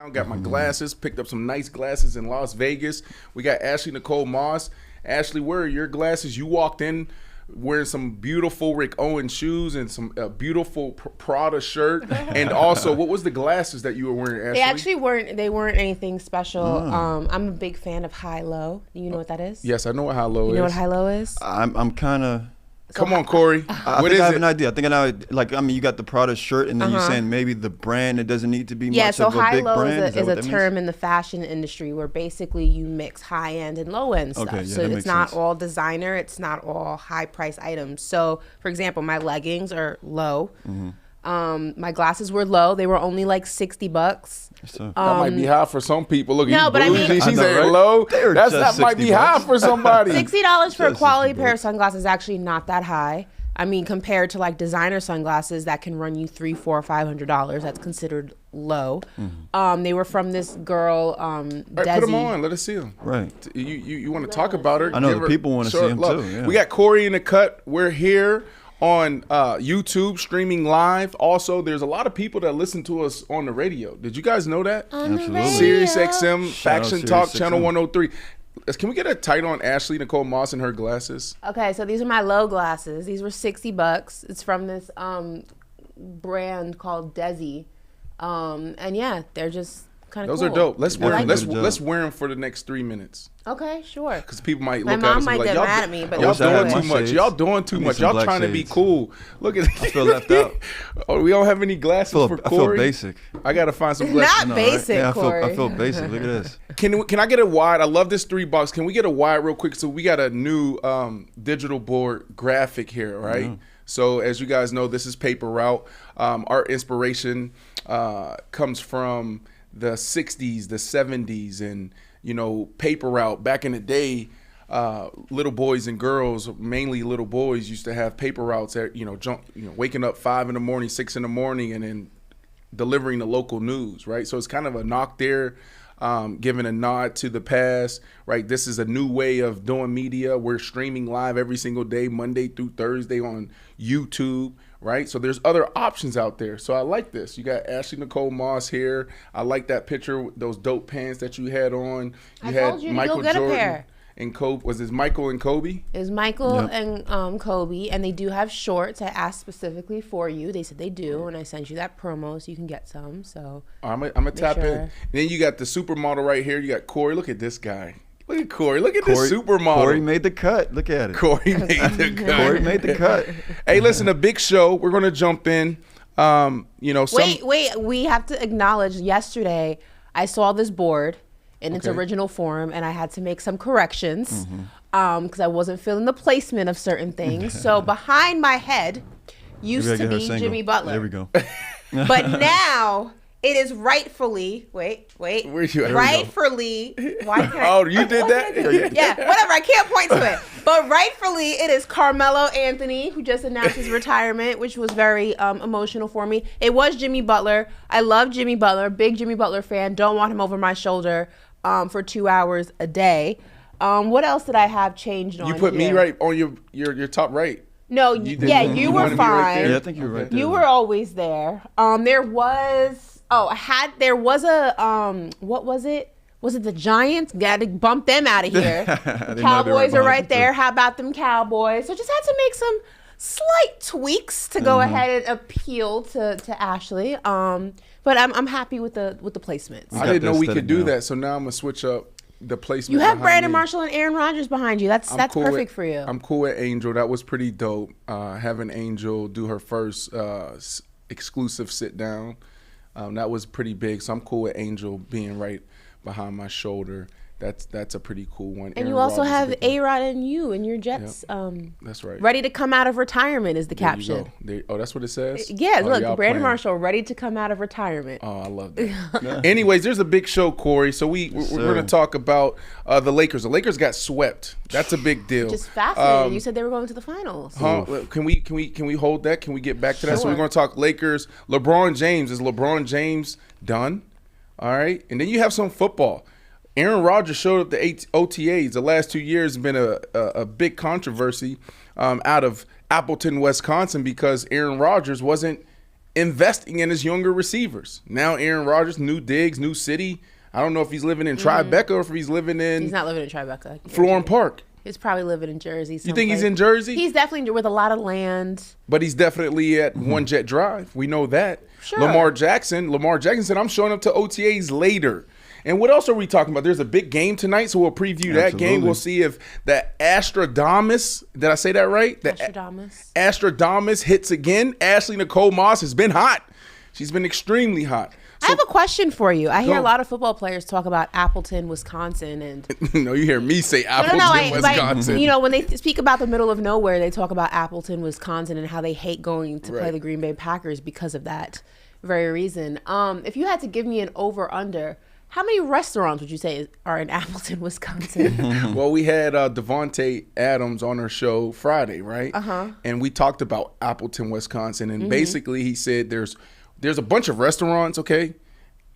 I got my glasses, picked up some nice glasses in Las Vegas. We got Ashley Nicole Moss. Ashley, where are your glasses? You walked in wearing some beautiful Rick Owens shoes and some beautiful Prada shirt. And also, what was the glasses that you were wearing, Ashley? They actually weren't anything special. I'm a big fan of high-low. You know what that is? Yes, I know what high-low is. You know what high-low is? I'm kind of... Come on, Corey. I think I have an idea. I think I know. Like, I mean, you got the Prada shirt, and then you're saying maybe the brand. It doesn't need to be much of a big brand. Yeah, so high-low is a term in the fashion industry where basically you mix high-end and low-end stuff. Okay, yeah, so it's not sense. all designer. It's not all high-price items. So, for example, my leggings are low. My glasses were low. They were only like $60. That might be high for some people. Look, no, but I mean, she's saying right? low. That might be high for somebody. $60 for a quality pair of sunglasses is actually not that high. I mean, compared to like designer sunglasses that can run you $300, $400, $500, that's considered low. They were from this girl, Desi. Right, put them on. Let us see them. Right. You want to talk about her? I know the people want to see them too. Yeah. We got Corey in the cut. We're here on YouTube streaming live. Also, there's a lot of people that listen to us on the radio. Did you guys know that? Absolutely. Sirius XM, Faction Sirius Talk, XM. Channel 103. Can we get a title on Ashley Nicole Moss and her glasses? Okay, so these are my low glasses. These were $60. It's from this brand called Desi. And yeah, they're just kind of Those cool. are dope. Let's wear them. them. Let's wear them for the next 3 minutes. Okay, sure. Because people might My look at us mom and might be like, get mad at me, but y'all wish I had doing my too much. shades. Y'all doing too I need much. some Y'all black trying to be shades. cool. Look at I feel left out. Oh, we don't have any glasses for I Corey. feel basic. I gotta find some glasses. Not basic, Yeah, Corey. I feel basic. Look at this. Can I get a wide? I love this $3. Can we get a wide real quick? So we got a new digital board graphic here, right? Yeah. So as you guys know, this is Paper Route. Our inspiration comes from the 60s, the 70s, and Paper Route. Back in the day, little boys and girls, mainly little boys, used to have paper routes at waking up 5 in the morning, 6 in the morning, and then delivering the local news, right? So it's kind of a knock there, giving a nod to the past, right? This is a new way of doing media. We're streaming live every single day, Monday through Thursday on YouTube, right? So there's other options out there. So I like this. You got Ashley Nicole Moss here. I like that picture with those dope pants that you had on. I told you to go get a pair. And Kobe, was this Michael and Kobe? It was Michael Yep. and Kobe, and they do have shorts. I asked specifically for you. They said they do, and I sent you that promo so you can get some. So I'm gonna tap in. sure. And then you got the supermodel right here. You got Corey. Look at this guy. Look at Corey. Look at this supermodel. Corey made the cut. Look at it. Corey made the cut. Corey made the cut. Hey, listen, a big show. We're gonna jump in. Wait, we have to acknowledge yesterday I saw this board in its original form, and I had to make some corrections because I wasn't feeling the placement of certain things. So behind my head used to be Jimmy Butler. There we go. But now it is rightfully, Where you at? rightfully, why can't I? Oh, you did that? Yeah, whatever, I can't point to it. But rightfully, it is Carmelo Anthony, who just announced his retirement, which was very emotional for me. It was Jimmy Butler. I love Jimmy Butler, big Jimmy Butler fan. Don't want him over my shoulder for 2 hours a day. What else did I have changed on You put me here? right on your top right. No, You did- yeah, you you wanted were me right fine. there? Yeah, I think you were right there. You were always there. There was a what was it? Was it the Giants? Got to bump them out of here. Cowboys are right there. How about them Cowboys? So just had to make some slight tweaks to go ahead and appeal to Ashley. But I'm happy with the placements. I didn't know we could do now. that, so now I'm gonna switch up the placement. You have behind Brandon me. Marshall and Aaron Rodgers behind you. That's cool perfect with- for you. I'm cool with Angel. That was pretty dope. Having Angel do her first exclusive sit down, that was pretty big. So I'm cool with Angel being right behind my shoulder. That's a pretty cool one. And Aaron you also Rodgers is have a big one. A-Rod and you and your Jets That's right. ready to come out of retirement is the There you caption. go. There- that's what it says? Yeah, Oh, look, y'all Brandon playing. Marshall ready to come out of retirement. Oh, I love that. Anyways, there's a big show, Corey. So we're going to talk about the Lakers. The Lakers got swept. That's a big deal. Just fascinating. You said they were going to the finals. Can we hold that? Can we get back to that? So Sure. we're going to talk Lakers. LeBron James. Is LeBron James done? All right. And then you have some football. Aaron Rodgers showed up the OTAs. The last 2 years has been a big controversy out of Appleton, Wisconsin, because Aaron Rodgers wasn't investing in his younger receivers. Now Aaron Rodgers, new digs, new city. I don't know if he's living in Tribeca or if he's living in... He's not living in Tribeca. Florham Park. He's probably living in Jersey someplace. You think he's in Jersey? He's definitely with a lot of land. But he's definitely at One Jet Drive. We know that. Sure. Lamar Jackson said, I'm showing up to OTAs later. And what else are we talking about? There's a big game tonight, so we'll preview that game. We'll see if the Astradamus, did I say that right? The Astradamus hits again. Ashley Nicole Moss has been hot. She's been extremely hot. So, I have a question for you. I hear a lot of football players talk about Appleton, Wisconsin, and no, you hear me say Appleton, Wisconsin. Like, when they speak about the middle of nowhere, they talk about Appleton, Wisconsin, and how they hate going to play the Green Bay Packers because of that very reason. If you had to give me an over/under, how many restaurants would you say are in Appleton, Wisconsin? Well, we had DeVonta Adams on our show Friday, right? And we talked about Appleton, Wisconsin, and basically he said there's a bunch of restaurants, okay,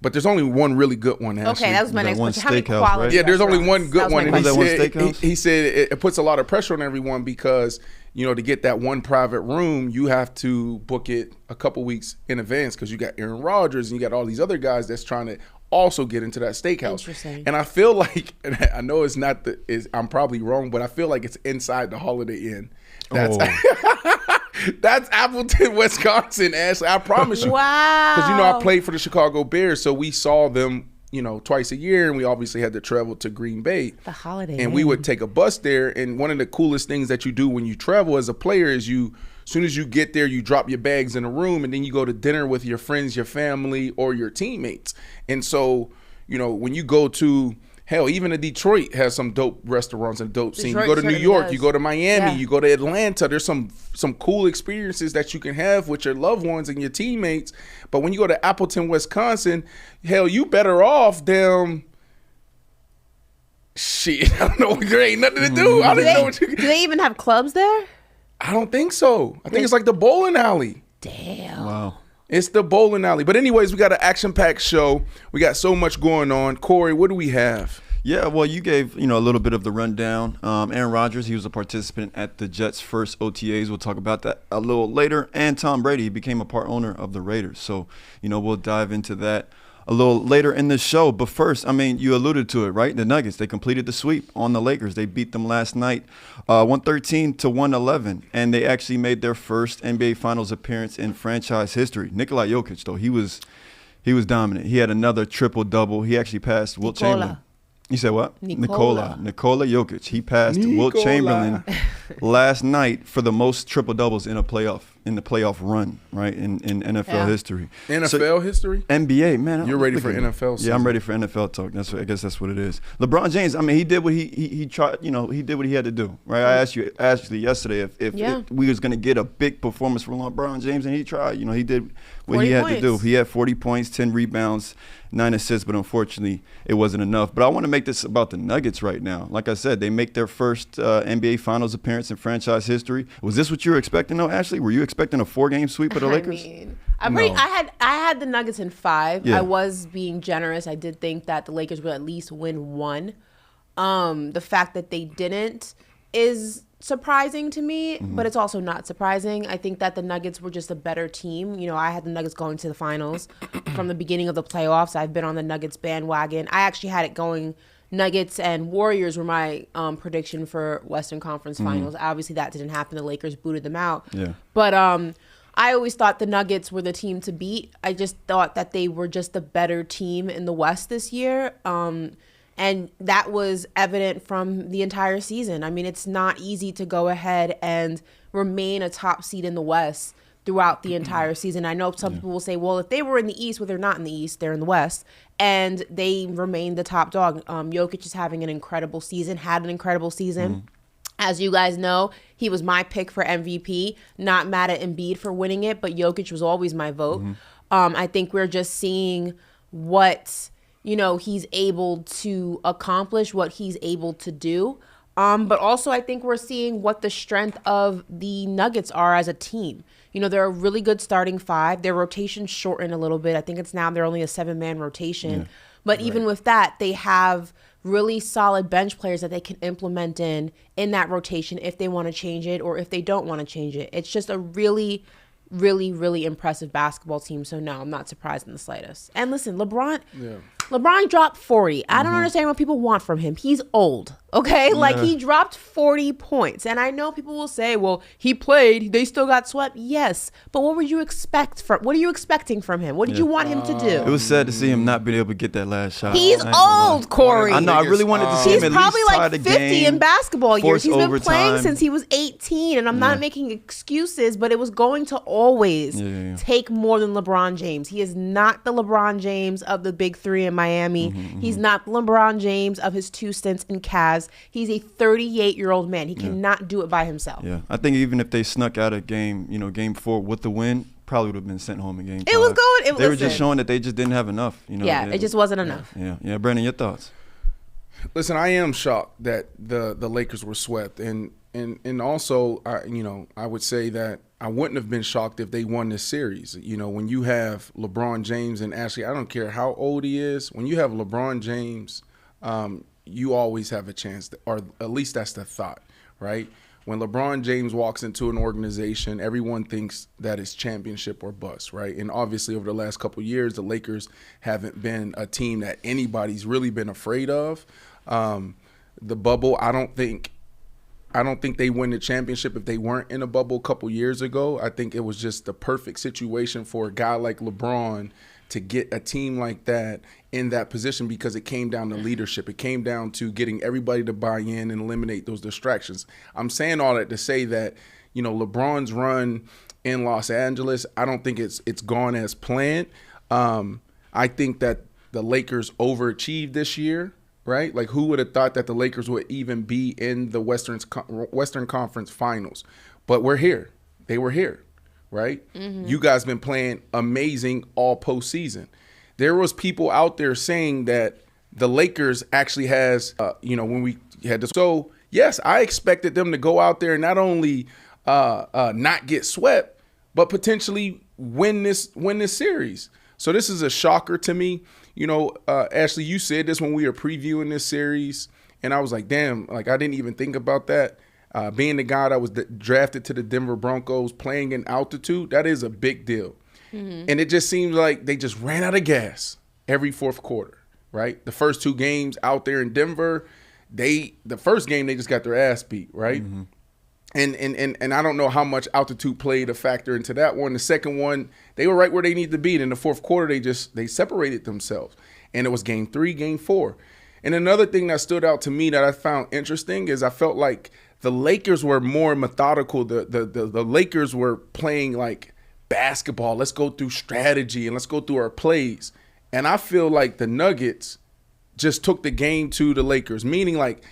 but there's only one really good one. Actually. Okay, that was my next question. How many steakhouse, quality? right? Yeah, there's only one good one. And he said it puts a lot of pressure on everyone because, you know, to get that one private room, you have to book it a couple weeks in advance because you got Aaron Rodgers and you got all these other guys that's trying to also get into that steakhouse. Interesting. And I feel like, and I know it's not I'm probably wrong, but I feel like it's inside the Holiday Inn. That's Appleton, Wisconsin, Ashley. I promise you. Wow. Because, you know, I played for the Chicago Bears, so we saw them, you know, twice a year, and we obviously had to travel to Green Bay. The Holiday And Inn. we would take a bus there, and one of the coolest things that you do when you travel as a player is as soon as you get there, you drop your bags in a room, and then you go to dinner with your friends, your family, or your teammates. And so, you know, when you go to... Hell, even in Detroit has some dope restaurants and dope scene. You go to New York, you go to Miami, you go to Atlanta. There's some cool experiences that you can have with your loved ones and your teammates. But when you go to Appleton, Wisconsin, hell, you better off them. Shit, I don't know. There ain't nothing to do. I don't know what you. Do they even have clubs there? I don't think so. I think it's like the bowling alley. Damn. Wow. It's the bowling alley. But anyways, we got an action-packed show. We got so much going on. Corey, what do we have? Yeah, well, you gave, you know, a little bit of the rundown. Aaron Rodgers, he was a participant at the Jets' first OTAs. We'll talk about that a little later. And Tom Brady became a part owner of the Raiders. So, you know, we'll dive into that a little later in the show. But first, I mean, you alluded to it, right? The Nuggets, they completed the sweep on the Lakers. They beat them last night, 113-111. And they actually made their first NBA Finals appearance in franchise history. Nikola Jokic, though, he was dominant. He had another triple-double. He actually passed Wilt Chamberlain. You said what? Nikola Jokic. He passed Wilt Chamberlain last night for the most triple doubles in the playoff run, right? In NFL history. NFL history? NBA, man. You're ready for NFL season. Yeah, I'm ready for NFL talk. I guess that's what it is. LeBron James, I mean, he did what he tried, you know, he did what he had to do, right? I asked you actually yesterday if we was going to get a big performance from LeBron James, and he tried. You know, he did what he had to do. He had 40 points, 10 rebounds, 9 assists, but unfortunately it wasn't enough. But I want to make this about the Nuggets right now. Like I said, they make their first NBA Finals appearance in franchise history. Was this what you were expecting, though, Ashley? Were you expecting a 4-game sweep of the Lakers? I had the Nuggets in 5. Yeah. I was being generous. I did think that the Lakers would at least win 1. The fact that they didn't is surprising to me, but it's also not surprising. I think that the Nuggets were just a better team. You know, I had the Nuggets going to the finals from the beginning of the playoffs. I've been on the Nuggets bandwagon. I actually had it going. Nuggets and Warriors were my prediction for Western Conference Finals. Obviously, that didn't happen. The Lakers booted them out. Yeah. But I always thought the Nuggets were the team to beat. I just thought that they were just a better team in the West this year. And that was evident from the entire season. I mean, it's not easy to go ahead and remain a top seed in the West throughout the entire season. I know some people will say, well, if they were in the East, well, they're not in the East, they're in the West. And they remain the top dog. Jokic is having an incredible season, had an incredible season. As you guys know, he was my pick for MVP. Not mad at Embiid for winning it, but Jokic was always my vote. I think we're just seeing what, you know, he's able to accomplish, what he's able to do. But also I think we're seeing what the strength of the Nuggets are as a team. You know, they're a really good starting 5. Their rotation's shortened a little bit. I think it's now they're only a 7-man rotation. Yeah. But even with that, they have really solid bench players that they can implement in that rotation if they want to change it or if they don't want to change it. It's just a really, really, really impressive basketball team. So no, I'm not surprised in the slightest. And listen, LeBron dropped 40. I don't understand what people want from him. He's old. Okay, like he dropped 40 points. And I know people will say, well, he played, they still got swept. Yes. But what are you expecting from him? What did you want him to do? It was sad to see him not being able to get that last shot. He's old, Corey. I know. I really wanted to see him at least He's probably like 50 in basketball years. He's been playing since he was 18. And I'm not making excuses, but it was going to always take more than LeBron James. He is not the LeBron James of the big three in Miami. He's not the LeBron James of his 2 stints in Cavs. He's a 38-year-old man. He cannot do it by himself. Yeah, I think even if they snuck out a game, game 4 with the win, probably would have been sent home in game 5. It was going. They were just showing that they just didn't have enough. Yeah, it just wasn't enough. Yeah. Brandon, your thoughts? Listen, I am shocked that the Lakers were swept, and also, I would say that I wouldn't have been shocked if they won this series. When you have LeBron James and Ashley, I don't care how old he is. When you have LeBron James, you always have a chance, or at least that's the thought, right? When LeBron James walks into an organization, everyone thinks that it's championship or bust, right? And obviously over the last couple of years, the Lakers haven't been a team that anybody's really been afraid of. The bubble, I don't think they win the championship if they weren't in a bubble a couple years ago. I think it was just the perfect situation for a guy like LeBron to get a team like that in that position, because it came down to leadership. It came down to getting everybody to buy in and eliminate those distractions. I'm saying all that to say that, LeBron's run in Los Angeles, I don't think it's gone as planned. I think that the Lakers overachieved this year, right? Like, who would have thought that the Lakers would even be in the Western Conference Finals? But we're here. They were here. Right? You guys been playing amazing all postseason. There was people out there saying that the Lakers actually has, when we had to. So, yes, I expected them to go out there and not only not get swept, but potentially win this series. So this is a shocker to me. Ashley, you said this when we were previewing this series, and I was like, damn, like I didn't even think about that. Being the guy that was drafted to the Denver Broncos, playing in altitude, that is a big deal. And it just seems like they just ran out of gas every fourth quarter, right? The first 2 games out there in Denver, the first game they just got their ass beat, right? And I don't know how much altitude played a factor into that one. The second one, they were right where they needed to be. In the fourth quarter, they separated themselves. And it was game 3, game 4. And another thing that stood out to me that I found interesting is I felt like the Lakers were more methodical. The Lakers were playing like basketball. Let's go through strategy and let's go through our plays. And I feel like the Nuggets just took the game to the Lakers, meaning like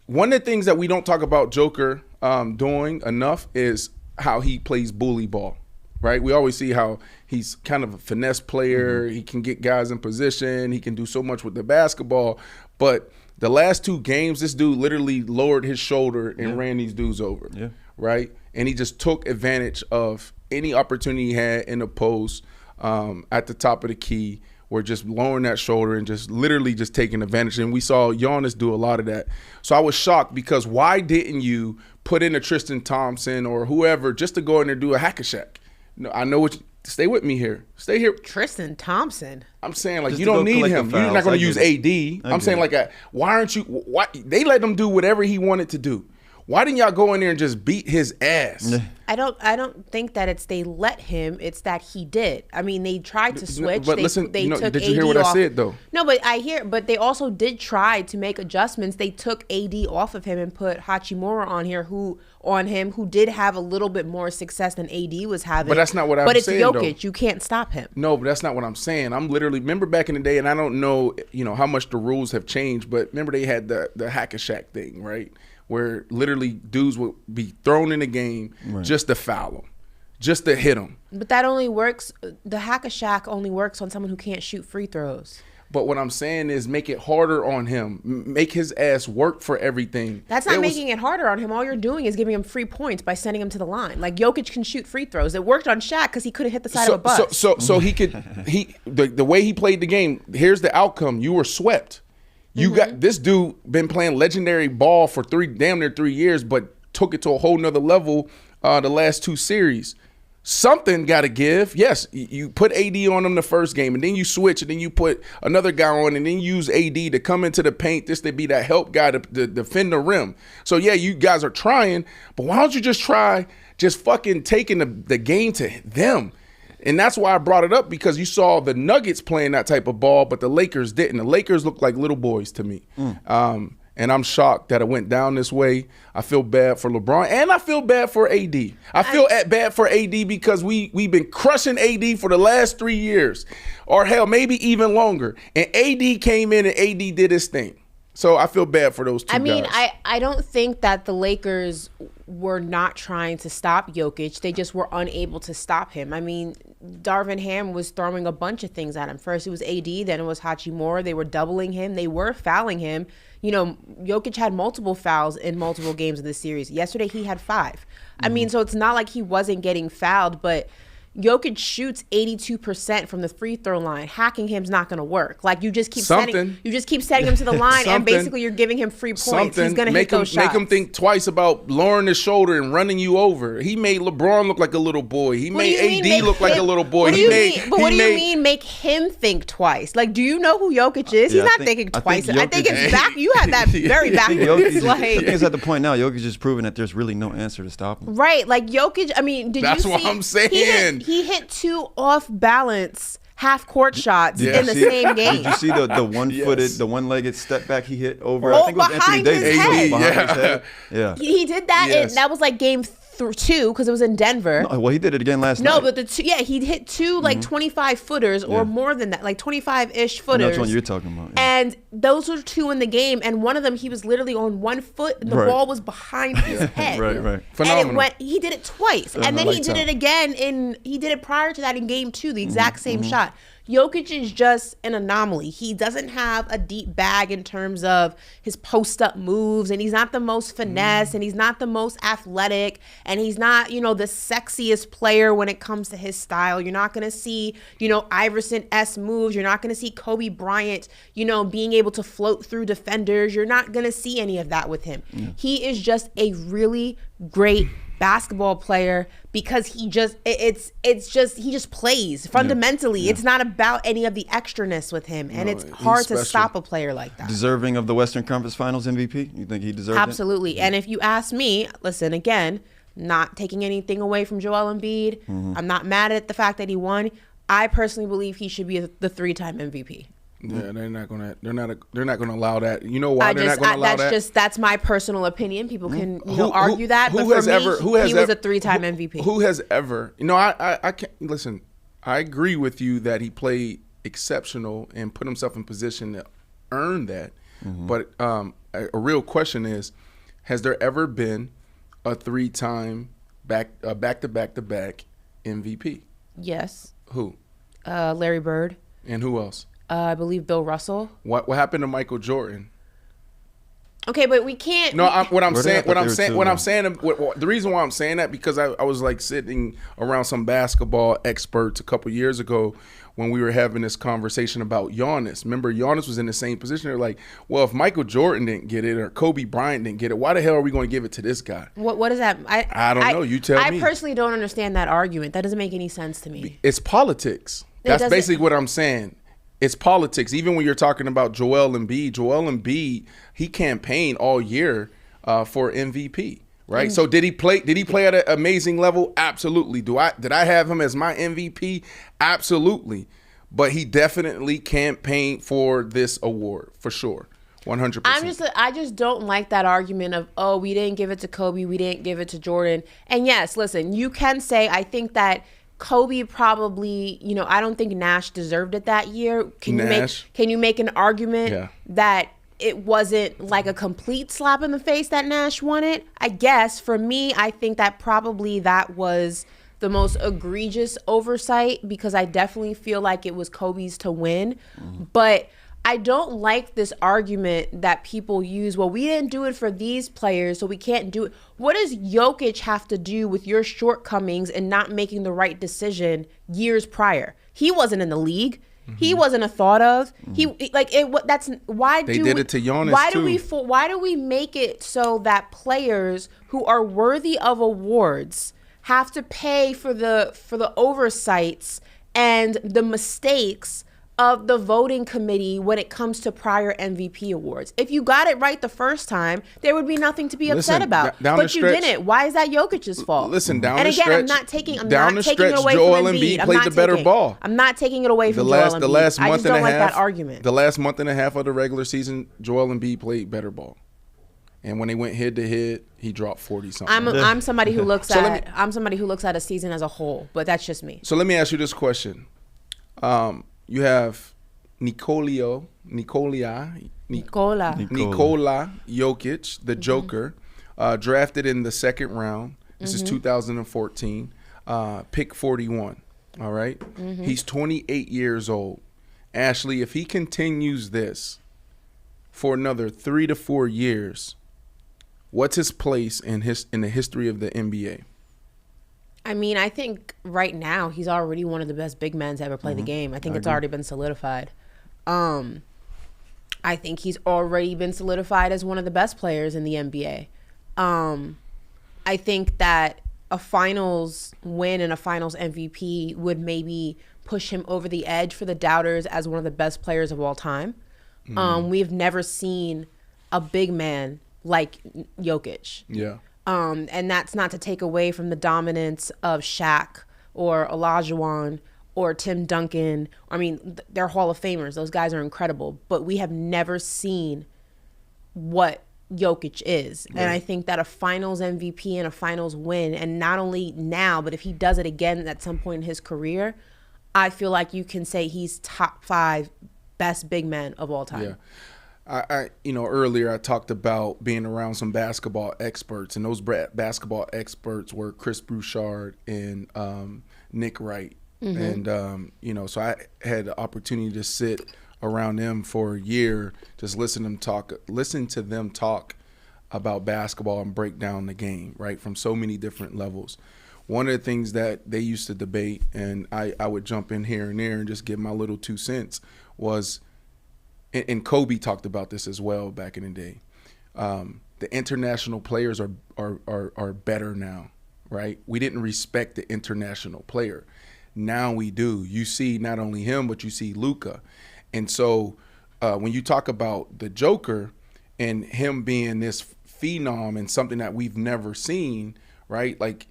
one of the things that we don't talk about Joker doing enough is how he plays bully ball, right? We always see how he's kind of a finesse player. He can get guys in position. He can do so much with the basketball. But the last 2 games, this dude literally lowered his shoulder and ran these dudes over, right? And he just took advantage of any opportunity he had in the post at the top of the key, where just lowering that shoulder and just literally just taking advantage. And we saw Giannis do a lot of that. So I was shocked, because why didn't you put in a Tristan Thompson or whoever just to go in there and do a hack-a-shack? No, I know what. Stay with me here. Stay here. Tristan Thompson. I'm saying, like, you don't need him. You're not going to use AD. I'm saying, like, why aren't you? Why they let him do whatever he wanted to do? Why didn't y'all go in there and just beat his ass? I don't think that it's they let him. It's that he did. I mean, they tried to switch. But listen, they took did you AD hear what off. I said though? No, but I hear. But they also did try to make adjustments. They took AD off of him and put Hachimura on here, who did have a little bit more success than AD was having. But that's not what I'm saying. But it's Jokic. You can't stop him. No, but that's not what I'm saying. I'm literally remember back in the day, and I don't know, how much the rules have changed, but remember they had the hack-a-shack thing, right? Where literally dudes would be thrown in the game just to foul them, just to hit them. But that only works. The hack-a-shack only works on someone who can't shoot free throws. But what I'm saying is make it harder on him. Make his ass work for everything. That's not making it harder on him. All you're doing is giving him free points by sending him to the line. Like Jokic can shoot free throws. It worked on Shaq because he couldn't hit the side of a bus. So he could the way he played the game. Here's the outcome. You were swept. You got this dude been playing legendary ball for damn near 3 years, but took it to a whole nother level the last 2 series. something got to give. Yes, you put AD on him the first game, and then you switch, and then you put another guy on, and then you use AD to come into the paint, this to be that help guy to defend the rim. So, yeah, you guys are trying, but why don't you just try just fucking taking the game to them? And that's why I brought it up, because you saw the Nuggets playing that type of ball, but the Lakers didn't. The Lakers looked like little boys to me. And I'm shocked that it went down this way. I feel bad for LeBron, and I feel bad for AD. I feel bad for AD because we've been crushing AD for the last 3 years, or hell, maybe even longer. And AD came in and AD did his thing. So I feel bad for those two guys. I don't think that the Lakers were not trying to stop Jokic. They just were unable to stop him. I mean, Darvin Ham was throwing a bunch of things at him. First it was AD, then it was Hachimura. They were doubling him. They were fouling him. You know, Jokic had multiple fouls in multiple games of this series. Yesterday he had 5. I mean, so it's not like he wasn't getting fouled, but Jokic shoots 82% from the free throw line. Hacking him's not going to work. Like, you just keep setting him to the line, and basically you're giving him free points. He's going to hit those shots. Make him think twice about lowering his shoulder and running you over. He made LeBron look like a little boy. He made AD look like a little boy. What do you mean make him think twice? Like, do you know who Jokic is? He's not thinking twice. I think it's back. You had that very backwards. I think it's at the point now. Jokic is proving that there's really no answer to stop him. Right. Like, Jokic, I mean, that's what I'm saying. He hit 2 off-balance half-court shots in the same game. Did you see the one-footed, the one-legged step back he hit over? I think it was Anthony Davis. Behind his head. Yeah. He did that, and that was like game 2 because it was in Denver. No, well, he did it again last night. No, but he hit 2 like 25-footers or more than that, like 25-ish footers. That's what you're talking about. Yeah. And those were 2 in the game, and one of them he was literally on 1 foot, and the ball was behind his head. Right. Phenomenal. And he did it twice, and then he did it again he did it prior to that in game 2, the exact same shot. Jokic is just an anomaly. He doesn't have a deep bag in terms of his post-up moves, and he's not the most finesse, and he's not the most athletic, and he's not, the sexiest player when it comes to his style. You're not going to see, Iverson-esque moves. You're not going to see Kobe Bryant, being able to float through defenders. You're not going to see any of that with him. He is just a really great basketball player because he just plays fundamentally. It's not about any of the extraness with him, and it's hard to stop a player like that. Deserving of the Western Conference Finals MVP? You think he deserved it? Absolutely. And if you ask me, listen, again, not taking anything away from Joel Embiid. I'm not mad at the fact that he won. I personally believe he should be the 3-time MVP. Yeah, they're not gonna allow that. You know why they're not gonna allow that? That's my personal opinion. People can argue that, but for me, he was a 3-time MVP. Who has ever? I can't listen. I agree with you that he played exceptional and put himself in position to earn that. But a real question is, has there ever been a 3-time back-to-back MVP? Yes. Who? Larry Bird. And who else? I believe Bill Russell. What happened to Michael Jordan? Okay, but we can't. No, the reason why I'm saying that, because I was like sitting around some basketball experts a couple years ago when we were having this conversation about Giannis. Remember, Giannis was in the same position. They're like, well, if Michael Jordan didn't get it or Kobe Bryant didn't get it, why the hell are we going to give it to this guy? What is that? I don't know. You tell me. I personally don't understand that argument. That doesn't make any sense to me. It's politics. That's basically what I'm saying. It's politics. Even when you're talking about Joel Embiid, he campaigned all year for MVP, right? So did he play at an amazing level? Absolutely. Did I have him as my MVP? Absolutely. But he definitely campaigned for this award for sure. 100%. I just don't like that argument of, we didn't give it to Kobe, we didn't give it to Jordan. And yes, listen, you can say, I think that Kobe probably, I don't think Nash deserved it that year. Can you make an argument that it wasn't like a complete slap in the face that Nash won it? I guess for me, I think that probably that was the most egregious oversight, because I definitely feel like it was Kobe's to win. But I don't like this argument that people use, well, we didn't do it for these players, so we can't do it. What does Jokic have to do with your shortcomings and not making the right decision years prior? He wasn't in the league. He wasn't a thought of. That's why they did it to Giannis why do we make it so that players who are worthy of awards have to pay for the oversights and the mistakes of the voting committee when it comes to prior MVP awards. If you got it right the first time, there would be nothing to be upset about. But you didn't. Why is that Jokic's fault? Listen, down the stretch, I'm not taking it away Joel from Embiid played the better ball. I'm not taking it away from Joel Embiid. I just don't like that argument. The last month and a half of the regular season, Joel Embiid played better ball. And when they went head to head, he dropped 40-something. I'm somebody who looks at a season as a whole, but that's just me. So let me ask you this question. You have Nikola Jokic, the Joker, drafted in the second round. This is 2014, pick 41. All right? He's 28 years old. Ashley, if he continues this for another 3 to 4 years, what's his place in the history of the NBA? I mean, I think right now he's already one of the best big men to ever play the game. I think it's already been solidified. I think he's already been solidified as one of the best players in the NBA. I think that a finals win and a finals MVP would maybe push him over the edge for the doubters as one of the best players of all time. We've never seen a big man like Jokic. Yeah. And that's not to take away from the dominance of Shaq or Olajuwon or Tim Duncan. I mean, they're Hall of Famers. Those guys are incredible. But we have never seen what Jokic is. Right. And I think that a finals MVP and a finals win, and not only now, but if he does it again at some point in his career, I feel like you can say he's top 5 best big men of all time. Yeah. I earlier I talked about being around some basketball experts, and those basketball experts were Chris Bouchard and Nick Wright. And, so I had the opportunity to sit around them for a year, just listen to them talk about basketball and break down the game, right, from so many different levels. One of the things that they used to debate, and I would jump in here and there and just give my little 2 cents, was – and Kobe talked about this as well back in the day. The international players are better now, right? We didn't respect the international player. Now we do. You see not only him, but you see Luka. And so when you talk about the Joker and him being this phenom and something that we've never seen, right? Like,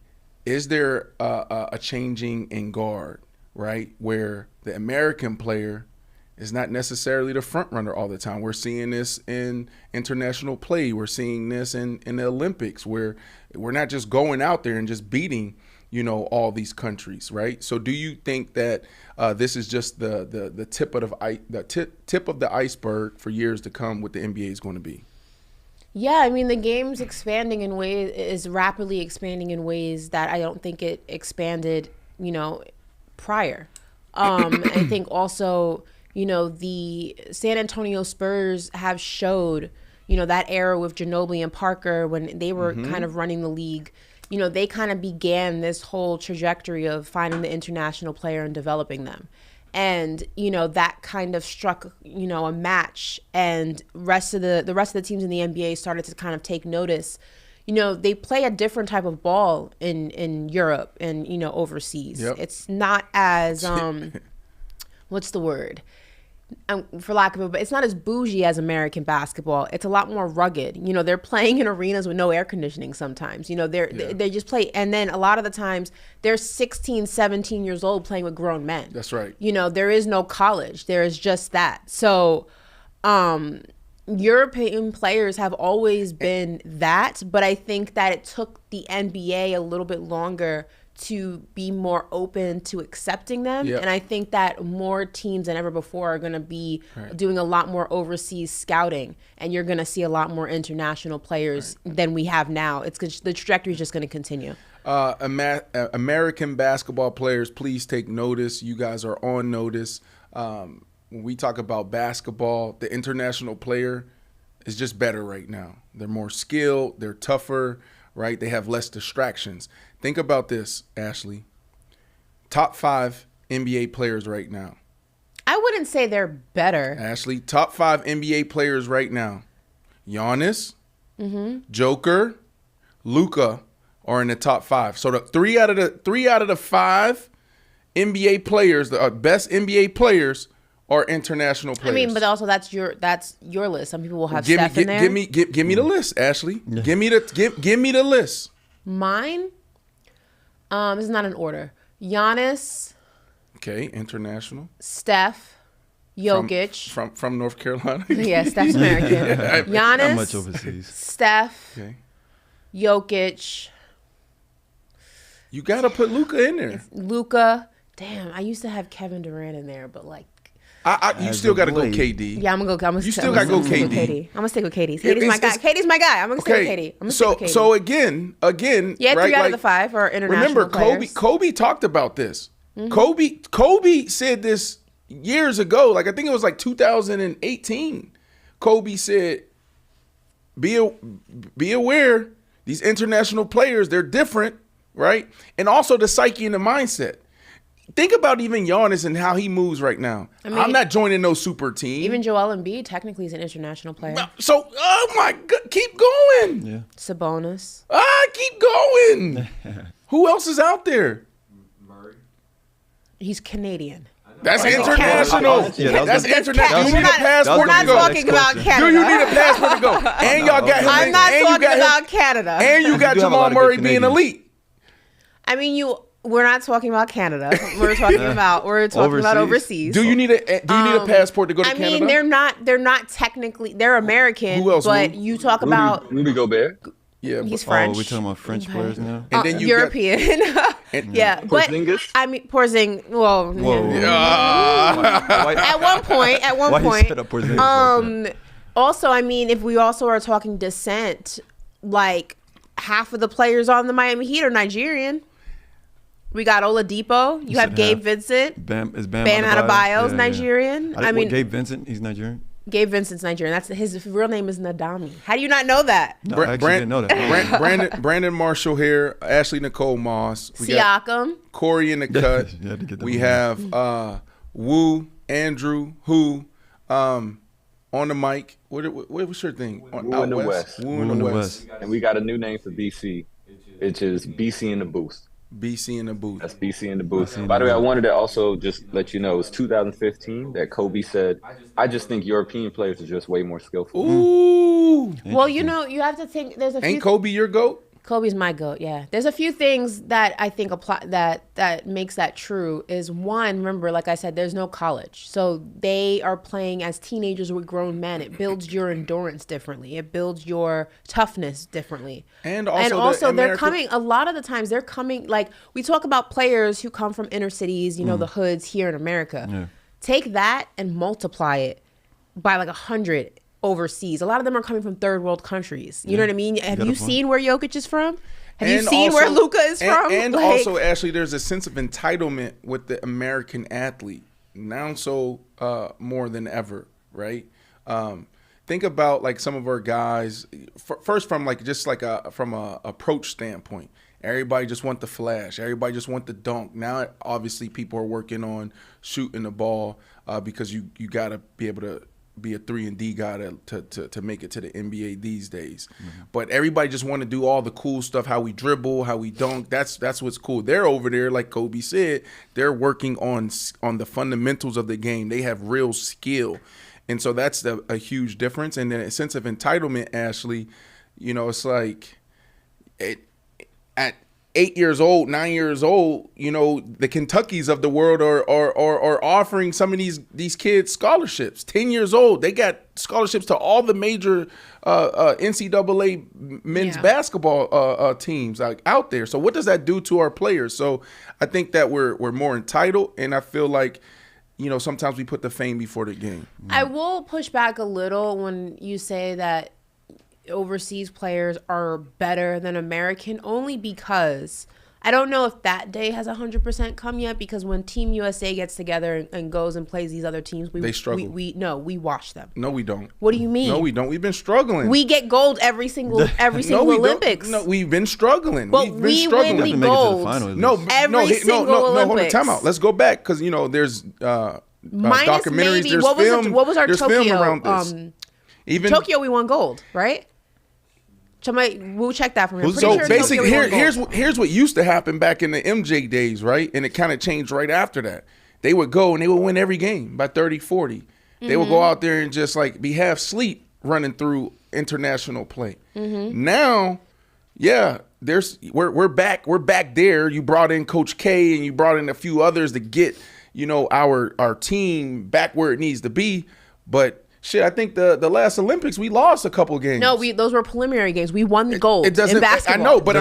is there a changing in guard, right, where the American player is not necessarily the front runner all the time? We're seeing this in international play. We're seeing this in the Olympics, where we're not just going out there and just beating, all these countries, right? So do you think that this is just the tip of the iceberg for years to come? What the NBA is going to be? Yeah, I mean, the game's is rapidly expanding in ways that I don't think it expanded, prior. I think also, the San Antonio Spurs have showed, that era with Ginobili and Parker when they were kind of running the league. They kind of began this whole trajectory of finding the international player and developing them. And, that kind of struck, a match, and the rest of the teams in the NBA started to kind of take notice. They play a different type of ball in Europe and, overseas. Yep. It's not as, what's the word? For lack of it, but it's not as bougie as American basketball. It's a lot more rugged. They're playing in arenas with no air conditioning sometimes. They just play. And then a lot of the times they're 16, 17 years old playing with grown men. That's right. There is no college. There is just that. So European players have always been that, but I think that it took the NBA a little bit longer to be more open to accepting them. Yep. And I think that more teams than ever before are going to be doing a lot more overseas scouting, and you're going to see a lot more international players than we have now. The trajectory is just going to continue. American basketball players, please take notice. You guys are on notice. When we talk about basketball, the international player is just better right now. They're more skilled. They're tougher, right? They have less distractions. Think about this, Ashley. Top 5 NBA players right now. I wouldn't say they're better. Ashley, top 5 NBA players right now. Giannis, Joker, Luka are in the top 5. So the three out of the 5 NBA players, the best NBA players, are international players. I mean, but also that's your list. Some people will have Steph in there. Give me the list, Ashley. Yeah. Give me the list. Mine. This is not in order. Giannis. Okay, international. Steph. Jokic. From North Carolina. Yeah, Steph's American. Giannis. Not much overseas. Steph. Okay. Jokic. You gotta put Luka in there. Luka. Damn, I used to have Kevin Durant in there, but like. You still got to go KD. Yeah, I'm gonna go. You still got to go KD. I'm gonna stick with KD. KD's my guy. KD's my guy. I'm gonna stick with KD. I'm gonna stick with KD. So again, yeah, right, 3 out of the 5 are international players. Remember, Kobe talked about this. Kobe said this years ago. Like I think it was like 2018. Kobe said, "Be aware. These international players, they're different, right? And also the psyche and the mindset." Think about even Giannis and how he moves right now. I mean, I'm not joining no super team. Even Joel Embiid technically is an international player. So, oh my God, keep going. Yeah. Sabonis. Keep going. Who else is out there? Murray. He's Canadian. That's international. That's international. Do you need a passport? We're not talking about Canada. Do you need a passport to go? And y'all got him. I'm not talking about Canada. And you got Jamal Murray being elite. I mean, we're not talking about Canada. We're talking about overseas. Do you need a passport to go to Canada? I mean, they're not technically, they're American. Who else? But you talk about Rudy Gobert. Yeah, he's French. Oh, we're talking about French players now. And then you European. Yeah, but Porzingis? I mean Porzingis. Well, Whoa. at one point. Why you set up Porzingis like that? Also, I mean, if we also are talking descent, like half of the players on the Miami Heat are Nigerian. We got Oladipo. You have Gabe Vincent. Bam Adebayo's Nigerian. I mean, Gabe Vincent, he's Nigerian. Gabe Vincent's Nigerian. That's his real name is Nadami. How do you not know that? No, I actually didn't know that. Brandon Marshall here. Ashley Nicole Moss. We Siakam. Corey in the cut. We have Wu, Andrew, who, on the mic. What was your thing? Wu in the West. Wu in the West. And we got a new name for BC, which is BC in the Boost. BC in the booth. That's BC in the booth. By the way, I wanted to also just let you know, it was 2015 that Kobe said, I just think European players are just way more skillful. Ooh. Well, you have to think there's a few. Ain't Kobe your GOAT? Kobe's my GOAT, yeah. There's a few things that I think apply that makes that true. Is one, remember, like I said, there's no college. So they are playing as teenagers with grown men. It builds your endurance differently. It builds your toughness differently. And also they're coming, a lot of the times they're coming, like we talk about players who come from inner cities, the hoods here in America. Yeah. Take that and multiply it by like 100 overseas. A lot of them are coming from third world countries. You know what I mean? Have you seen where Jokic is from? Have you seen where Luka is from? And also, Ashley, there's a sense of entitlement with the American athlete now, so more than ever, right? Think about like some of our guys. First, from like just like from a approach standpoint, everybody just want the flash. Everybody just want the dunk. Now, obviously, people are working on shooting the ball because you got to be able to be a 3-and-D guy to make it to the NBA these days. Mm-hmm. But everybody just want to do all the cool stuff, how we dribble, how we dunk. That's what's cool. They're over there, like Kobe said, they're working on the fundamentals of the game. They have real skill. And so that's a huge difference. And then a sense of entitlement, Ashley, it's like at 8 years old, 9 years old, the Kentuckys of the world are offering some of these kids scholarships. 10 years old, they got scholarships to all the major NCAA men's basketball teams out there. So what does that do to our players? So I think that we're more entitled, and I feel like sometimes we put the fame before the game. I will push back a little when you say that overseas players are better than American, only because I don't know if that day has 100% come yet, because when Team USA gets together and goes and plays these other teams, they struggle. We wash them. No, we don't. What do you mean? No, we don't. We've been struggling. We get gold every single Olympics. No, we've been struggling. But we win the gold. Every single Olympics. Hold on, time out. Let's go back, because there's minus documentaries. Maybe there's what film. was our there's Tokyo? Film around this. Even Tokyo, we won gold, right? We'll check that from him. So basically, here's what used to happen back in the MJ days, right? And it kind of changed right after that. They would go and they would win every game by 30, 40. They would go out there and just like be half asleep running through international play. Now, yeah, we're back there. You brought in Coach K and you brought in a few others to get, our team back where it needs to be. But shit, I think the last Olympics we lost a couple games. No, those were preliminary games. We won the gold in basketball. I know, but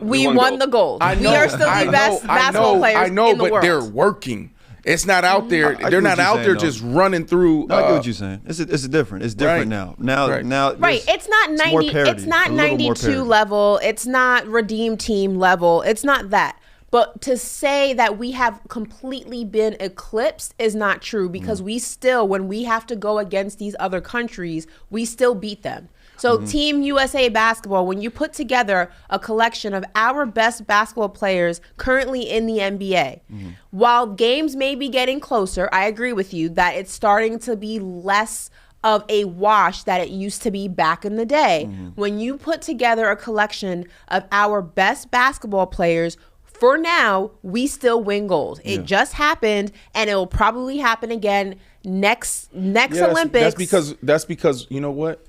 we won the gold. We are still the best basketball players in the world. But they're working. It's not out there. They're not out there just running through. I get what you're saying. It's different. It's different now. Now, right. It's not 90. It's not 92 level. It's not redeem team level. It's not that. But to say that we have completely been eclipsed is not true, because we still, when we have to go against these other countries, we still beat them. So Team USA basketball, when you put together a collection of our best basketball players currently in the NBA, while games may be getting closer, I agree with you that it's starting to be less of a wash that it used to be back in the day. When you put together a collection of our best basketball players, for now, we still win gold. It just happened, and it will probably happen again next Olympics. That's because you know what?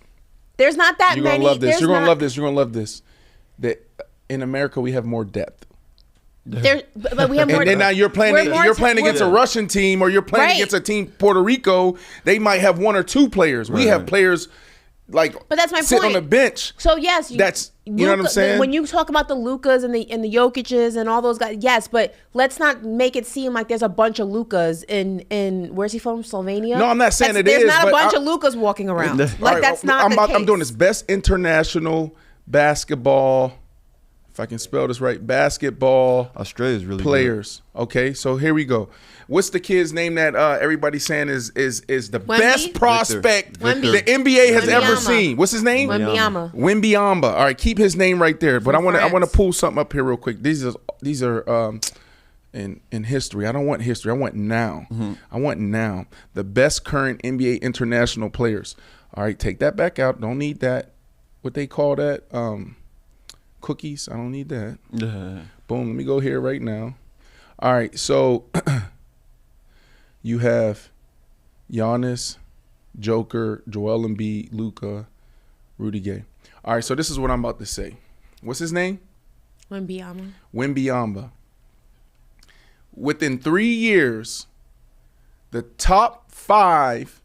There's not that many. You're gonna love this. That in America we have more depth. But we have more. And then now you're playing against a Russian team, or you're playing against a team Puerto Rico. They might have one or two players. We have players but that's my sit point. on the bench. So yes, you know what I'm saying? When you talk about the Lukas and the Jokic's and all those guys, yes, but let's not make it seem like there's a bunch of Lukas in where's he from? Slovenia? No, I'm not saying there's not a bunch of Lukas walking around. That's not the case. I'm doing this best international basketball. If I can spell this right, basketball. Australia's really players. Good. Okay, so here we go. What's the kid's name that everybody's saying is the best prospect the NBA has ever seen? What's his name? Wembyama. All right, keep his name right there. But I want to pull something up here real quick. These are in history. I don't want history. I want now. I want now. The best current NBA international players. All right, take that back out. Don't need that. What they call that? Cookies. I don't need that. Boom. Let me go here right now. All right. So you have Giannis, Joker, Joel Embiid, Luka, Rudy Gay. All right. So this is what I'm about to say. What's his name? Wembyama. Within 3 years, the top 5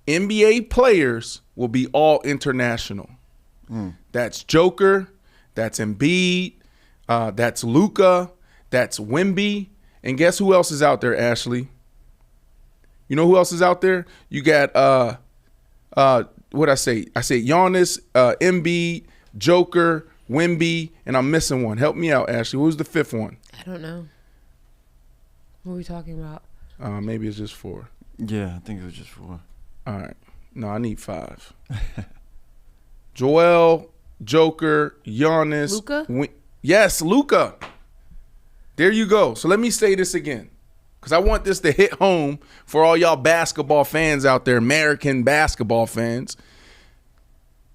NBA players will be all international. That's Joker. That's Embiid, that's Luka, that's Wemby, and guess who else is out there, Ashley? You know who else is out there? You got what I say? I say Giannis, Embiid, Joker, Wemby, and I'm missing one. Help me out, Ashley. Who's the 5th one? I don't know. What are we talking about? Maybe it's just 4. Yeah, I think it was just 4. All right. No, I need 5. Joel, Joker, Giannis. Luka? Yes, Luka. There you go. So let me say this again, because I want this to hit home for all y'all basketball fans out there, American basketball fans.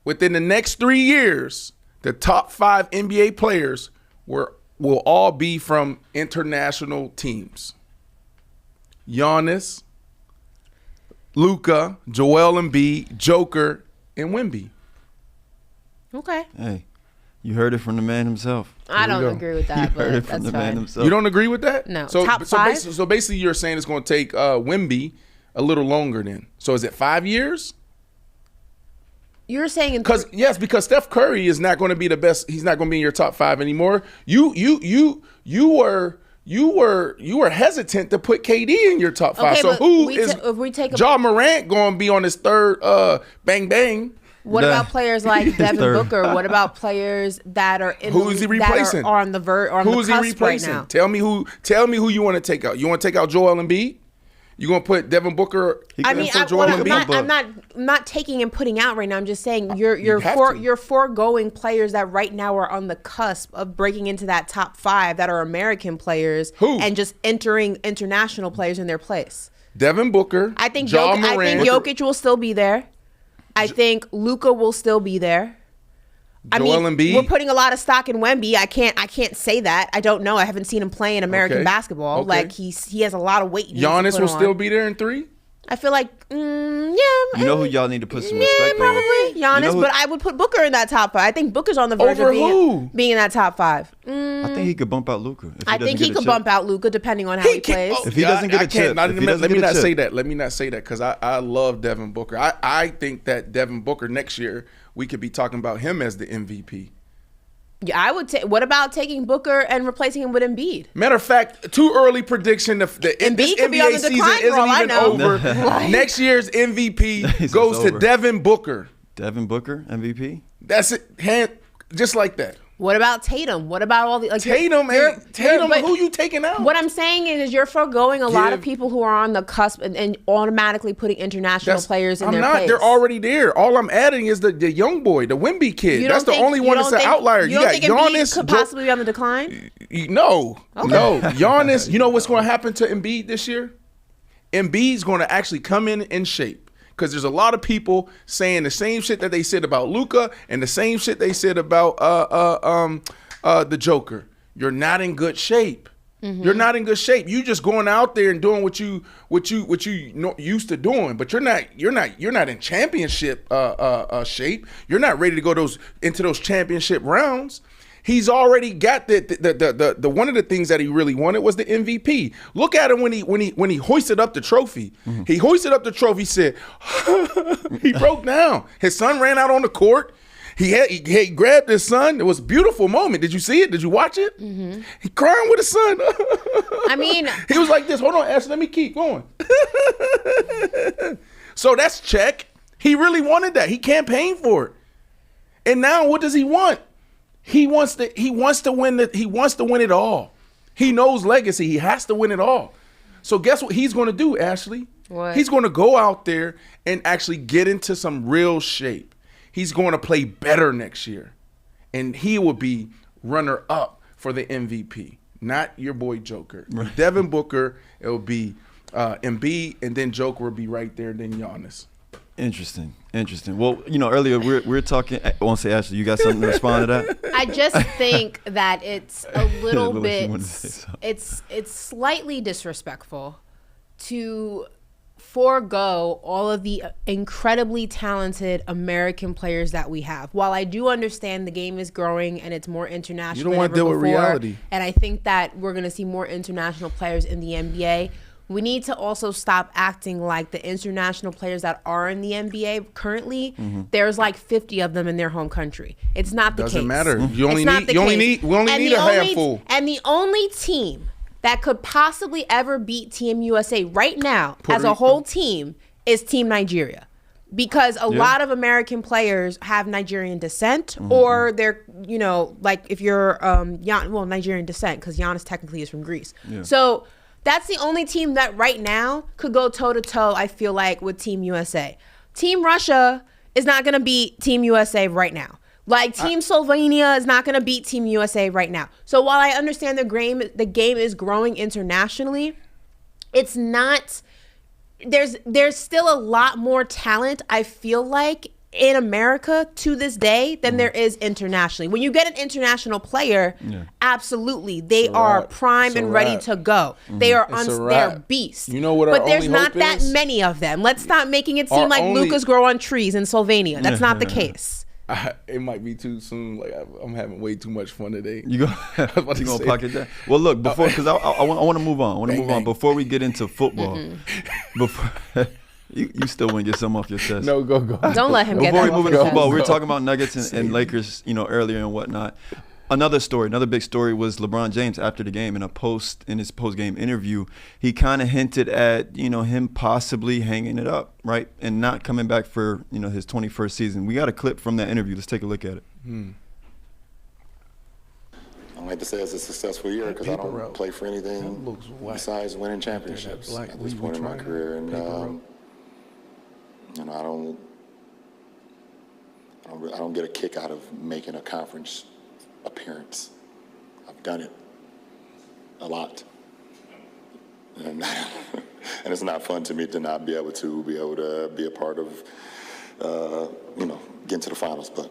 Within the next 3 years, the top 5 NBA players will all be from international teams. Giannis, Luka, Joel Embiid, Joker, and Wemby. Okay. Hey, you heard it from the man himself. I don't agree with that, but that's fine. Man himself. You don't agree with that? No. Top 5? So basically you're saying it's going to take Wemby a little longer then. So is it 5 years? You're saying because Steph Curry is not going to be the best. He's not going to be in your top 5 anymore. You were hesitant to put KD in your top 5. Okay, so who is Ja Morant Morant going to be on his 3rd bang bang? What about players like Devin Booker? What about players that are who is he replacing? That are on the cusp right now? Tell me who you want to take out. You want to take out Joel Embiid? You gonna put Devin Booker? I'm not taking and putting out right now. I'm just saying you're foregoing players that right now are on the cusp of breaking into that top 5 that are American players and just entering international players in their place. Devin Booker. I think Jokic will still be there. I think Luka will still be there. Embiid? We're putting a lot of stock in Wemby. I can't say that. I don't know. I haven't seen him play in American basketball. Like he has a lot of weight. Giannis will still be there in 3. I feel like, yeah. You know who y'all need to put some respect on? Probably Giannis, but I would put Booker in that top 5. I think Booker's on the verge of being in that top 5. I think he could bump out Luka. I think he could bump out Luka depending on how he plays. If he doesn't get a chip. Let me not say that because I love Devin Booker. I think that Devin Booker next year, we could be talking about him as the MVP. Yeah, I would. What about taking Booker and replacing him with Embiid? Matter of fact, too early prediction. The Embiid could be on the season decline for all I isn't know. even over. Next year's MVP goes to Devin Booker. Devin Booker, MVP? That's it. Just like that. What about Tatum? What about all the Tatum? Who you taking out? What I'm saying is you're foregoing a lot of people who are on the cusp and automatically putting international players in their place. They're already there. All I'm adding is the young boy, the Wemby kid. That's the only one that's an outlier. You don't think Embiid could possibly be on the decline? No. Giannis, you know what's going to happen to Embiid this year? Embiid's going to actually come in shape. Because there's a lot of people saying the same shit that they said about Luka and the same shit they said about the Joker. You're not in good shape. Mm-hmm. You're not in good shape. You just going out there and doing what you used to doing, but you're not in championship shape. You're not ready to go into those championship rounds. He's already got the one of the things that he really wanted was the MVP. Look at him when he hoisted up the trophy. Mm-hmm. He hoisted up the trophy. Said he broke down. His son ran out on the court. He grabbed his son. It was a beautiful moment. Did you see it? Did you watch it? Mm-hmm. He crying with his son. I mean, he was like this. Hold on, Ashley. Let me keep going. So that's check. He really wanted that. He campaigned for it. And now what does he want? He wants to win it all. He knows legacy. He has to win it all. So guess what he's going to do, Ashley? What? He's going to go out there and actually get into some real shape. He's going to play better next year. And he will be runner up for the MVP. Not your boy Joker. Right. Devin Booker, it will be Embiid, and then Joker will be right there, then Giannis. Interesting. Well, earlier we were talking. I won't say Ashley. You got something to respond to that? I just think that it's a little bit. It's slightly disrespectful to forego all of the incredibly talented American players that we have. While I do understand the game is growing and it's more international, you don't want to deal with reality. And I think that we're going to see more international players in the NBA. We need to also stop acting like the international players that are in the NBA currently, there's like 50 of them in their home country. It's not the case. Doesn't matter. We only need a handful. And the only team that could possibly ever beat Team USA right now as a whole team is Team Nigeria. Because a lot of American players have Nigerian descent, or they're, like if you're Nigerian descent, because Giannis technically is from Greece. Yeah. So that's the only team that right now could go toe-to-toe, I feel like, with Team USA. Team Russia is not going to beat Team USA right now. Like, Team Slovenia is not going to beat Team USA right now. So while I understand the game is growing internationally, it's not... There's still a lot more talent, I feel like, in America to this day than there is internationally. When you get an international player, absolutely, they are primed and ready to go. They are they're beasts. You know what? But there's not that many of them. Let's stop making it seem like Lucas grow on trees in Slovenia. That's not the case. It might be too soon. Like I'm having way too much fun today. You gonna pocket that? Well, look, because I want to move on. Before we get into football, before. You still want to get something off your chest. No, go. Don't let him get that off his chest. Before we move into football, we were talking about Nuggets and Lakers, earlier and whatnot. Another big story was LeBron James after the game in his post-game interview. He kind of hinted at, him possibly hanging it up, right? And not coming back for, his 21st season. We got a clip from that interview. Let's take a look at it. I like to say it's a successful year because I don't play for anything besides winning championships at this point in my career. And, I don't get a kick out of making a conference appearance. I've done it a lot, and it's not fun to me to not be able to be a part of, getting to the finals. But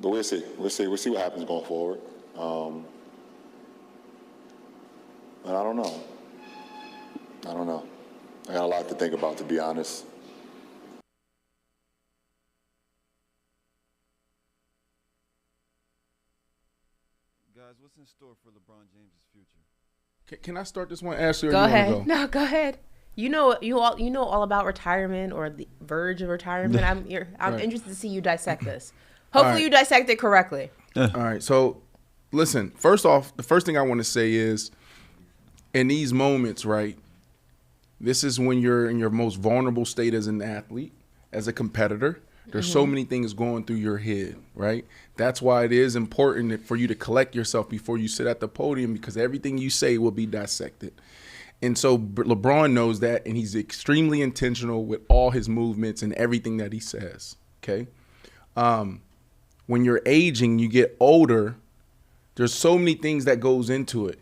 But we'll see. We'll see what happens going forward. And I don't know. I got a lot to think about, to be honest. Guys, what's in store for LeBron James' future? Can I start this one, Ashley? Or Go you wanna ahead. go? No, go ahead. You know all about retirement or the verge of retirement. I'm Right. interested to see you dissect this. Hopefully right. you dissect it correctly. All right. So, listen, first off, the first thing I want to say is in these moments, right, this is when you're in your most vulnerable state as an athlete, as a competitor. There's so many things going through your head, right? That's why it is important for you to collect yourself before you sit at the podium, because everything you say will be dissected. And so LeBron knows that, and he's extremely intentional with all his movements and everything that he says, okay? When you're aging, you get older, there's so many things that goes into it.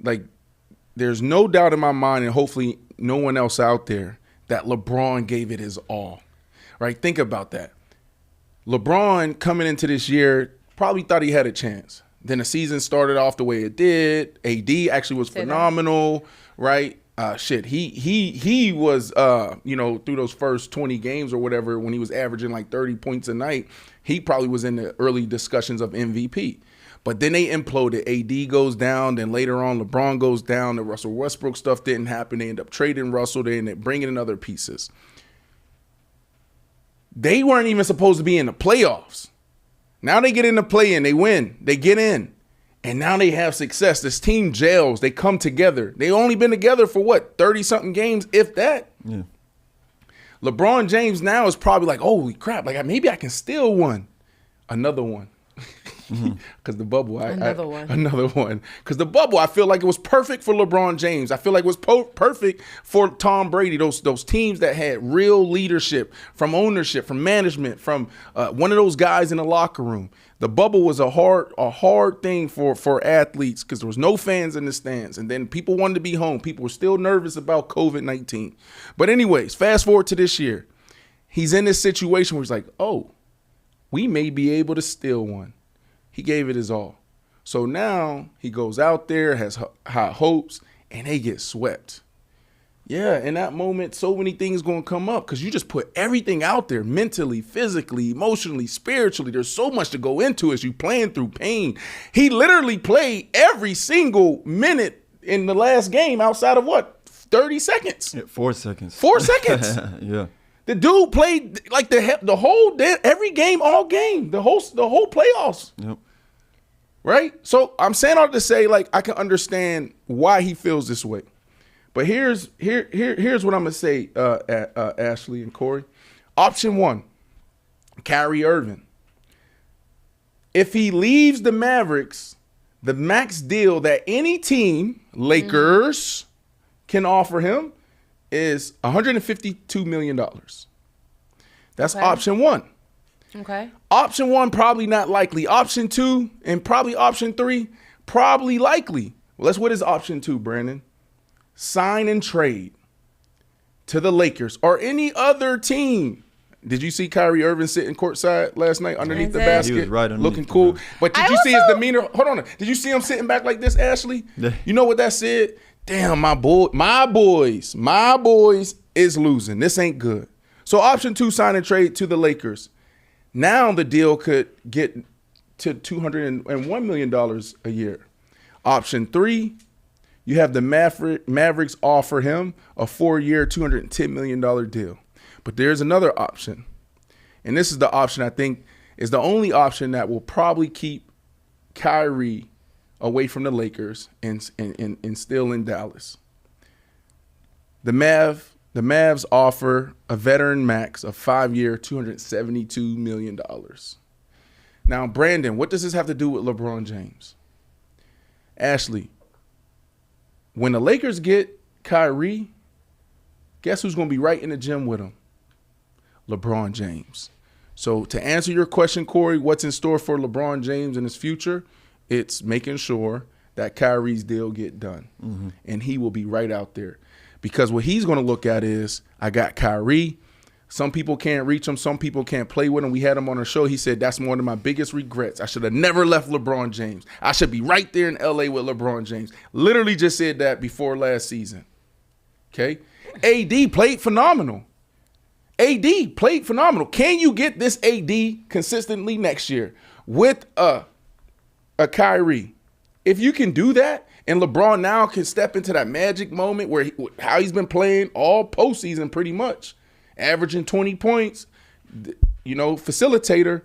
Like, there's no doubt in my mind, and hopefully no one else out there, that LeBron gave it his all, right? Think about that. LeBron coming into this year probably thought he had a chance. Then the season started off the way it did. AD actually was phenomenal, right? He was, through those first 20 games or whatever, when he was averaging like 30 points a night, he probably was in the early discussions of MVP. But then they imploded. AD goes down. Then later on, LeBron goes down. The Russell Westbrook stuff didn't happen. They end up trading Russell. They end up bringing in other pieces. They weren't even supposed to be in the playoffs. Now they get in the play-in. They win. They get in. And now they have success. This team gels. They come together. They only been together for, 30-something games, if that? Yeah. LeBron James now is probably like, holy crap, like maybe I can steal one. Another one. Because the bubble. Another one. Because the bubble, I feel like it was perfect for LeBron James. I feel like it was perfect for Tom Brady. Those teams that had real leadership, from ownership, from management, from one of those guys in the locker room. The bubble was a hard thing for athletes because there was no fans in the stands. And then people wanted to be home. People were still nervous about COVID-19. But anyways, fast forward to this year. He's in this situation where he's like, oh, we may be able to steal one. He gave it his all. So now he goes out there, has high hopes, and they get swept. Yeah, in that moment, so many things going to come up because you just put everything out there mentally, physically, emotionally, spiritually. There's so much to go into as you playing through pain. He literally played every single minute in the last game outside of 30 seconds? Yeah, 4 seconds. 4 seconds. Yeah. The dude played like the whole every game, all game, the whole playoffs. Yep. Right? So I'm saying all to say, like, I can understand why he feels this way. But here's what I'm gonna say, Ashley and Corey. Option one, Kyrie Irving. If he leaves the Mavericks, the max deal that any team, Lakers, can offer him is $152 million. That's option one. Okay. Option one, probably not likely. Option two, and probably option three, probably likely. Well, what is option two, Brandon? Sign and trade to the Lakers or any other team. Did you see Kyrie Irving sitting courtside last night underneath the basket? He was right underneath, looking cool. man. But did you see his demeanor? Hold on. Did you see him sitting back like this, Ashley? Yeah. You know what that said? Damn, my boys is losing. This ain't good. So option two, sign and trade to the Lakers. Now the deal could get to $201 million a year. Option three, you have the Mavericks offer him a 4-year, $210 million deal. But there's another option. And this is the option I think is the only option that will probably keep Kyrie away from the Lakers and still in Dallas. The Mavs offer a veteran max of 5-year, $272 million. Now, Brandon, what does this have to do with LeBron James? Ashley, when the Lakers get Kyrie, guess who's going to be right in the gym with him? LeBron James. So to answer your question, Corey, what's in store for LeBron James in his future? It's making sure that Kyrie's deal get done. Mm-hmm. And he will be right out there. Because what he's going to look at is, I got Kyrie. Some people can't reach him. Some people can't play with him. We had him on our show. He said, that's one of my biggest regrets. I should have never left LeBron James. I should be right there in L.A. with LeBron James. Literally just said that before last season. Okay? AD played phenomenal. AD played phenomenal. Can you get this AD consistently next year with a Kyrie? If you can do that, and LeBron now can step into that magic moment where how he's been playing all postseason pretty much, averaging 20 points, facilitator,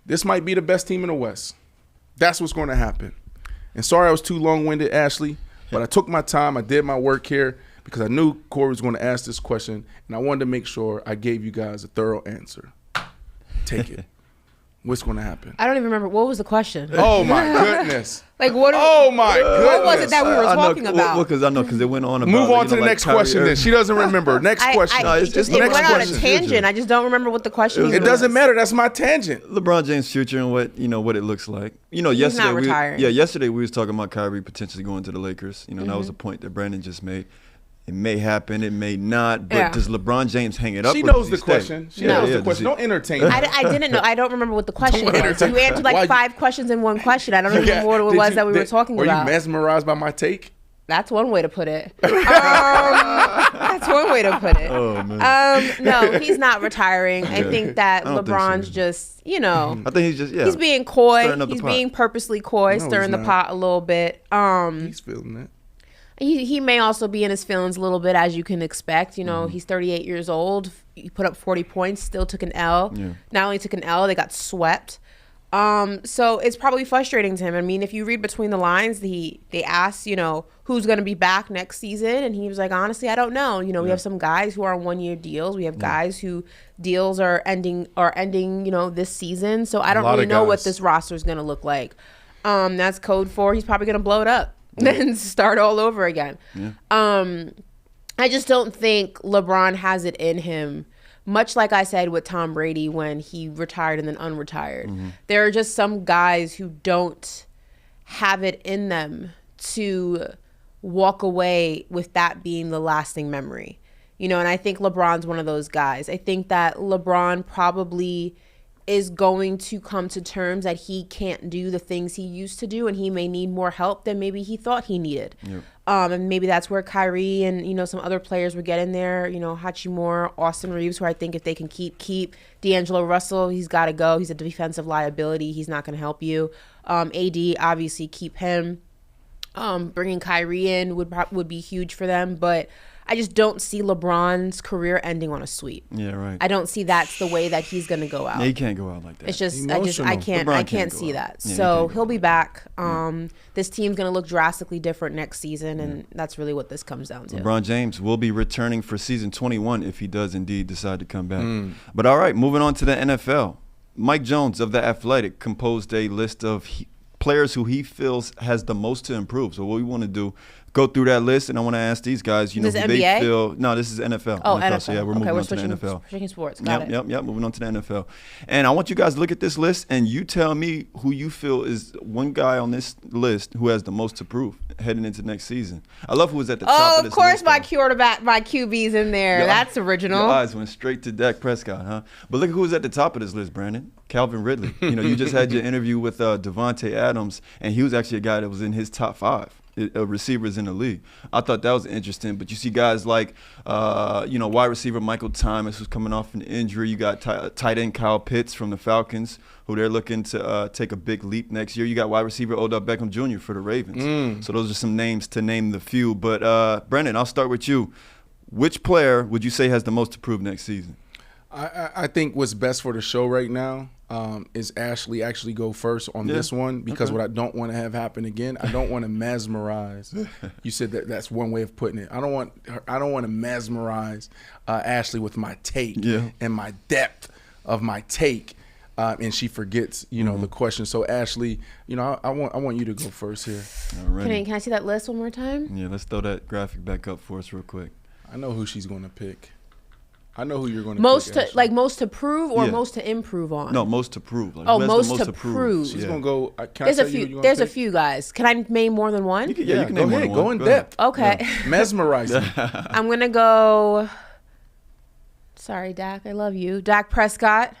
this might be the best team in the West. That's what's going to happen. And sorry I was too long-winded, Ashley, but I took my time. I did my work here because I knew Corey was going to ask this question, and I wanted to make sure I gave you guys a thorough answer. Take it. What's going to happen? I don't even remember. What was the question? Oh, my goodness. Like what? Oh, my goodness. What was it that we were talking about? Because it went on about. Move on to the next question then. She doesn't remember. Next question. It went on a tangent. I just don't remember what the question was. It doesn't matter. That's my tangent. LeBron James' future and what it looks like. He's not retiring. Yesterday we was talking about Kyrie potentially going to the Lakers. That was a point that Brandon just made. It may happen, it may not, but does LeBron James hang it up? She knows the question. She knows the question. Don't entertain her. I didn't know. I don't remember what the question was. You answered like 5 questions in one question. I don't remember what it was that we were talking about. Were you mesmerized by my take? That's one way to put it. That's one way to put it. Oh, man. No, he's not ratiring. I think that LeBron's just, I think he's just, he's being coy. He's being purposely coy, stirring the pot a little bit. He's feeling it. He may also be in his feelings a little bit, as you can expect. He's 38 years old. He put up 40 points, still took an L. Yeah. Not only took an L, they got swept. So it's probably frustrating to him. I mean, if you read between the lines, they asked, who's going to be back next season, and he was like, honestly, I don't know. We have some guys who are on 1-year deals. We have guys who deals are ending, this season. So I don't really know what this roster is going to look like. That's code for he's probably going to blow it up. Then start all over again. Yeah. I just don't think LeBron has it in him, much like I said with Tom Brady when he retired and then unretired. Mm-hmm. There are just some guys who don't have it in them to walk away with that being the lasting memory. And I think LeBron's one of those guys. I think that LeBron probably is going to come to terms that he can't do the things he used to do, and he may need more help than maybe he thought he needed. Yep. And maybe that's where Kyrie and some other players would get in there. Hachimura, Austin Reeves, who I think if they can keep D'Angelo Russell, he's got to go. He's a defensive liability. He's not going to help you. AD, obviously, keep him. Bringing Kyrie in would be huge for them, but I just don't see LeBron's career ending on a sweep. Yeah, right. I don't see that's the way that he's going to go out. Yeah, he can't go out like that. It's just I can't see that. Yeah, so he'll be back. This team's going to look drastically different next season, and that's really what this comes down to. LeBron James will be returning for season 21 if he does indeed decide to come back. But all right, moving on to the NFL. Mike Jones of The Athletic composed a list of players who he feels has the most to improve. So what we want to do, go through that list, and I want to ask these guys, who NBA? they feel. No, this is NFL. Oh, NFL. So yeah, we're moving on to the NFL. Switching sports. Got it. Yep. Moving on to the NFL. And I want you guys to look at this list, and you tell me who you feel is one guy on this list who has the most to prove heading into next season. I love who was at the top of this list. Oh, of course, my quarterback, my QB's in there. That's original. Your eyes went straight to Dak Prescott, huh? But look at who's at the top of this list, Brandon. Calvin Ridley. You just had your interview with DeVonta Adams, and he was actually a guy that was in his top 5 receivers in the league. I thought that was interesting. But you see guys like, wide receiver Michael Thomas, who's coming off an injury. You got tight end Kyle Pitts from the Falcons, who they're looking to take a big leap next year. You got wide receiver Odell Beckham Jr. for the Ravens. So those are some names to name the few. But, Brandon, I'll start with you. Which player would you say has the most to prove next season? I think what's best for the show right now is Ashley actually go first on this one, because what I don't want to have happen again, I don't want to mesmerize. You said that's one way of putting it. I don't want to mesmerize Ashley with my take and my depth of my take, and she forgets the question. So Ashley, I want you to go first here. Can I see that list one more time? Yeah, let's throw that graphic back up for us real quick. I know who she's going to pick. I know who you're going to pick. Most to prove or most to improve on? No, most to prove. Like, most to prove. She's going to go. There's a few guys. Can I name more than one? You can name more than one. Go in depth. Okay. Yeah. Mesmerizing. I'm going to go Sorry, Dak. I love you. Dak Prescott,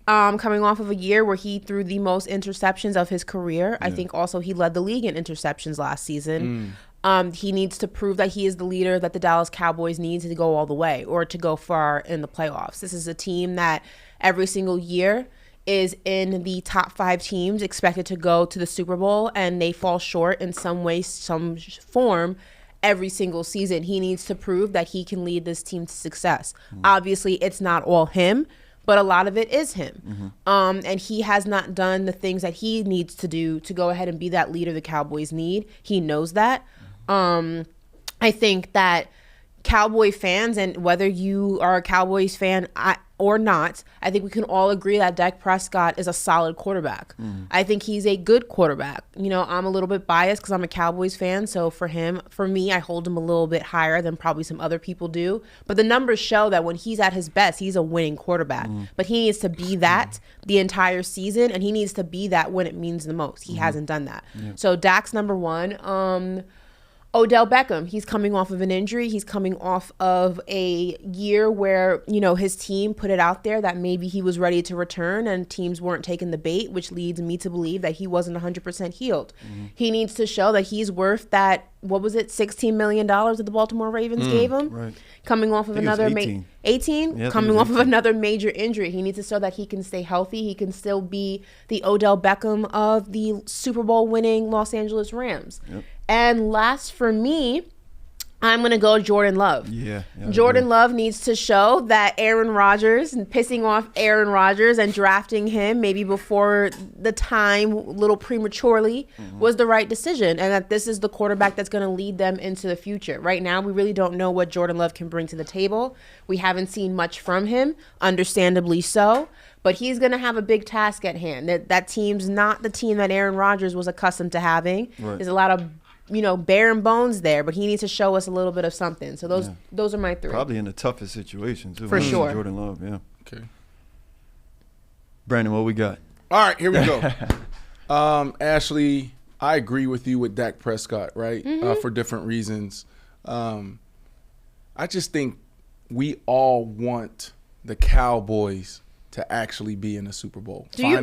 coming off of a year where he threw the most interceptions of his career. Yeah. I think also he led the league in interceptions last season. He needs to prove that he is the leader that the Dallas Cowboys need to go all the way or to go far in the playoffs. This is a team that every single year is in the top 5 teams expected to go to the Super Bowl, and they fall short in some way, some form every single season. He needs to prove that he can lead this team to success. Obviously, it's not all him, but a lot of it is him. And he has not done the things that he needs to do to go ahead and be that leader the Cowboys need. He knows that. I think that Cowboy fans, and whether you are a Cowboys fan or not, I think we can all agree that Dak Prescott is a solid quarterback. I think he's a good quarterback. You know, I'm a little bit biased because I'm a Cowboys fan. So for me, I hold him a little bit higher than probably some other people do. But the numbers show that when he's at his best, he's a winning quarterback. But he needs to be that the entire season, and he needs to be that when it means the most. He hasn't done that. So Dak's number one. Odell Beckham, he's coming off of an injury. He's coming off of a year where, you know, his team put it out there that maybe he was ready to return and teams weren't taking the bait, which leads me to believe that he wasn't 100% healed. He needs to show that he's worth that, what was it, $16 million that the Baltimore Ravens gave him? Right. Coming off of another 18? Yeah, coming off of another major injury. He needs to show that he can stay healthy. He can still be the Odell Beckham of the Super Bowl winning Los Angeles Rams. And last for me, I'm going to go Jordan Love. Jordan Love needs to show that Aaron Rodgers and pissing off Aaron Rodgers and drafting him maybe before the time, a little prematurely, was the right decision. And that this is the quarterback that's going to lead them into the future. Right now, we really don't know what Jordan Love can bring to the table. We haven't seen much from him, understandably so. But he's going to have a big task at hand. That team's not the team that Aaron Rodgers was accustomed to having. There's a lot of bare bones there, but he needs to show us a little bit of something. So those are my 3. Probably in the toughest situation, too. For sure. Jordan Love, yeah. Okay. Brandon, what we got? All right, here we go. Ashley, I agree with you with Dak Prescott, right? For different reasons. I just think we all want the Cowboys to actually be in the Super Bowl. Do you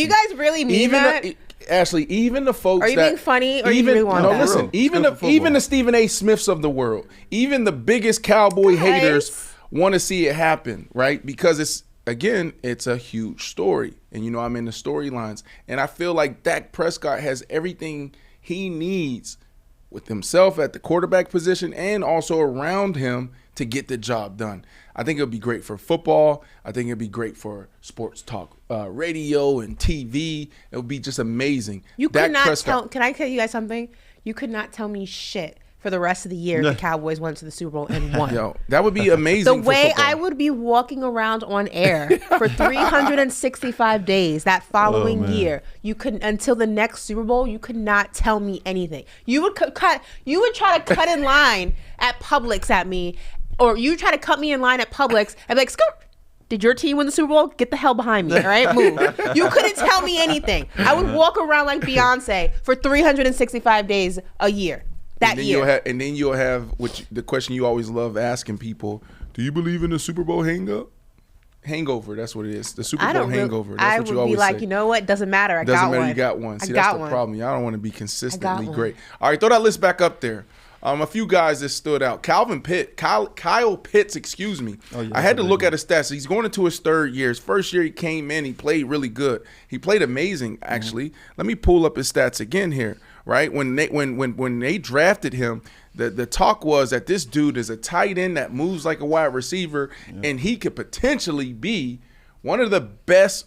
guys really mean that? Ashley, even the folks Are you being funny or you really want that? Listen, even the Stephen A. Smiths of the world, even the biggest Cowboy haters want to see it happen, right? Because it's a huge story. And, I'm in the storylines. And I feel like Dak Prescott has everything he needs with himself at the quarterback position and also around him to get the job done. I think it'll be great for football. I think it'll be great for sports talk, radio and TV. It'll be just amazing. Can I tell you guys something? You could not tell me shit for the rest of the year if the Cowboys went to the Super Bowl and won. Yo, that would be amazing. The way I would be walking around on air for 365 days that following year, you couldn't, until the next Super Bowl, you could not tell me anything. You would try to cut in line at Publix at me, or you try to cut me in line at Publix and be like, Scoop, did your team win the Super Bowl? Get the hell behind me, all right? Move. You couldn't tell me anything. I would walk around like Beyonce for 365 days a year. And then you'll have the question you always love asking people: do you believe in the Super Bowl hangover? That's what it is. The Super Bowl hangover. That's what you always say. I would be like, you know what? Doesn't matter. Doesn't matter. You got one. See, that's the problem. Y'all don't want to be consistently great. All right, throw that list back up there. A few guys that stood out. Kyle Pitts, excuse me. I had to look at his stats. He's going into his 3rd year. His first year he came in, he played really good. He played amazing, actually. Let me pull up his stats again here. Right? When they drafted him, the talk was that this dude is a tight end that moves like a wide receiver, and he could potentially be one of the best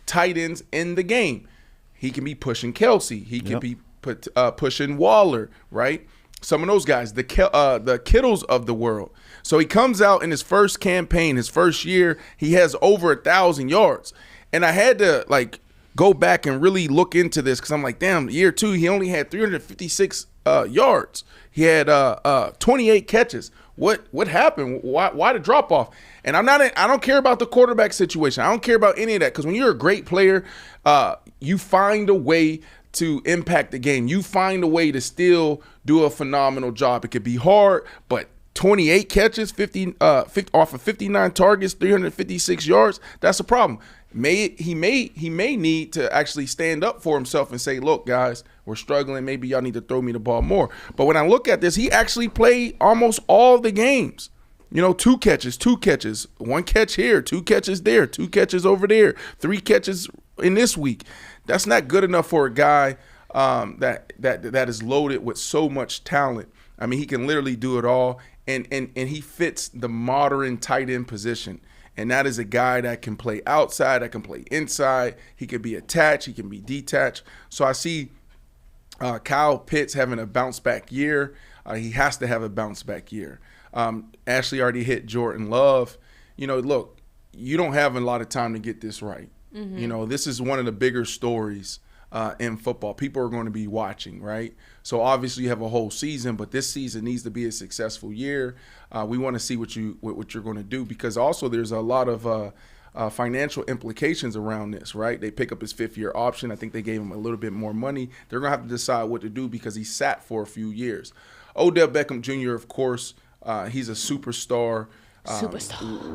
tight ends in the game. He can be pushing Kelsey. He can be pushing Waller, right? Some of those guys, the Kittles of the world. So he comes out in his first campaign, his first year, he has over 1,000 yards. And I had to go back and really look into this because I'm like, damn, year 2, he only had 356 yards. He had 28 catches. What happened? Why the drop off? And I don't care about the quarterback situation. I don't care about any of that because when you're a great player, you find a way to impact the game. You find a way to still do a phenomenal job. It could be hard, but 28 catches, 50 off of 59 targets, 356 yards. That's a problem. He may need to actually stand up for himself and say, look, guys, we're struggling. Maybe y'all need to throw me the ball more. But when I look at this, he actually played almost all the games. 2 catches, 1 catch here, 2 catches there, 2 catches over there, 3 catches in this week. That's not good enough for a guy that is loaded with so much talent. I mean, he can literally do it all, and he fits the modern tight end position. And that is a guy that can play outside, that can play inside. He can be attached, he can be detached. So I see Kyle Pitts having a bounce-back year. He has to have a bounce-back year. Ashley already hit Jordan Love. Look, you don't have a lot of time to get this right. Mm-hmm. This is one of the bigger stories in football. People are going to be watching, right? So obviously you have a whole season, but this season needs to be a successful year. We want to see what you're going to do, because also there's a lot of financial implications around this, right? They pick up his 5th-year option. I think they gave him a little bit more money. They're going to have to decide what to do because he sat for a few years. Odell Beckham Jr., of course, he's a superstar.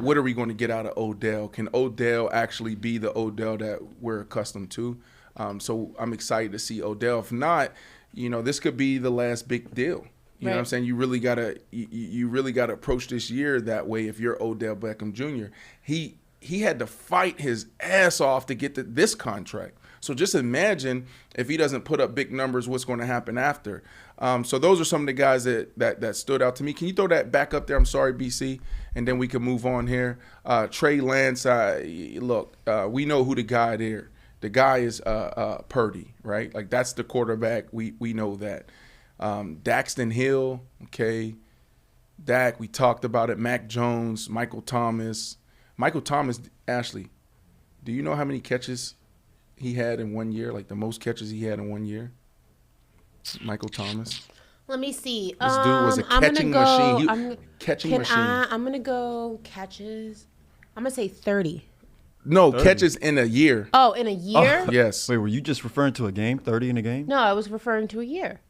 What are we going to get out of Odell? Can Odell actually be the Odell that we're accustomed to? So I'm excited to see Odell. If not, this could be the last big deal. You know what I'm saying? You really gotta approach this year that way. If you're Odell Beckham Jr., he had to fight his ass off to get this contract. So just imagine if he doesn't put up big numbers, what's going to happen after. So those are some of the guys that stood out to me. Can you throw that back up there? I'm sorry, BC, and then we can move on here. Trey Lance, look, we know who the guy there. The guy is Purdy, right? Like, that's the quarterback. We know that. Daxton Hill, okay. Dak, we talked about it. Mac Jones, Michael Thomas. Michael Thomas, Ashley, do you know how many catches he had in 1 year? Like, the most catches he had in 1 year? Michael Thomas. Let me see. This dude was a catching machine. I'm going to go catches. I'm going to say 30. No, 30. Catches in a year. Oh, in a year? Oh, yes. Wait, were you just referring to a game? 30 in a game? No, I was referring to a year.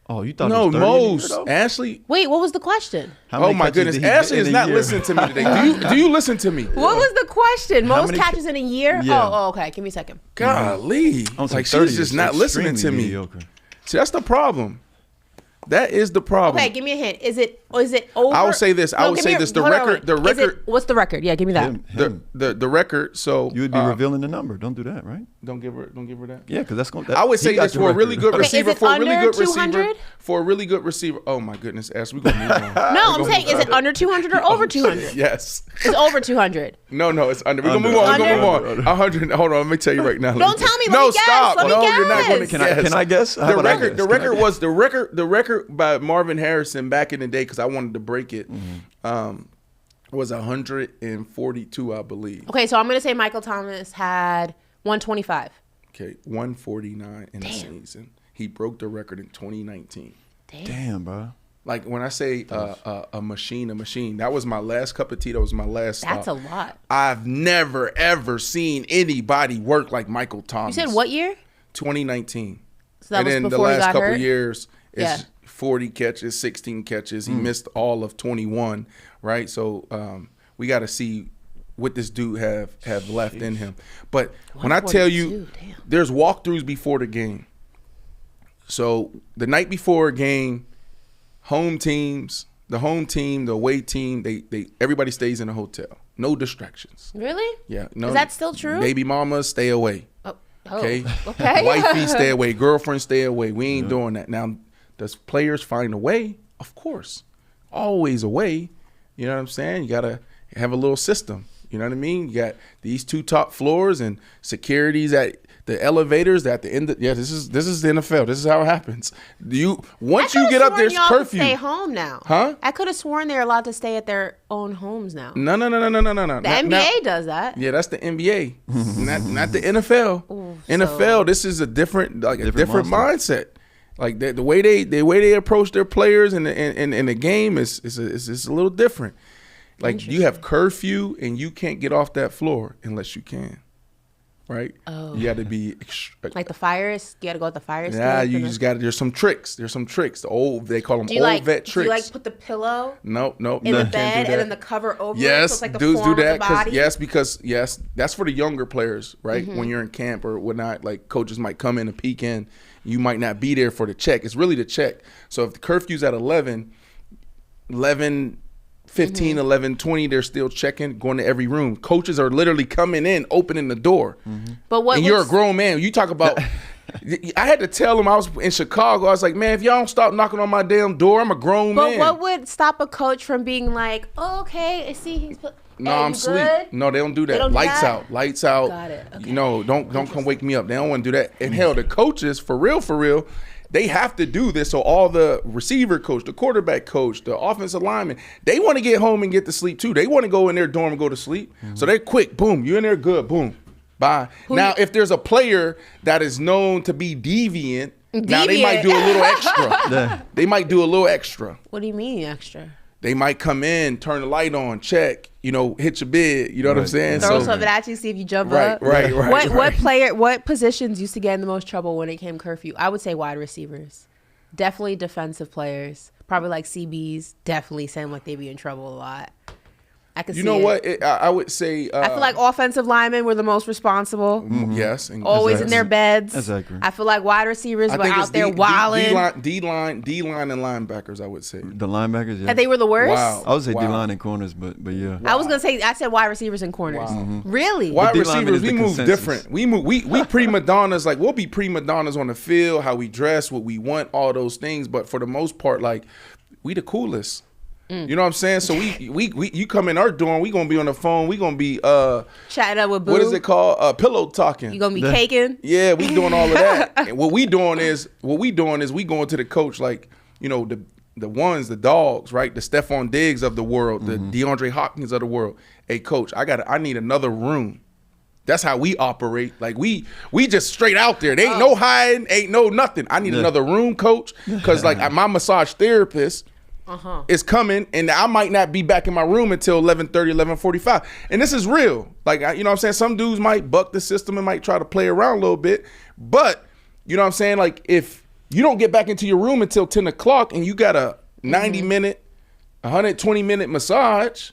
Oh, you thought no, it was 30 most. in a year, Ashley. Wait, what was the question? Oh, my goodness. Ashley is not listening to me today. Do you listen to me? What was the question? Most catches in a year? Yeah. Oh, okay. Give me a second. Golly. Like, she's just not listening to me. Mediocre. See, that's the problem. That is the problem. Okay, give me a hint. Is it over? I would say this. The record. What's the record? Yeah, give me that. The record. So you would be revealing the number. Don't do that, right? Don't give her that. Yeah, because that's going. I would say this for a really good receiver. For a really good receiver. Oh my goodness, Ash, we're gonna move on. No, I'm saying, is it under 200 or over 200? Yes. It's over 200. No, it's under. We're gonna move on. We're gonna move on. 100. Hold on, let me tell you right now. Don't tell me. No, stop. No, you're not going to guess. Can I guess? The record by Marvin Harrison back in the day, because I wanted to break it, was 142, I believe. Okay, so I'm going to say Michael Thomas had 125. Okay, 149 in the season. He broke the record in 2019. Damn, bro. Like, when I say a machine, that was my last cup of tea. That was my last stop. That's a lot. I've never, ever seen anybody work like Michael Thomas. You said what year? 2019. So that and was then before the last he got couple hurt? years, it's 40 catches, 16 catches. He missed all of 21, right? So we got to see what this dude have left in him. But when I tell you, there's walkthroughs before the game. So the night before a game, home teams, the away team, they everybody stays in a hotel. No distractions. Really? Yeah. No. Is that still true? Baby mamas, stay away. Okay. Okay. Wifey, stay away. Girlfriend, stay away. We ain't doing that. Now, does players find a way? Of course. Always a way. You know what I'm saying? You got to have a little system. You know what I mean? You got these 2 top floors and securities at the elevators at the end. This is the NFL. This is how it happens. Once you get up, there's curfew. Stay home now. Huh? I could have sworn they're allowed to stay at their own homes now. No. The NBA does that. Yeah, that's the NBA, not the NFL. Ooh, NFL, this is a different mindset. Like the way they approach their players in the game is a little different. Like, you have curfew and you can't get off that floor unless you can. right? Oh. You got to be like the fires. You got to go with the fire. Yeah, you just got to. There's some tricks. There's some tricks. They call them old vet tricks. Do you like put the pillow? No, in the bed and then the cover over it. Yes, So it's like the dudes do form of that. the body? Because that's for the younger players, right? When you're in camp or whatnot, like coaches might come in and peek in. You might not be there for the check. It's really the check. So if the curfew's at 11, 15, 11, 20, they're still checking, going to every room. Coaches are literally coming in, opening the door. But what? And you're a grown man. You talk about. I had to tell them I was in Chicago. I was like, man, if y'all don't stop knocking on my damn door, I'm a grown man. But what would stop a coach from being like, oh, okay, I see he's put. No, hey, I'm you asleep. good? No, they don't do that. They don't do Lights that? out. Lights out. Got it. Okay. You know, don't come wake me up. They don't want to do that. And hell, the coaches, for real, they have to do this. So all the receiver coach, the quarterback coach, the offensive lineman, they want to get home and get to sleep too. They want to go in their dorm and go to sleep. So they're quick. Boom, you're in there good. Boom, bye. Now, if there's a player that is known to be deviant, now they might do a little extra. They might do a little extra. What do you mean extra? They might come in, turn the light on, check, hit your bid. You know what I'm saying? Throw something at you, see if you jump up. Right. What positions used to get in the most trouble when it came curfew? I would say wide receivers. Definitely defensive players. Probably like CBs. Definitely seem like they be in trouble a lot. I can see You know what? I would say. I feel like offensive linemen were the most responsible. Yes. Always in their beds. Exactly. I feel like wide receivers were out there wilding. D-line, and linebackers, I would say. The linebackers, yeah. And they were the worst? Wow. I would say D-line and corners, but yeah. I was going to say, I said wide receivers and corners. Really? Wide D-lineman receivers, is the we move consensus. different. We prima donnas. Like, we'll be prima donnas on the field, how we dress, what we want, all those things. But for the most part, like, we the coolest. You know what I'm saying? So we you come in our dorm, we gonna be on the phone, we gonna be chatting up with Boo. what is it called? Pillow talking. You gonna be caking? Yeah, we doing all of that. And what we doing is we going to the coach, like, the ones, the dogs, right? The Stephon Diggs of the world, the DeAndre Hopkins of the world. Hey, coach, I need another room. That's how we operate. Like, we just straight out there. There ain't no hiding, ain't no nothing. I need another room, coach, because like my massage therapist is coming, and I might not be back in my room until 11:30, 11:45. And this is real. Like, you know what I'm saying? Some dudes might buck the system and might try to play around a little bit. But, you know what I'm saying? Like, if you don't get back into your room until 10 o'clock and you got a 90-minute, 120-minute massage,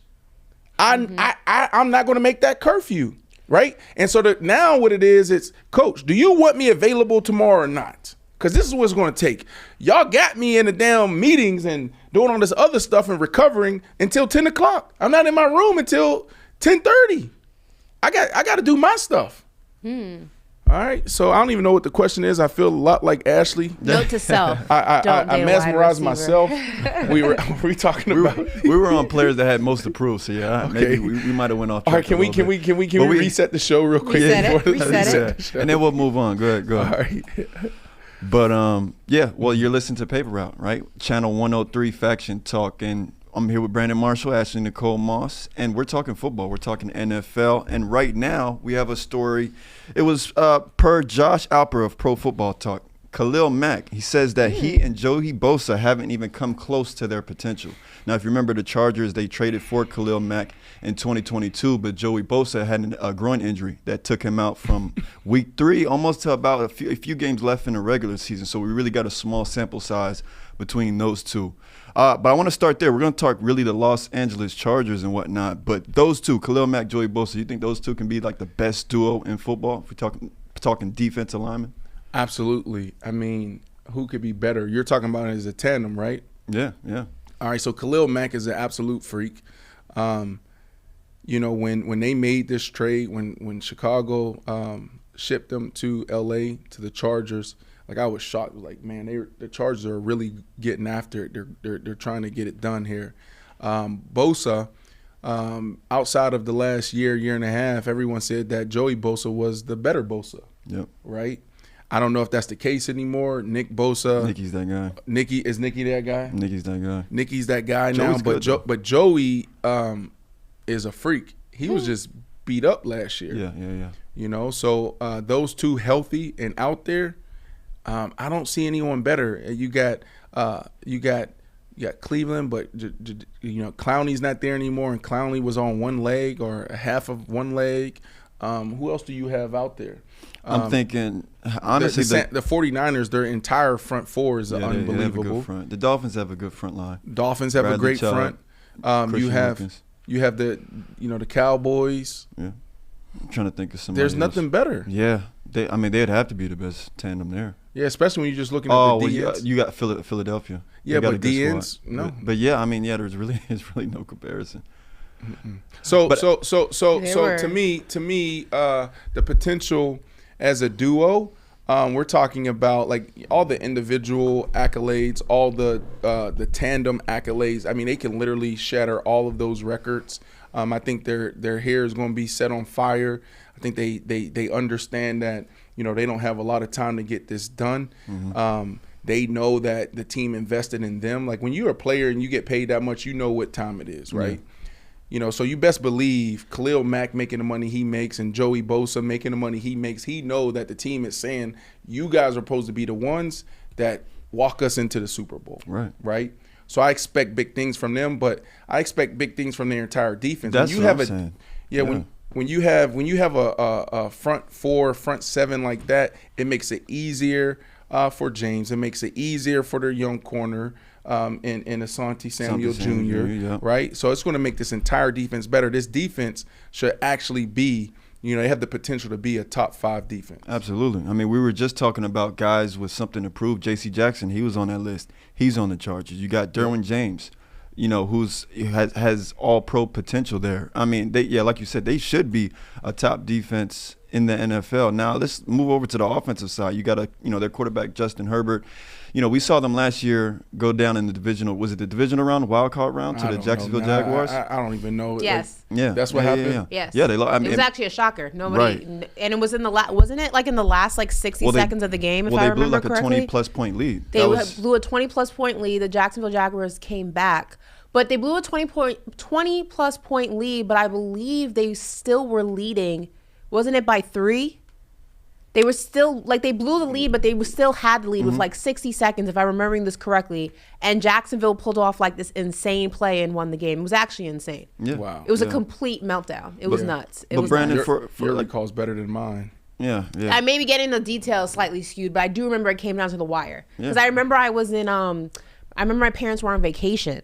I'm not going to make that curfew, right? And so now what it is, it's, coach, do you want me available tomorrow or not? Because this is what it's going to take. Y'all got me in the damn meetings and doing all this other stuff and recovering until 10 o'clock. I'm not in my room until 10:30. I got to do my stuff. All right. So I don't even know what the question is. I feel a lot like Ashley. Note to self. I mesmerized myself. We were talking about. We were on players that had most approved. So yeah, maybe we might have went off track. All right. Can we reset the show real quick? Reset it. And then we'll move on. Go ahead. All right. But well, you're listening to Paper Route, right? Channel 103 Faction Talk, and I'm here with Brandon Marshall, Ashley Nicole Moss, and we're talking football. We're talking NFL, and right now we have a story. It was per Josh Alper of Pro Football Talk. Khalil Mack, he says that he and Joey Bosa haven't even come close to their potential. Now, if you remember the Chargers, they traded for Khalil Mack in 2022, but Joey Bosa had a groin injury that took him out from week 3 almost to about a few games left in the regular season. So we really got a small sample size between those two. But I want to start there. We're going to talk really the Los Angeles Chargers and whatnot. But those two, Khalil Mack, Joey Bosa, you think those two can be like the best duo in football if we're talking defensive linemen? Absolutely. I mean, who could be better? You're talking about it as a tandem, right? Yeah. All right, so Khalil Mack is an absolute freak. When they made this trade, when Chicago shipped them to LA to the Chargers, like, I was shocked. Like, man, the Chargers are really getting after it. They're trying to get it done here. Bosa, outside of the last year and a half, everyone said that Joey Bosa was the better Bosa. Yep. Right? I don't know if that's the case anymore. Nick Bosa. Nicky's that guy. Is Nicky that guy? Nicky's that guy. Nicky's that guy Joey's now. good, But Joey is a freak. He was just beat up last year. Yeah. So those two healthy and out there, I don't see anyone better. You got Cleveland, but Clowney's not there anymore, and Clowney was on one leg or half of one leg. Who else do you have out there? I'm thinking, honestly, the 49ers, their entire front four is unbelievable. They have a good front. The Dolphins have a good front line. Dolphins have a great front. You have the Cowboys. Yeah, I'm trying to think of somebody. There's nothing better. Yeah, they'd have to be the best tandem there. Yeah, especially when you're just looking at the DNs. You got Philadelphia. Yeah, but DNs, no. But yeah, there's really no comparison. So to me, the potential as a duo, we're talking about like all the individual accolades, all the tandem accolades. I mean, they can literally shatter all of those records. I think their hair is going to be set on fire. I think they understand that they don't have a lot of time to get this done. Mm-hmm. They know that the team invested in them. Like when you're a player and you get paid that much, you know what time it is, right? Mm-hmm. So you best believe Khalil Mack making the money he makes and Joey Bosa making the money he makes. He know that the team is saying, you guys are supposed to be the ones that walk us into the Super Bowl. Right? So I expect big things from them, but I expect big things from their entire defense. That's what I'm saying. When you have a front four, front seven like that, it makes it easier for James. It makes it easier for their young corner in Asante Samuel Jr. Right? So it's going to make this entire defense better. This defense should actually be, they have the potential to be a top 5 defense. Absolutely. I mean, we were just talking about guys with something to prove. J.C. Jackson, he was on that list. He's on the Chargers. You got Derwin James, who's has all-pro potential there. I mean, like you said, they should be a top defense in the NFL. Now let's move over to the offensive side. You got their quarterback Justin Herbert. We saw them last year go down in the divisional. Was it the divisional round, wild card round to the Jacksonville Jaguars? I don't even know. Yes. That's what happened. Yes. Yeah. It was actually a shocker. Nobody. Right. And it was wasn't it like in the last 60 seconds of the game? If I remember correctly. They blew like a 20+ point lead. They blew a 20+ point lead. The Jacksonville Jaguars came back. But they blew a 20+ point lead, but I believe they still were leading. Wasn't it by 3? They were still, they blew the lead, but they still had the lead with 60 seconds, if I'm remembering this correctly. And Jacksonville pulled off this insane play and won the game. It was actually insane. Yeah. Wow. It was a complete meltdown. It was nuts. But Brandon, your recall's better than mine. Yeah. I may be getting the details slightly skewed, but I do remember it came down to the wire. Because I remember I remember my parents were on vacation.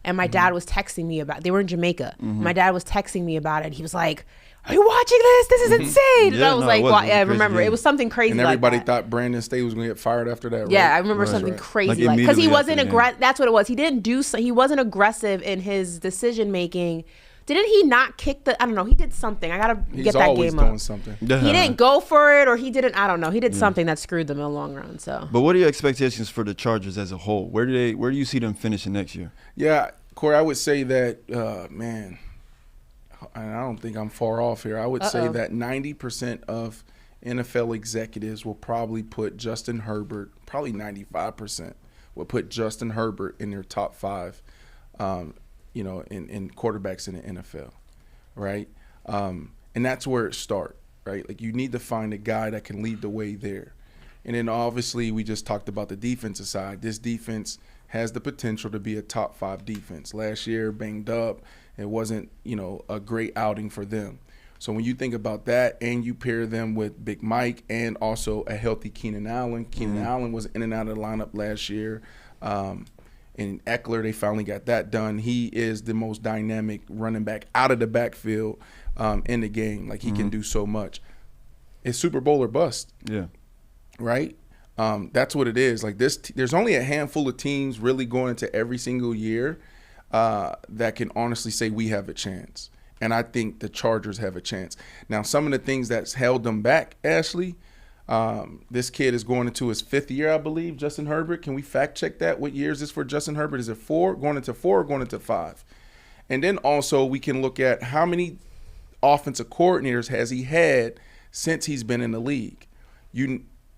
And my dad was texting me they were in Jamaica. Mm-hmm. My dad was texting me about it. He was like, are you watching this? This is insane. And I was I remember. It was something crazy. And everybody thought Brandon Staley was going to get fired after that, right? Yeah, I remember something crazy because he wasn't aggressive. That's what it was. He wasn't aggressive in his decision making. Didn't he not kick I don't know. He did something. I got to get that game up. He's always doing something. He didn't go for it or he didn't. I don't know. He did something that screwed them in the long run. So. But what are your expectations for the Chargers as a whole? Where do you see them finishing next year? Yeah, Corey, I would say that, and I don't think I'm far off here. I would say that 90% of NFL executives will probably put Justin Herbert, probably 95% will put Justin Herbert in their top 5, in quarterbacks in the NFL, right? And that's where it starts, right? Like you need to find a guy that can lead the way there. And then obviously we just talked about the defensive side. This defense has the potential to be a top 5 defense. Last year, banged up. It wasn't, a great outing for them. So when you think about that and you pair them with Big Mike and also a healthy Keenan Allen. Keenan Allen was in and out of the lineup last year. And Eckler, they finally got that done. He is the most dynamic running back out of the backfield in the game. Like he can do so much. It's Super Bowl or bust. Yeah. Right? That's what it is. Like there's only a handful of teams really going into every single year that can honestly say we have a chance. And I think the Chargers have a chance. Now, some of the things that's held them back, Ashley, this kid is going into his 5th year, I believe, Justin Herbert. Can we fact check that? What year is this for Justin Herbert? Is it 4, going into 4 or going into 5? And then also we can look at how many offensive coordinators has he had since he's been in the league.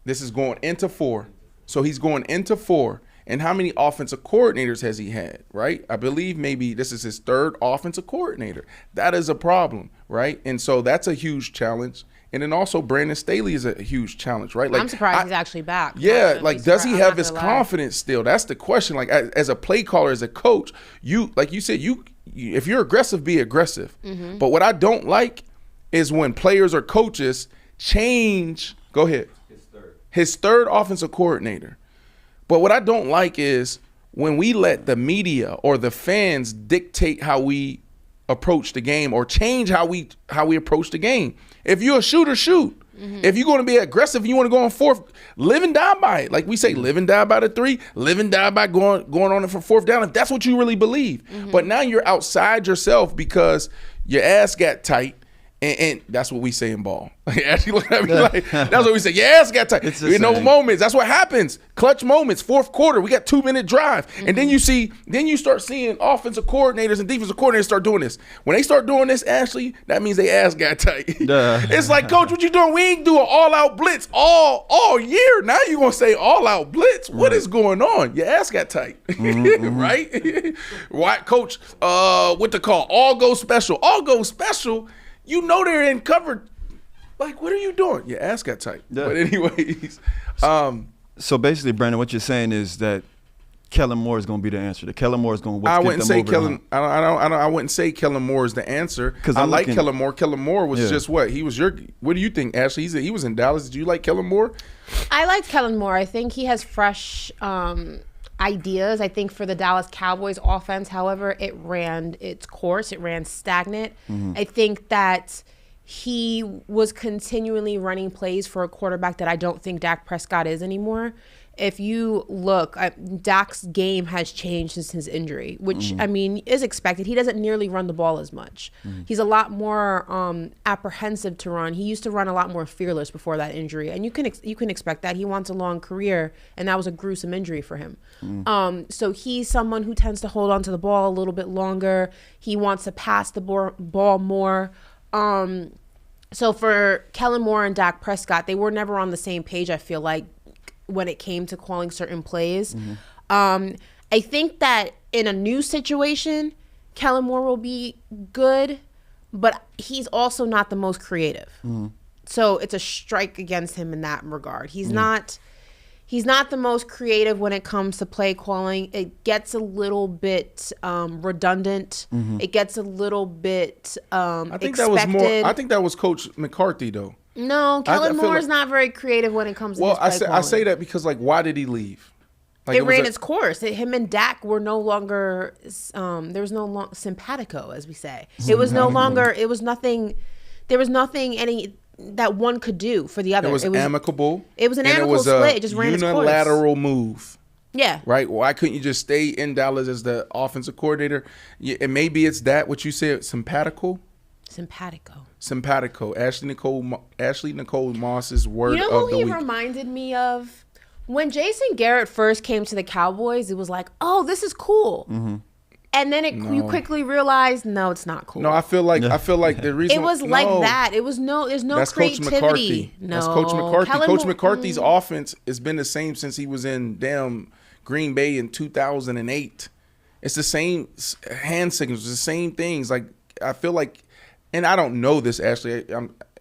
This is going into 4. So he's going into 4. And how many offensive coordinators has he had, right? I believe maybe this is his 3rd offensive coordinator. That is a problem, right? And so that's a huge challenge. And then also Brandon Staley is a huge challenge, right? Like, I'm surprised he's actually back. Yeah, does he have his confidence still? That's the question. Like as a play caller, as a coach, like you said, if you're aggressive, be aggressive. Mm-hmm. But what I don't like is when players or coaches change. Go ahead. His third offensive coordinator. But what I don't like is when we let the media or the fans dictate how we approach the game or change how we approach the game. If you're a shooter, shoot. If you're going to be aggressive, you want to go on fourth, live and die by it. Like we say, live and die by the 3, live and die by going on it for fourth down, if that's what you really believe. But now you're outside yourself because your ass got tight. And that's what we say in ball. Ashley looking at me like, that's what we say. Your ass got tight. You know, moments. That's what happens. Clutch moments. Fourth quarter. We got 2-minute drive. And then you start seeing offensive coordinators and defensive coordinators start doing this. When they start doing this, Ashley, that means they ass got tight. It's like, Coach, what you doing? We ain't do an all-out blitz all year. Now you gonna say all-out blitz? What is going on? Your ass got tight, right? Why, Coach? What to call? All go special. All go special. You know they're in cover. Like, what are you doing? Your ass got tight. Yeah. But anyways. So basically, Brandon, what you're saying is that Kellen Moore is going to be the answer. That Kellen Moore is going to I wouldn't say Kellen Moore is the answer. Because I like Kellen Moore. Kellen Moore was just what? He was what do you think, Ashley? He was in Dallas. Did you like Kellen Moore? I liked Kellen Moore. I think he has fresh ideas. I think for the Dallas Cowboys offense, however, it ran its course. It ran stagnant. I think that he was continually running plays for a quarterback that I don't think Dak Prescott is anymore. If you look, Dak's game has changed since his injury, which, I mean, is expected. He doesn't nearly run the ball as much. He's a lot more apprehensive to run. He used to run a lot more fearless before that injury, and you can expect that. He wants a long career, and that was a gruesome injury for him. So he's someone who tends to hold on to the ball a little bit longer. He wants to pass the ball more. So for Kellen Moore and Dak Prescott, they were never on the same page, I feel like, when it came to calling certain plays. I think that in a new situation, Kellen Moore will be good, but he's also not the most creative. So it's a strike against him in that regard. He's not the most creative when it comes to play calling. It gets a little bit redundant. It gets a little bit expected. I think that was Coach McCarthy, though. No, Kellen Moore is not very creative when it comes to his play calling. I say that because, like, why did he leave? Like, it ran its course. Him and Dak were no longer, there was no longer simpatico, as we say. It was no longer, there was nothing that one could do for the other. It was amicable. It was an amicable split. It just ran its course. Unilateral move. Yeah. Right? Why couldn't you just stay in Dallas as the offensive coordinator? And maybe it's that, what you said, simpatico? Simpatico. Ashley Nicole Moss's word of the week. You know who he reminded me of? When Jason Garrett first came to the Cowboys, it was like, oh, this is cool. And then you quickly realized, no, it's not cool. No, I feel like the reason it was like that. It was there's no that's creativity. Coach McCarthy. No, that's Coach McCarthy. Coach McCarthy's offense has been the same since he was in damn Green Bay in 2008. It's the same hand signals, the same things. Like, I feel like. And I don't know this, Ashley.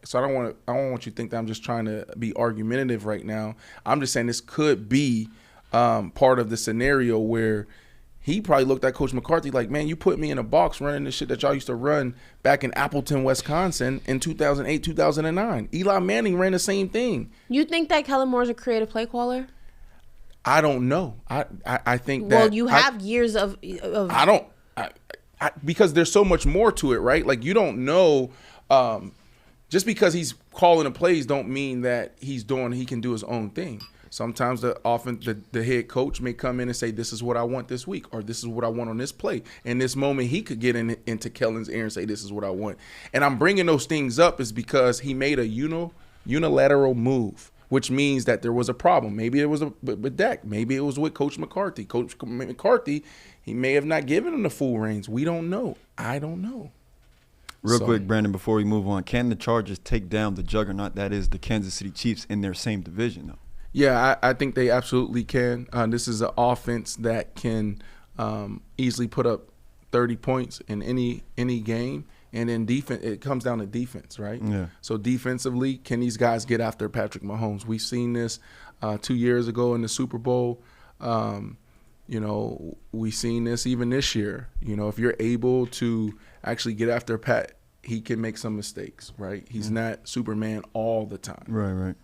So I don't want you to think that I'm just trying to be argumentative right now. I'm just saying this could be part of the scenario where he probably looked at Coach McCarthy like, man, you put me in a box running the shit that y'all used to run back in Appleton, Wisconsin in 2008, 2009. Eli Manning ran the same thing. You think that Kellen Moore's a creative play caller? I don't know. I think that. Well, you have years of. I don't. Because there's so much more to it, right? Like, you don't know, just because he's calling the plays don't mean that he can do his own thing. Sometimes the head coach may come in and say, this is what I want this week, or this is what I want on this play. In this moment, he could get into Kellen's ear and say, this is what I want. And I'm bringing those things up is because he made a unilateral move, which means that there was a problem. Maybe it was with Dak. Maybe it was with Coach McCarthy. Coach McCarthy, he may have not given him the full reins. We don't know. I don't know. Real quick, Brandon, before we move on, can the Chargers take down the juggernaut that is the Kansas City Chiefs in their same division, though? Yeah, I think they absolutely can. This is an offense that can easily put up 30 points in any game. And then defense, it comes down to defense, right? Yeah. So defensively, can these guys get after Patrick Mahomes? We've seen this 2 years ago in the Super Bowl. We've seen this even this year. If you're able to actually get after he can make some mistakes, right? He's not Superman all the time. Right.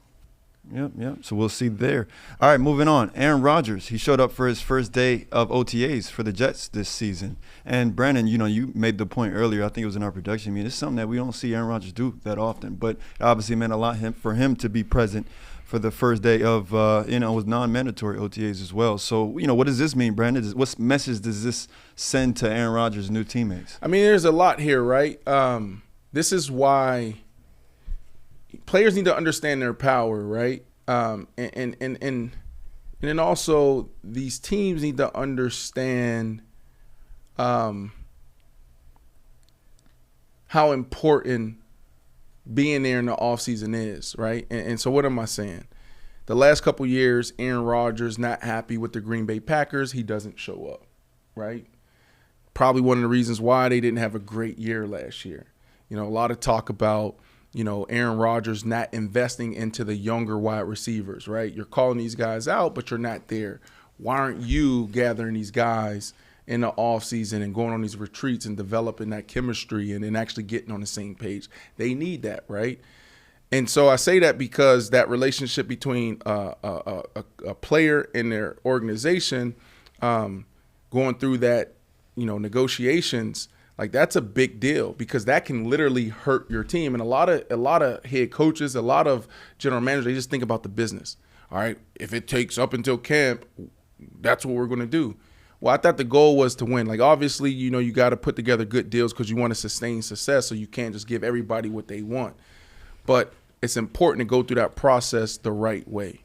Yep. So we'll see there. All right, moving on. Aaron Rodgers, he showed up for his first day of OTAs for the Jets this season. And Brandon, you made the point earlier, I think it was in our production meeting, it's something that we don't see Aaron Rodgers do that often. But it obviously meant a lot for him to be present for the first day of, with non-mandatory OTAs as well. So, what does this mean, Brandon? What message does this send to Aaron Rodgers' new teammates? I mean, there's a lot here, right? This is why players need to understand their power, right? And then also these teams need to understand how important being there in the offseason is, right? And so what am I saying? The last couple years, Aaron Rodgers not happy with the Green Bay Packers. He doesn't show up, right? Probably one of the reasons why they didn't have a great year last year. A lot of talk about, Aaron Rodgers not investing into the younger wide receivers, right? You're calling these guys out, but you're not there. Why aren't you gathering these guys in the offseason and going on these retreats and developing that chemistry and then actually getting on the same page? They need that, right? And so I say that because that relationship between a player and their organization going through that, negotiations, like that's a big deal because that can literally hurt your team. And a lot of head coaches, a lot of general managers, they just think about the business. All right, if it takes up until camp, that's what we're going to do. Well, I thought the goal was to win. Like, obviously, you got to put together good deals because you want to sustain success, so you can't just give everybody what they want. But it's important to go through that process the right way.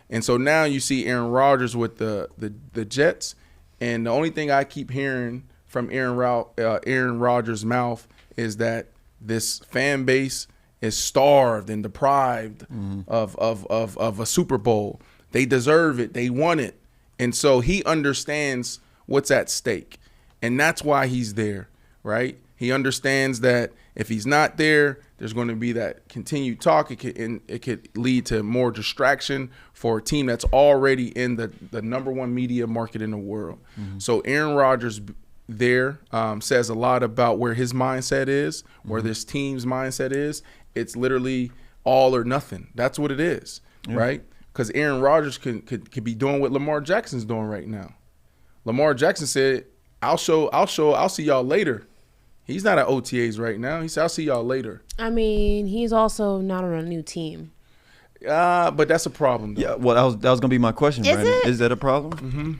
And so now you see Aaron Rodgers with the Jets, and the only thing I keep hearing from Aaron Rodgers' mouth is that this fan base is starved and deprived of a Super Bowl. They deserve it. They want it. And so he understands what's at stake. And that's why he's there, right? He understands that if he's not there, there's going to be that continued talk. It could lead to more distraction for a team that's already in the number one media market in the world. So Aaron Rodgers there says a lot about where his mindset is, where this team's mindset is. It's literally all or nothing. That's what it is, right? Because Aaron Rodgers could be doing what Lamar Jackson's doing right now. Lamar Jackson said, I'll see y'all later. He's not at OTAs right now. He said, I'll see y'all later. I mean, he's also not on a new team. But that's a problem, though. Yeah, well, that was going to be my question, Brandon. Is that a problem? Mm-hmm.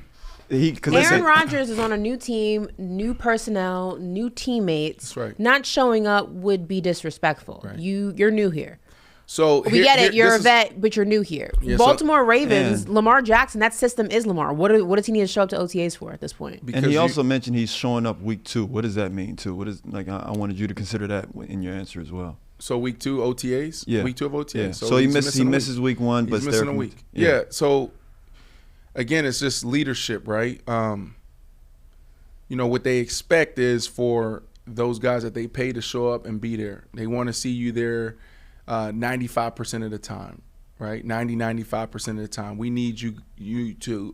Aaron Rodgers is on a new team, new personnel, new teammates. That's right. Not showing up would be disrespectful. Right. You're new here. So we get it. You're a vet, but you're new here. Yeah, Baltimore Ravens, Lamar Jackson, that system is Lamar. What does he need to show up to OTAs for at this point? Because he also mentioned he's showing up week 2. What does that mean, too? I wanted you to consider that in your answer as well. So week 2 OTAs? Yeah. Week 2 of OTAs. Yeah. So he misses week 1, but he's missing a week. Yeah. So again, it's just leadership, right? What they expect is for those guys that they pay to show up and be there. They want to see you there 95% of the time, right? 95% of the time. We need you to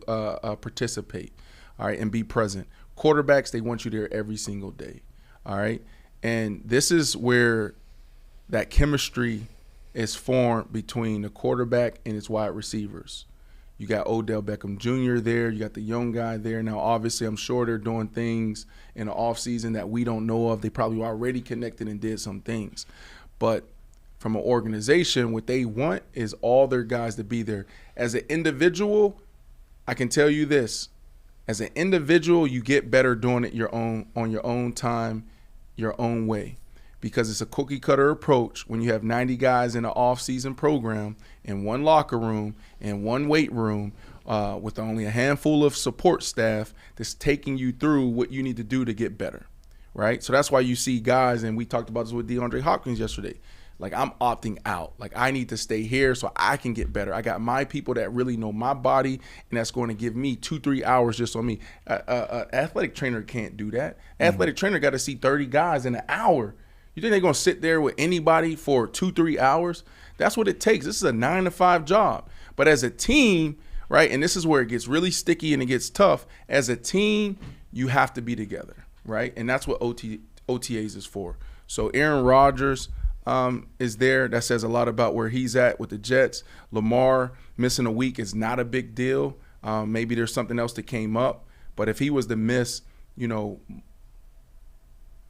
participate, all right, and be present. Quarterbacks, they want you there every single day, all right? And this is where that chemistry is formed between the quarterback and his wide receivers. You got Odell Beckham Jr. there. You got the young guy there. Now, obviously, I'm sure they're doing things in the offseason that we don't know of. They probably already connected and did some things. But from an organization, what they want is all their guys to be there. As an individual, I can tell you this. As an individual, you get better doing it on your own time, your own way. Because it's a cookie-cutter approach when you have 90 guys in an off-season program in one locker room, in one weight room, with only a handful of support staff that's taking you through what you need to do to get better, right? So that's why you see guys, and we talked about this with DeAndre Hopkins yesterday, like, I'm opting out. Like, I need to stay here so I can get better. I got my people that really know my body, and that's going to give me 2-3 hours just on me. Athletic trainer can't do that. Athletic trainer got to see 30 guys in an hour. You think they're going to sit there with anybody for 2-3 hours? That's what it takes. This is a 9-to-5 job. But as a team, right, and this is where it gets really sticky and it gets tough. As a team, you have to be together, right? And that's what OTAs is for. So Aaron Rodgers is there. That says a lot about where he's at with the Jets. Lamar missing a week is not a big deal. Maybe there's something else that came up. But if he was to miss,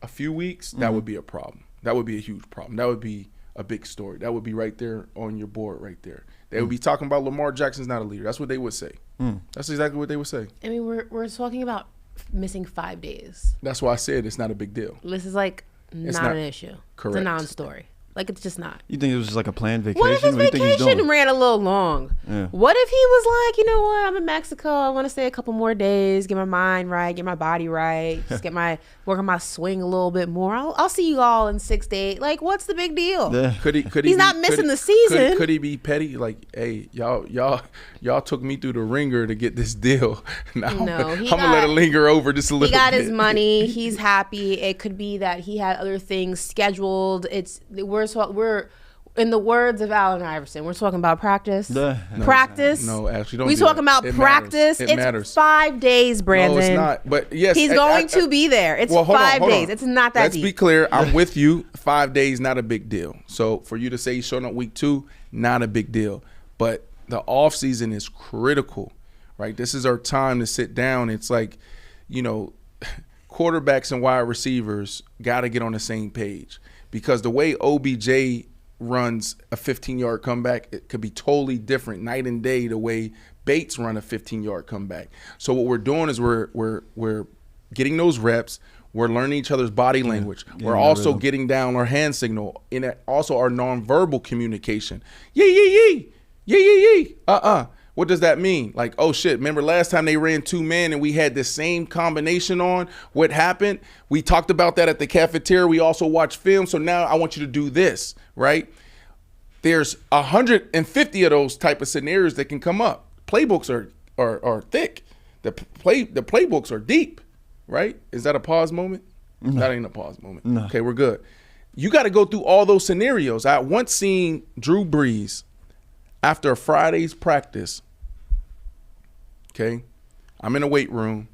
a few weeks, that would be a problem. That would be a huge problem. That would be a big story. That would be right there on your board right there. They would be talking about Lamar Jackson's not a leader. That's what they would say. That's exactly what they would say. I mean, we're talking about missing 5 days. That's why I said it's not a big deal. This is like not an issue. Correct. It's a non-story. Like, it's just not. You think it was just like a planned vacation? What if his vacation ran a little long? Yeah. What if he was like, you know what, I'm in Mexico. I want to stay a couple more days, get my mind right, get my body right, just work on my swing a little bit more. I'll see you all in 6 to 8. Like, what's the big deal? Yeah. Could he He's not missing the season. Could he be petty? Like, hey, y'all took me through the ringer to get this deal. Now I'm gonna let it linger over just a little bit. He got his money. He's happy. It could be that he had other things scheduled. We're in the words of Allen Iverson, we're talking about practice. Practice. No, actually, don't. We talking about practice. It matters. It's 5 days, Brandon. No, it's not. But yes, he's going to be there. It's 5 days. It's not that deep. Let's be clear. I'm with you. 5 days, not a big deal. So for you to say he's showing up week 2, not a big deal. But the off season is critical, right? This is our time to sit down. It's like, quarterbacks and wide receivers got to get on the same page. Because the way OBJ runs a 15-yard comeback, it could be totally different night and day the way Bates run a 15-yard comeback. So what we're doing is we're getting those reps. We're learning each other's body language. We're also getting down our hand signal and also our nonverbal communication. Yee. What does that mean? Like, oh shit, remember last time they ran 2 men and we had the same combination on? What happened? We talked about that at the cafeteria. We also watched film. So now I want you to do this, right? There's 150 of those type of scenarios that can come up. Playbooks are thick. The playbooks are deep, right? Is that a pause moment? No. That ain't a pause moment. No. Okay, we're good. You got to go through all those scenarios. I once seen Drew Brees after a Friday's practice. Okay, I'm in a weight room,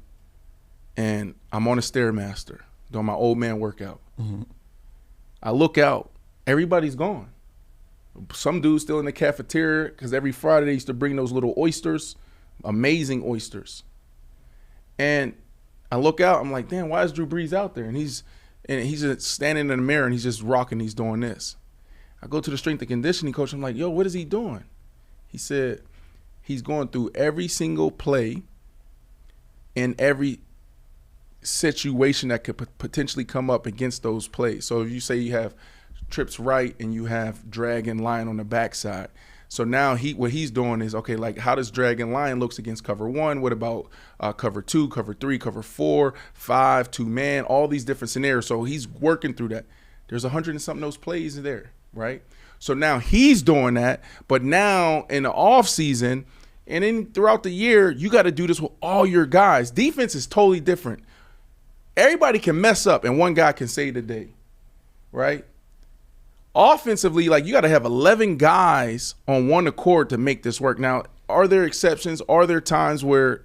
and I'm on a Stairmaster doing my old man workout. I look out, everybody's gone. Some dude's still in the cafeteria because every Friday they used to bring those little oysters, amazing oysters. And I look out, I'm like, damn, why is Drew Brees out there? And he's just standing in the mirror and he's just rocking, he's doing this. I go to the strength and conditioning coach, I'm like, yo, what is he doing? He said, he's going through every single play and every situation that could potentially come up against those plays. So if you say you have trips right and you have drag and line on the backside. So now what he's doing is, okay, like how does drag and line looks against cover 1? What about cover 2, cover 3, cover 4, 5, 2-man, all these different scenarios. So he's working through that. There's 100 and something those plays there, right? So now he's doing that, but now in the off season and then throughout the year, you got to do this with all your guys. Defense is totally different. Everybody can mess up and one guy can save the day, right? Offensively, like you got to have 11 guys on one accord to make this work. Now, are there exceptions? Are there times where,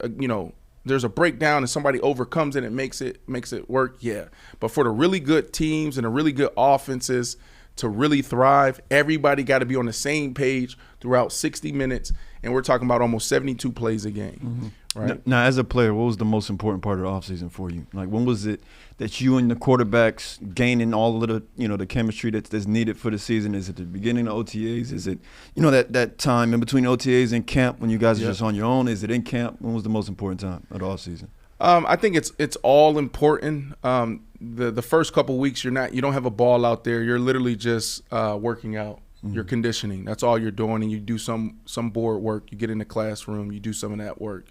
there's a breakdown and somebody overcomes it and makes it work? Yeah. But for the really good teams and the really good offenses to really thrive, everybody got to be on the same page throughout 60 minutes. And we're talking about almost 72 plays a game, right? Now, as a player, what was the most important part of the offseason for you? Like, when was it that you and the quarterbacks gaining all of the, the chemistry that's needed for the season? Is it the beginning of OTAs? Is it, that time in between OTAs and camp when you guys are just on your own? Is it in camp? When was the most important time of the offseason? I think it's all important. The first couple weeks, you don't have a ball out there. You're literally just working out. You're conditioning. That's all you're doing, and you do some board work. You get in the classroom. You do some of that work.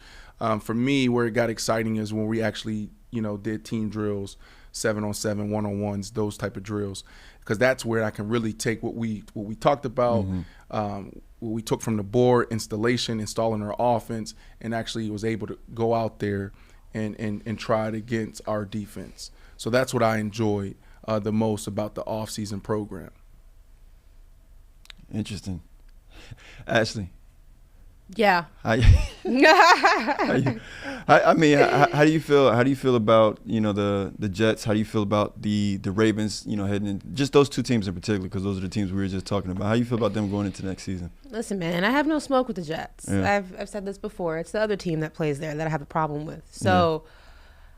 For me, where it got exciting is when we actually, did team drills, 7-on-7, 1-on-1s, those type of drills, because that's where I can really take what we talked about, what we took from the board, installing our offense, and actually was able to go out there and try it against our defense. So that's what I enjoyed the most about the off-season program. Interesting. Ashley, Yeah. How do you feel? How do you feel about the Jets? How do you feel about the Ravens? Heading in, just those two teams in particular, because those are the teams we were just talking about. How do you feel about them going into next season? Listen, man, I have no smoke with the Jets. Yeah. I've said this before. It's the other team that plays there that I have a problem with. So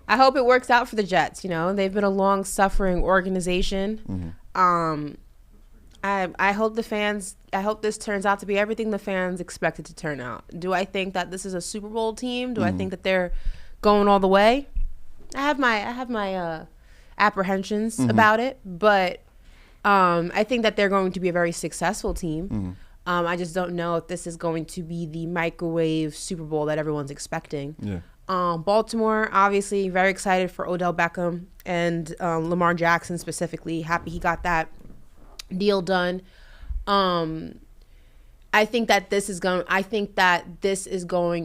I hope it works out for the Jets. They've been a long-suffering organization. Mm-hmm. I hope this turns out to be everything the fans expect it to turn out. Do I think that this is a Super Bowl team? Do I think that they're going all the way? I have my apprehensions about it, but I think that they're going to be a very successful team. I just don't know if this is going to be the microwave Super Bowl that everyone's expecting. Yeah. Baltimore, obviously, very excited for Odell Beckham and Lamar Jackson specifically. Happy he got that deal done. I think that this is going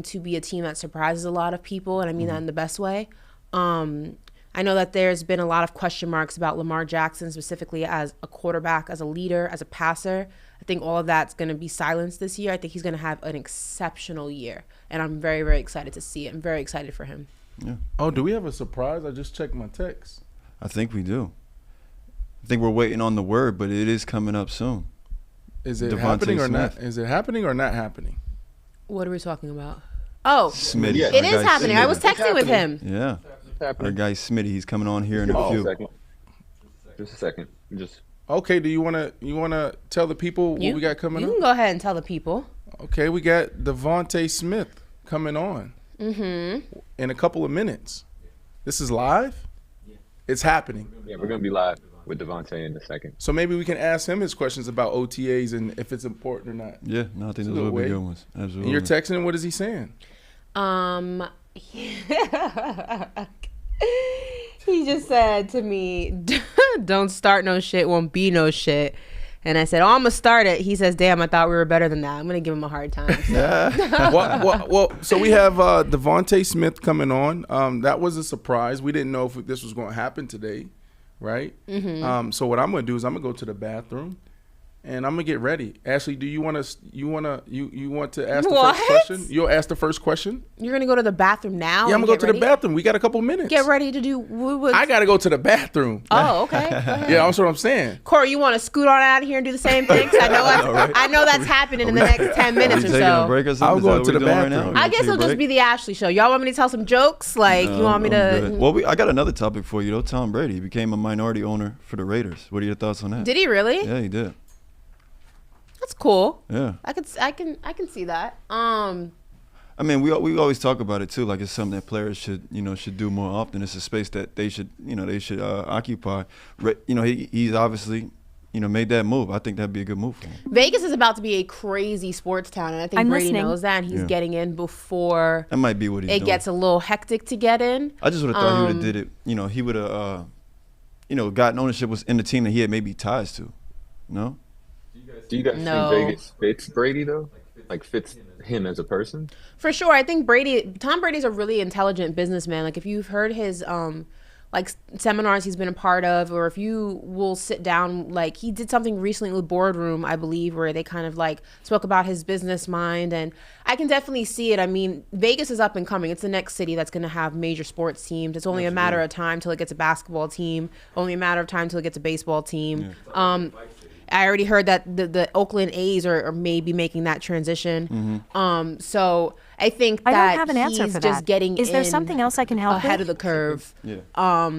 to be a team that surprises a lot of people, and I mean that in the best way. I know that there's been a lot of question marks about Lamar Jackson specifically as a quarterback, as a leader, as a passer. I think all of that's going to be silenced this year. I think he's going to have an exceptional year, and I'm very, very excited to see it. I'm very excited for him. Yeah. Oh, do we have a surprise? I just checked my text. I think we do. I think we're waiting on the word, but it is coming up soon. Is it DeVonta happening or Smith. not? Is it happening or not happening? What are we talking about? Oh, Smitty. Yeah. it is happening. I was texting with him. Yeah. It's Our happening. guy Smitty, he's coming on here in a few. Just a second. Okay. Do you wanna tell the people what we got coming You up? can go ahead and tell the people. Okay, we got DeVonta Smith coming on in a couple of minutes. This is live. It's happening. Yeah, we're gonna be live with DeVonta in a second. So maybe we can ask him his questions about OTAs and if it's important or not. Yeah, no, I think a those good will be way. good ones. Absolutely. And you're texting him. What is he saying? He just said to me, "Don't start no shit, won't be no shit." And I said, "Oh, I'm gonna start it." He says, "Damn, I thought we were better than that." I'm gonna give him a hard time. Well, so we have DeVonta Smith coming on. That was a surprise. We didn't know if this was going to happen today, right? So what I'm going to do is I'm going to go to the bathroom, and I'm going to get ready. Ashley, do you want to ask the What? first question? You'll ask the first question? You're gonna go to the bathroom now? Yeah, I'm and going to go get to the ready? bathroom. We got a couple minutes. Get ready to do. I got to go to the bathroom. Oh, okay. Go ahead. Yeah, that's what I'm saying. Corey, you want to scoot on out of here and do the same thing? 'Cause I know that's happening in the next 10 minutes or taking a so. break or something? I'll Is go that what to we the doing right bathroom. now? I guess it'll just be the Ashley show. Y'all want me to tell some jokes? Like, you want me to? Well, I got another topic for you though. Tom Brady became a minority owner for the Raiders. What are your thoughts on that? Did he really? Yeah, he did. That's cool. Yeah. I can see that. I mean, we always talk about it too. Like it's something that players should do more often. It's a space that they should occupy. He's obviously made that move. I think that'd be a good move for him. Vegas is about to be a crazy sports town, and I think Brady knows that, and he's getting in before That might be what he's doing. it gets a little hectic to get in. I just would have thought he would have did it. He would have gotten ownership was in the team that he had maybe ties to. No. Do you guys No. think Vegas fits Brady though? Like fits him as a person? For sure. I think Tom Brady's a really intelligent businessman. Like if you've heard his seminars he's been a part of, or if you will sit down, like he did something recently with Boardroom, I believe, where they kind of like spoke about his business mind, and I can definitely see it. I mean, Vegas is up and coming. It's the next city that's going to have major sports teams. It's only a matter of time till it gets a basketball team, only a matter of time till it gets a baseball team. Yeah. I already heard that the Oakland A's are maybe making that transition. So I think that I don't have an answer he's for just that. getting Is there in something else I can help ahead with? of the curve. Yeah.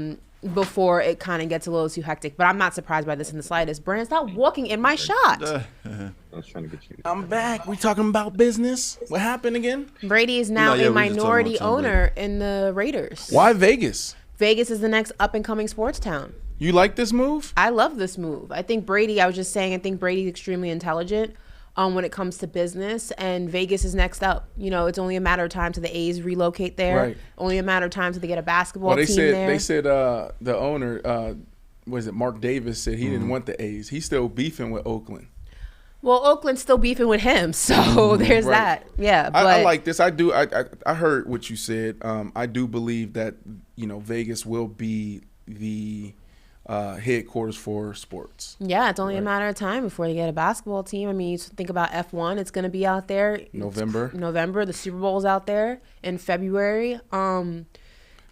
Before it kind of gets a little too hectic. But I'm not surprised by this in the slightest. Brandon, stop walking in my shot. I was trying to get you. I'm back. We talking about business. What happened again? Brady is now No, yeah, a we were just talking minority about Tom Brady. owner in the Raiders. Why Vegas? Vegas is the next up-and-coming sports town. You like this move? I love this move. I think Brady's extremely intelligent when it comes to business, and Vegas is next up. It's only a matter of time till the A's relocate there. Right. Only a matter of time till they get a basketball team there. They said the owner, was it Mark Davis, said he didn't want the A's. He's still beefing with Oakland. Well, Oakland's still beefing with him, so there's Right. that. Yeah, but I like this. I do. I heard what you said. I do believe that Vegas will be the headquarters for sports. Yeah, it's only a matter of time before they get a basketball team. I mean, you think about F1, it's going to be out there. November. The Super Bowl's out there in February.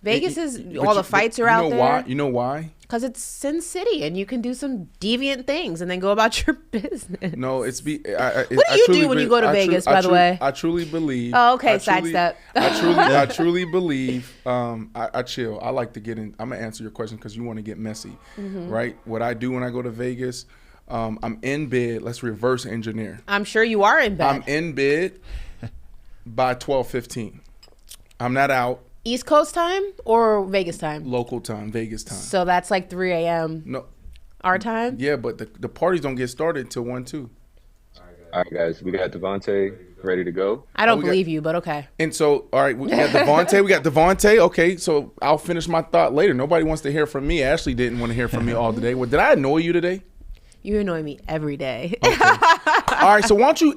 Vegas all the fights are out there. You know why? Because it's Sin City, and you can do some deviant things and then go about your business. No, what do you do when you go to Vegas, by the way? I truly believe. Oh, okay, sidestep. I truly believe. I chill. I like to get in. I'm going to answer your question because you want to get messy, right? What I do when I go to Vegas, I'm in bed. Let's reverse engineer. I'm sure you are in bed. I'm in bed by 12:15. I'm not out. East Coast time or Vegas time? Local time, Vegas time. So that's like 3 a.m. No. Our time? Yeah, but the parties don't get started until 1, 2. All right, guys, we got DeVonta ready to go. I don't believe you, but okay. And so, all right, we got DeVonta. Okay, so I'll finish my thought later. Nobody wants to hear from me. Ashley didn't want to hear from me all today. Well, did I annoy you today? You annoy me every day. Okay. All right, so why don't you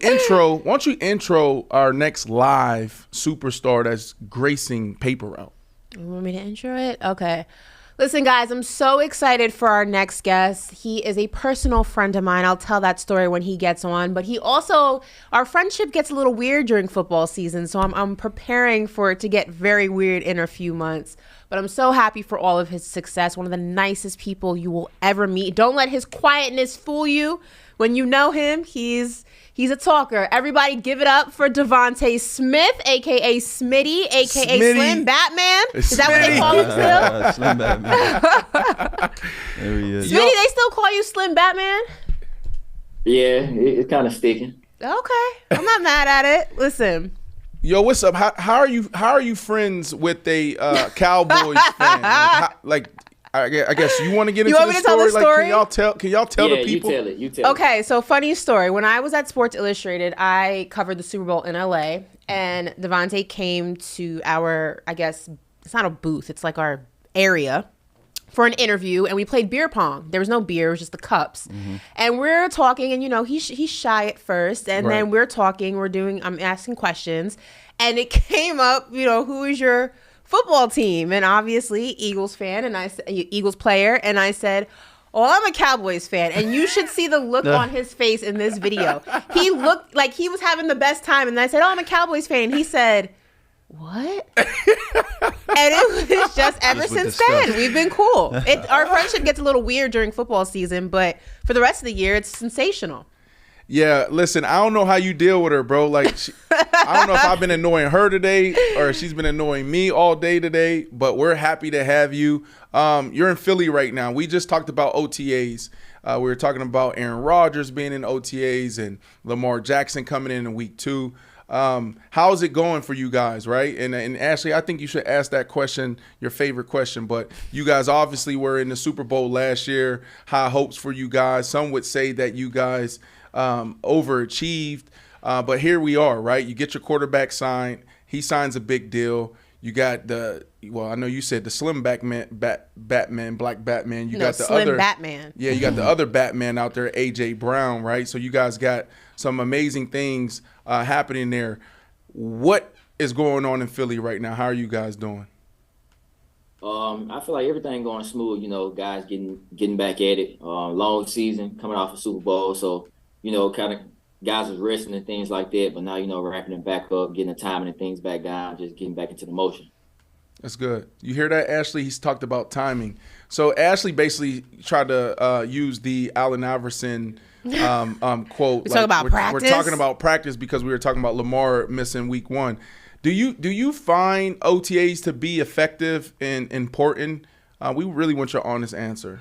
intro our next live superstar that's gracing Paper Route? You want me to intro it? Okay. Listen, guys, I'm so excited for our next guest. He is a personal friend of mine. I'll tell that story when he gets on. But our friendship gets a little weird during football season, so I'm preparing for it to get very weird in a few months. But I'm so happy for all of his success. One of the nicest people you will ever meet. Don't let his quietness fool you. When you know him, he's a talker. Everybody give it up for DeVonta Smith, a.k.a. Smitty, a.k.a. Slim Batman. Is that what they call him still? Slim Batman. There he is. Smitty, they still call you Slim Batman? Yeah, it's kind of sticking. Okay. I'm not mad at it. Listen. Yo, what's up? How are you friends with a Cowboys fan? I guess you want to get into the story. Tell the story? Can y'all tell the people? You tell it. Okay, so funny story. When I was at Sports Illustrated, I covered the Super Bowl in LA, and DeVonta came to our, I guess, it's not a booth, it's like our area for an interview, and we played beer pong. There was no beer, it was just the cups. And we're talking, and he's shy at first, and then we're talking, I'm asking questions, and it came up, who is your football team? And obviously Eagles fan, and I said Eagles player, and I said, "Oh, I'm a Cowboys fan." And you should see the look on his face in this video. He looked like he was having the best time, and I said, "Oh, I'm a Cowboys fan." And he said, "What?" And it was just ever since then we've been cool. Our friendship gets a little weird during football season, but for the rest of the year it's sensational. Yeah, listen, I don't know how you deal with her, bro. I don't know if I've been annoying her today or she's been annoying me all day today, but we're happy to have you. You're in Philly right now. We just talked about OTAs. We were talking about Aaron Rodgers being in OTAs and Lamar Jackson coming in week 2. How's it going for you guys, right? And Ashley, I think you should ask that question, your favorite question. But you guys obviously were in the Super Bowl last year. High hopes for you guys. Some would say that you guys overachieved, but here we are, right? You get your quarterback signed. He signs a big deal. You got I know you said the Slim Batman, Black Batman. You got the Slim other Batman. Yeah, you got the other Batman out there, AJ Brown, right? So you guys got some amazing things happening there. What is going on in Philly right now? How are you guys doing? I feel like everything going smooth. Guys getting back at it. Long season, coming off a Super Bowl, so kind of guys was resting and things like that. But now wrapping it back up, getting the timing and things back down, just getting back into the motion. That's good. You hear that, Ashley? He's talked about timing. So Ashley basically tried to use the Allen Iverson quote. We're talking about practice? We're talking about practice because we were talking about Lamar missing week 1. Do you find OTAs to be effective and important? We really want your honest answer.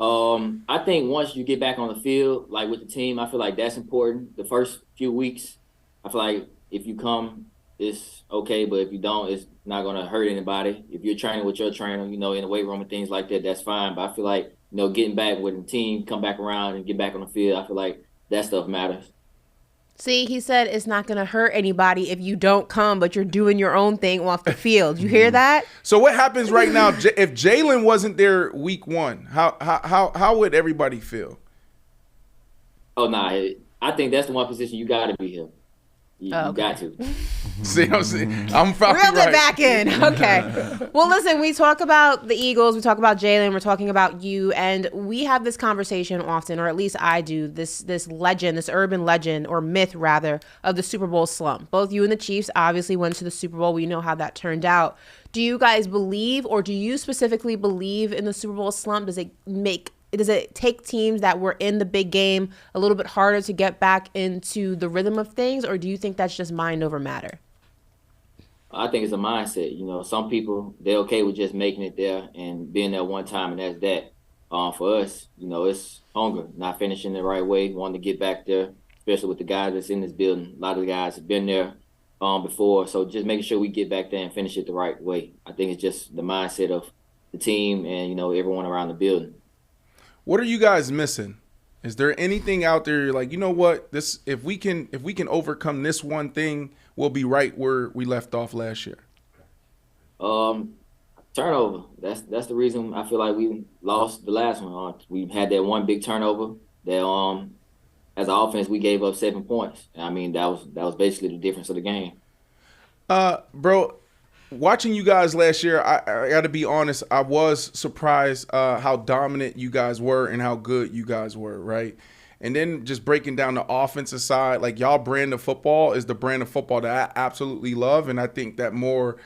I think once you get back on the field, like with the team, I feel like that's important. The first few weeks, I feel like if you come, it's okay, but if you don't, it's not going to hurt anybody. If you're training with your trainer, in the weight room and things like that, that's fine. But I feel like, getting back with the team, come back around and get back on the field, I feel like that stuff matters. See, he said it's not going to hurt anybody if you don't come, but you're doing your own thing off the field. You hear that? So what happens right now if Jalen wasn't there week 1? How would everybody feel? Oh, nah. I think that's the one position you got to be here. You got to. See what I'm saying? I'm probably Reeled right. it back in. Okay. Well, listen, we talk about the Eagles, we talk about Jalen, we're talking about you, and we have this conversation often, or at least I do, this legend, this urban legend, or myth rather, of the Super Bowl slump. Both you and the Chiefs obviously went to the Super Bowl. We know how that turned out. Do you guys believe, or do you specifically believe in the Super Bowl slump? Does it take teams that were in the big game a little bit harder to get back into the rhythm of things, or do you think that's just mind over matter? I think it's a mindset. You know, some people, they're okay with just making it there and being there one time, and that's that. For us, you know, it's hunger, not finishing the right way, wanting to get back there, especially with the guys that's in this building. A lot of the guys have been there before, so just making sure we get back there and finish it the right way. I think it's just the mindset of the team and, you know, everyone around the building. What are you guys missing? Is there anything out there you're like, you know what, this if we can overcome this one thing, we'll be right where we left off last year? Turnover. That's the reason I feel like we lost the last one. We had that one big turnover that as an offense we gave up 7 points. I mean, that was basically the difference of the game. Bro, watching you guys last year, I got to be honest, I was surprised how dominant you guys were and how good you guys were, right? And then just breaking down the offensive side, like y'all brand of football is the brand of football that I absolutely love, and I think that more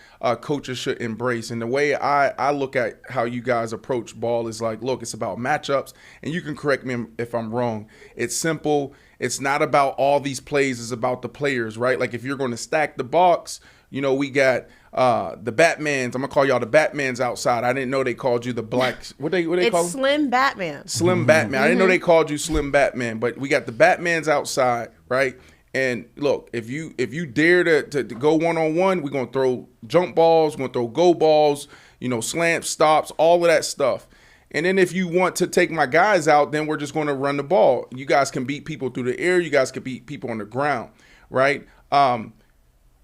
coaches should embrace. And the way I look at how you guys approach ball is like, look, it's about matchups, and you can correct me if I'm wrong. It's simple. It's not about all these plays. It's about the players, right? Like if you're going to stack the box, you know, we got the Batmans. I'm gonna call y'all the Batmans outside. I didn't know they called you the black. What they call It's Slim Batman. Slim Batman. I didn't know they called you Slim Batman, but we got the Batmans outside, right? And look, if you dare to go one-on-one, we're gonna throw jump balls, we're gonna throw go balls, you know, slants, stops, all of that stuff. And then if you want to take my guys out, then we're just gonna run the ball. You guys can beat people through the air. You guys can beat people on the ground, right?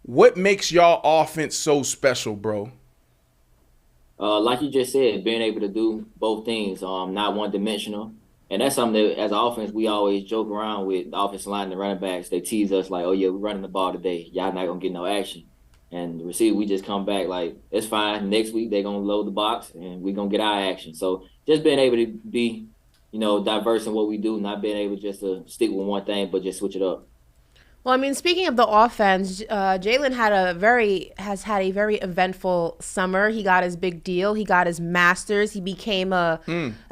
What makes y'all offense so special, bro? Like you just said, being able to do both things, not one-dimensional. And that's something that, as an offense, we always joke around with the offensive line and the running backs. They tease us like, oh, yeah, we're running the ball today. Y'all not going to get no action. And the receiver, we just come back like, it's fine. Next week, they're going to load the box, and we're going to get our action. So just being able to be, you know, diverse in what we do, not being able just to stick with one thing, but just switch it up. Well, I mean, speaking of the offense, Jalen has had a very eventful summer. He got his big deal. He got his master's. He became a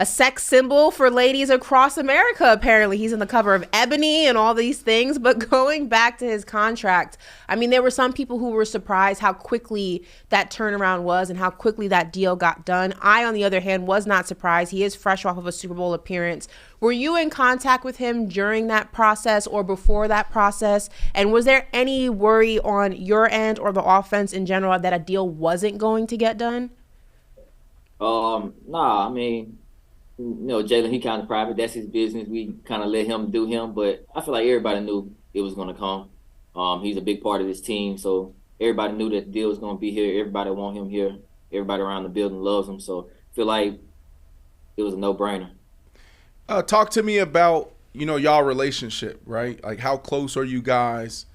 sex symbol for ladies across America, apparently. He's on the cover of Ebony and all these things. But going back to his contract, I mean, there were some people who were surprised how quickly that turnaround was and how quickly that deal got done. I, on the other hand, was not surprised. He is fresh off of a Super Bowl appearance. Were you in contact with him during that process or before that process? And was there any worry on your end or the offense in general that a deal wasn't going to get done? Nah, I mean, you know, Jalen, he kind of private. That's his business. We kind of let him do him. But I feel like everybody knew it was going to come. He's a big part of this team. So everybody knew that the deal was going to be here. Everybody want him here. Everybody around the building loves him. So I feel like it was a no-brainer. Talk to me about, you know, y'all relationship, right? Like, how close are you guys?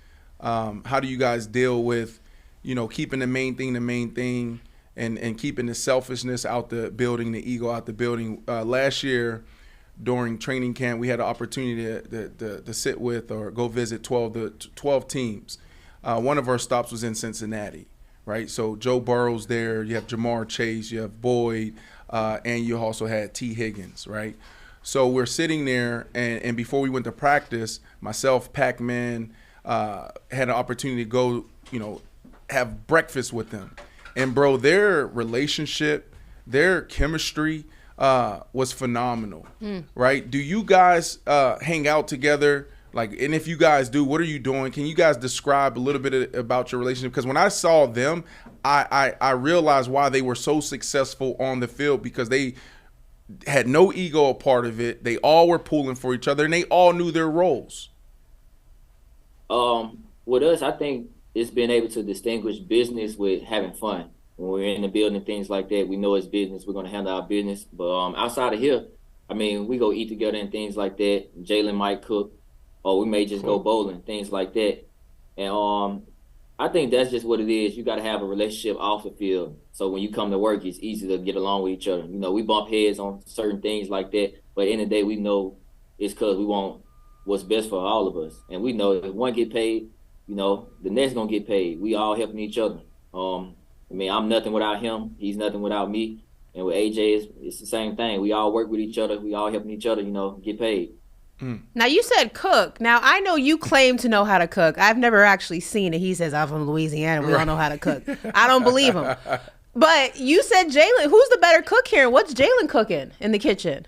How do you guys deal with, you know, keeping the main thing and keeping the selfishness out the building, the ego out the building? Last year during training camp, we had an opportunity to sit with or go visit 12 teams. One of our stops was in Cincinnati, right? So Joe Burrow's there. You have Jamar Chase. You have Boyd. And you also had T. Higgins, right? So we're sitting there, and before we went to practice, myself, Pac-Man, had an opportunity to go, you know, have breakfast with them. And, bro, their relationship, their chemistry was phenomenal, right? Do you guys hang out together? Like, and if you guys do, what are you doing? Can you guys describe a little bit about your relationship? Because when I saw them, I realized why they were so successful on the field, because they had no ego a part of it. They all were pulling for each other, and they all knew their roles. With us, I think it's being able to distinguish business with having fun. When we're in the building, things like that, we know it's business. We're going to handle our business. But outside of here, I mean, we go eat together and things like that. Jalen might cook, or we may just go bowling, things like that. And I think that's just what it is. You got to have a relationship off the field. So when you come to work, it's easy to get along with each other. You know, we bump heads on certain things like that, but at the end of the day, we know it's because we want what's best for all of us. And we know if one get paid, you know, the next gonna get paid. We all helping each other. I mean, I'm nothing without him. He's nothing without me. And with AJ, it's the same thing. We all work with each other. We all helping each other, you know, get paid. Now, you said cook. Now, I know you claim to know how to cook. I've never actually seen it. He says, I'm from Louisiana. We all know how to cook. I don't believe him. But you said Jalen. Who's the better cook here? What's Jalen cooking in the kitchen?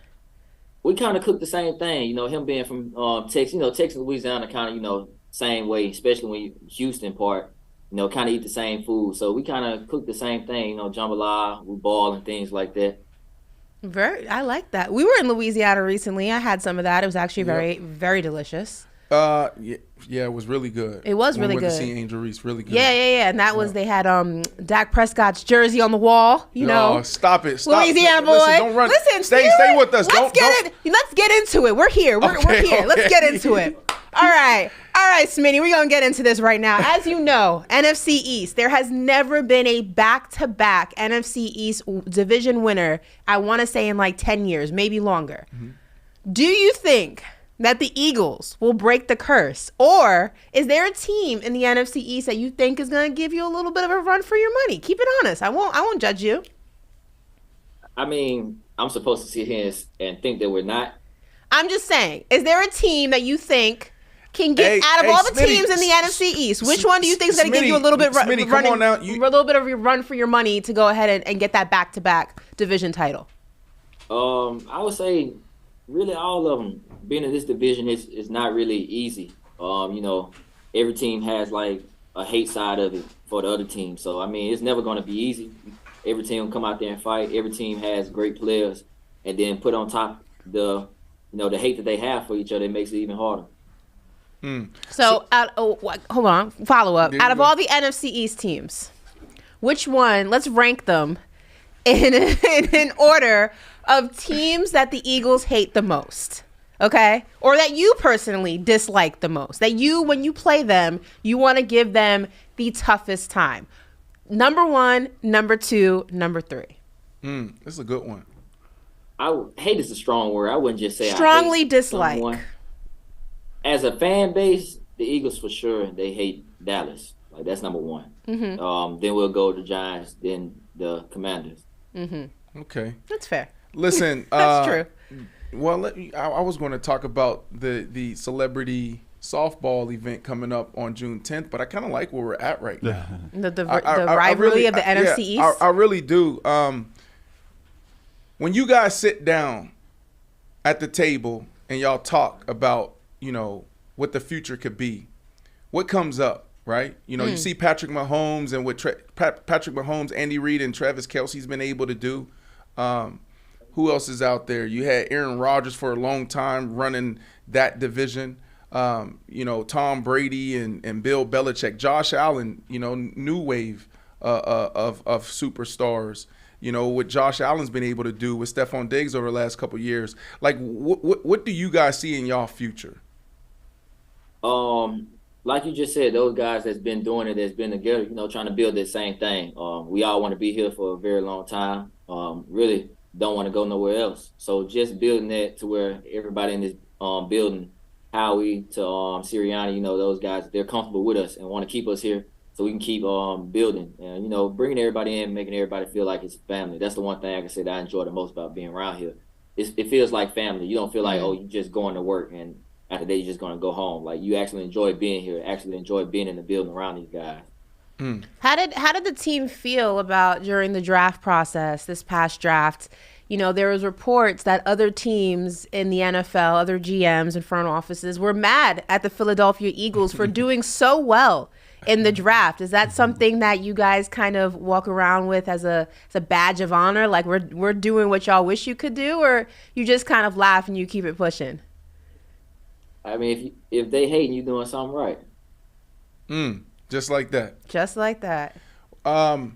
We kind of cook the same thing. You know, him being from Texas, you know, Texas, Louisiana, kind of, you know, same way, especially when you Houston part, you know, kind of eat the same food. So we kind of cook the same thing, you know, jambalaya, we ball and things like that. I like that. We were in Louisiana recently. I had some of that. It was actually very, very delicious. Yeah, it was really good. It was really we went good. To see Angel Reese, really good. Yeah. And that was, they had Dak Prescott's jersey on the wall, you know. Stop it. Louisiana boy. Listen, don't run. Listen, stay with us. Let's get into it. We're here. We're here. Okay. Let's get into it. All right, Smitty, we're going to get into this right now. As you know, NFC East, there has never been a back-to-back NFC East division winner, I want to say in like 10 years, maybe longer. Mm-hmm. Do you think that the Eagles will break the curse? Or is there a team in the NFC East that you think is going to give you a little bit of a run for your money? Keep it honest. I won't judge you. I mean, I'm supposed to sit here and think that we're not. I'm just saying, is there a team that you think can get out of all the teams in the NFC East? Which one do you think is going to give you a little bit a little bit of your run for your money to go ahead and get that back-to-back division title? I would say really all of them. Being in this division is not really easy. You know, every team has like a hate side of it for the other team. So, I mean, it's never going to be easy. Every team will come out there and fight. Every team has great players. And then put on top the hate that they have for each other, it makes it even harder. So, hold on, follow up. Out of all the NFC East teams, which one, let's rank them in order of teams that the Eagles hate the most, okay? Or that you personally dislike the most, that you, when you play them, you want to give them the toughest time. Number 1, number 2, number 3. This is a good one. Hate is a strong word. I wouldn't just say strongly dislike. Someone. As a fan base, the Eagles for sure, they hate Dallas. Like, that's number 1. Mm-hmm. Then we'll go to the Giants, then the Commanders. Mm-hmm. Okay. That's fair. Listen. That's true. Well, I was going to talk about the celebrity softball event coming up on June 10th, but I kind of like where we're at right now. The rivalry of the NFC East? I really do. When you guys sit down at the table and y'all talk about, you know, what the future could be, what comes up, right? You know, you see Patrick Mahomes and what Patrick Mahomes, Andy Reid, and Travis Kelce's been able to do. Who else is out there? You had Aaron Rodgers for a long time running that division. You know, Tom Brady and Bill Belichick, Josh Allen, you know, new wave of superstars. You know, what Josh Allen's been able to do with Stephon Diggs over the last couple of years. Like, what do you guys see in y'all future? Like you just said, those guys that's been doing it, that's been together, you know, trying to build this same thing. We all want to be here for a very long time. Really don't want to go nowhere else. So just building that to where everybody in this building, Howie to Sirianni, you know, those guys, they're comfortable with us and want to keep us here so we can keep building and, you know, bringing everybody in, making everybody feel like it's family. That's the one thing I can say that I enjoy the most about being around here. It feels like family. You don't feel like, oh, you're just going to work and after that, you're just going to go home. Like, you actually enjoy being here, actually enjoy being in the building around these guys. How did the team feel about during the draft process, this past draft? You know, there was reports that other teams in the NFL, other GMs and front offices were mad at the Philadelphia Eagles for doing so well in the draft. Is that something that you guys kind of walk around with as a badge of honor? Like, we're doing what y'all wish you could do, or you just kind of laugh and you keep it pushing? I mean, if they hating, you doing something right. Just like that. Just like that. How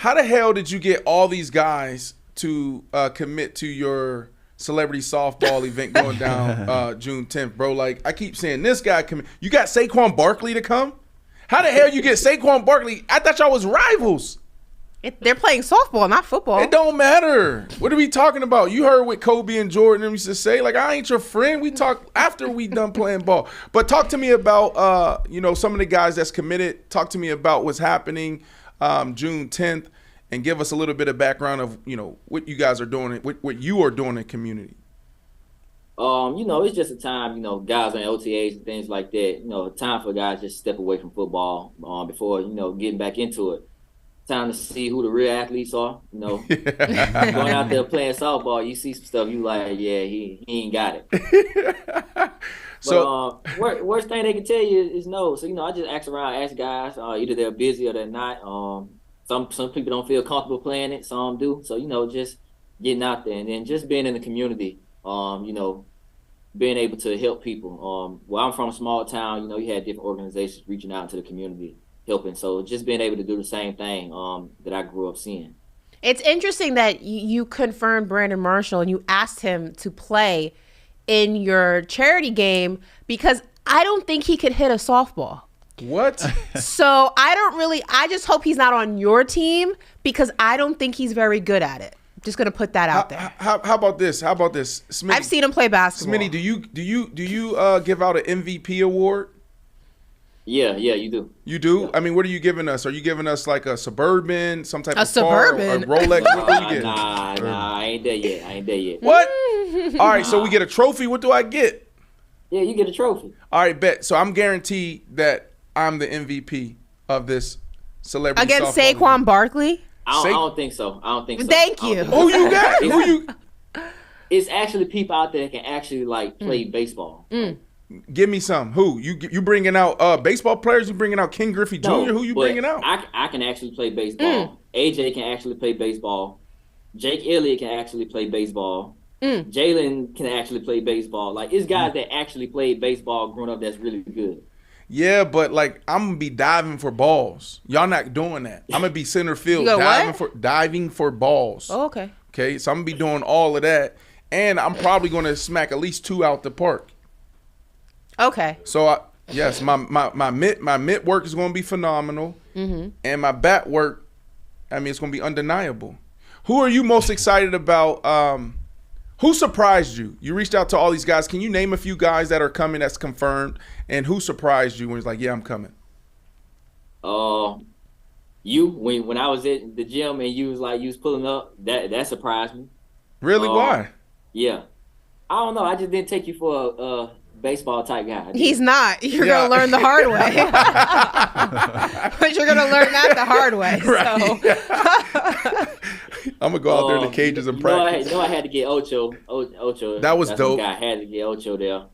the hell did you get all these guys to commit to your celebrity softball event going down June 10th, bro. Like, I keep saying this guy coming. You got Saquon Barkley to come? How the hell you get Saquon Barkley? I thought y'all was rivals. They're playing softball, not football. It don't matter. What are we talking about? You heard what Kobe and Jordan used to say. Like, I ain't your friend. We talk after we done playing ball. But talk to me about, some of the guys that's committed. Talk to me about what's happening June 10th and give us a little bit of background of, what you guys are doing, what you are doing in the community. It's just a time, guys on OTAs and things like that. Time for guys just step away from football before, getting back into it. Time to see who the real athletes are. Going out there playing softball, you see some stuff, you like, yeah, he ain't got it. So worst thing they can tell you is no. So I just ask around, ask guys. Either they're busy or they're not. Some people don't feel comfortable playing it, some do. So just getting out there and then just being in the community. Being able to help people. Where I'm from, a small town. You had different organizations reaching out into the community, helping. So just being able to do the same thing that I grew up seeing. It's interesting that you confirmed Brandon Marshall and you asked him to play in your charity game because I don't think he could hit a softball. What? So I just hope he's not on your team because I don't think he's very good at it. Just gonna put that out there. How about this? Smitty, I've seen him play basketball. Smitty, do you give out an MVP award? Yeah, you do. You do? Yeah. I mean, what are you giving us? Are you giving us like a Suburban, some type of Suburban? car, a Rolex? What do you get? Nah, I ain't there yet. What? All right, so we get a trophy. What do I get? Yeah, you get a trophy. All right, bet. So I'm guaranteed that I'm the MVP of this celebrity against softball Saquon event. Barkley. I don't think so. Thank you. Who you got? It's actually people out there that can actually play baseball. Give me some. Who? You bringing out baseball players? You bringing out Ken Griffey Jr.? Who you bringing out? I can actually play baseball. AJ can actually play baseball. Jake Elliott can actually play baseball. Jalen can actually play baseball. It's guys that actually played baseball growing up that's really good. Yeah, but I'm gonna be diving for balls. Y'all not doing that. I'm gonna be center field diving for balls. Oh, okay. Okay, so I'm gonna be doing all of that, and I'm probably gonna smack at least 2 out the park. Okay. So yes, my mitt work is gonna be phenomenal, and my bat work, it's gonna be undeniable. Who are you most excited about? Who surprised you? You reached out to all these guys. Can you name a few guys that are coming that's confirmed? And who surprised you when it's like, yeah, I'm coming? You when I was at the gym and you was pulling up, that surprised me. Really? Why? Yeah. I don't know. I just didn't take you for a baseball type guy. He's not. You're gonna learn the hard way. But you're gonna learn that the hard way. Right. So. I'm gonna go out there in the cages and practice. I had to get Ocho. That was dope. I had to get Ocho there.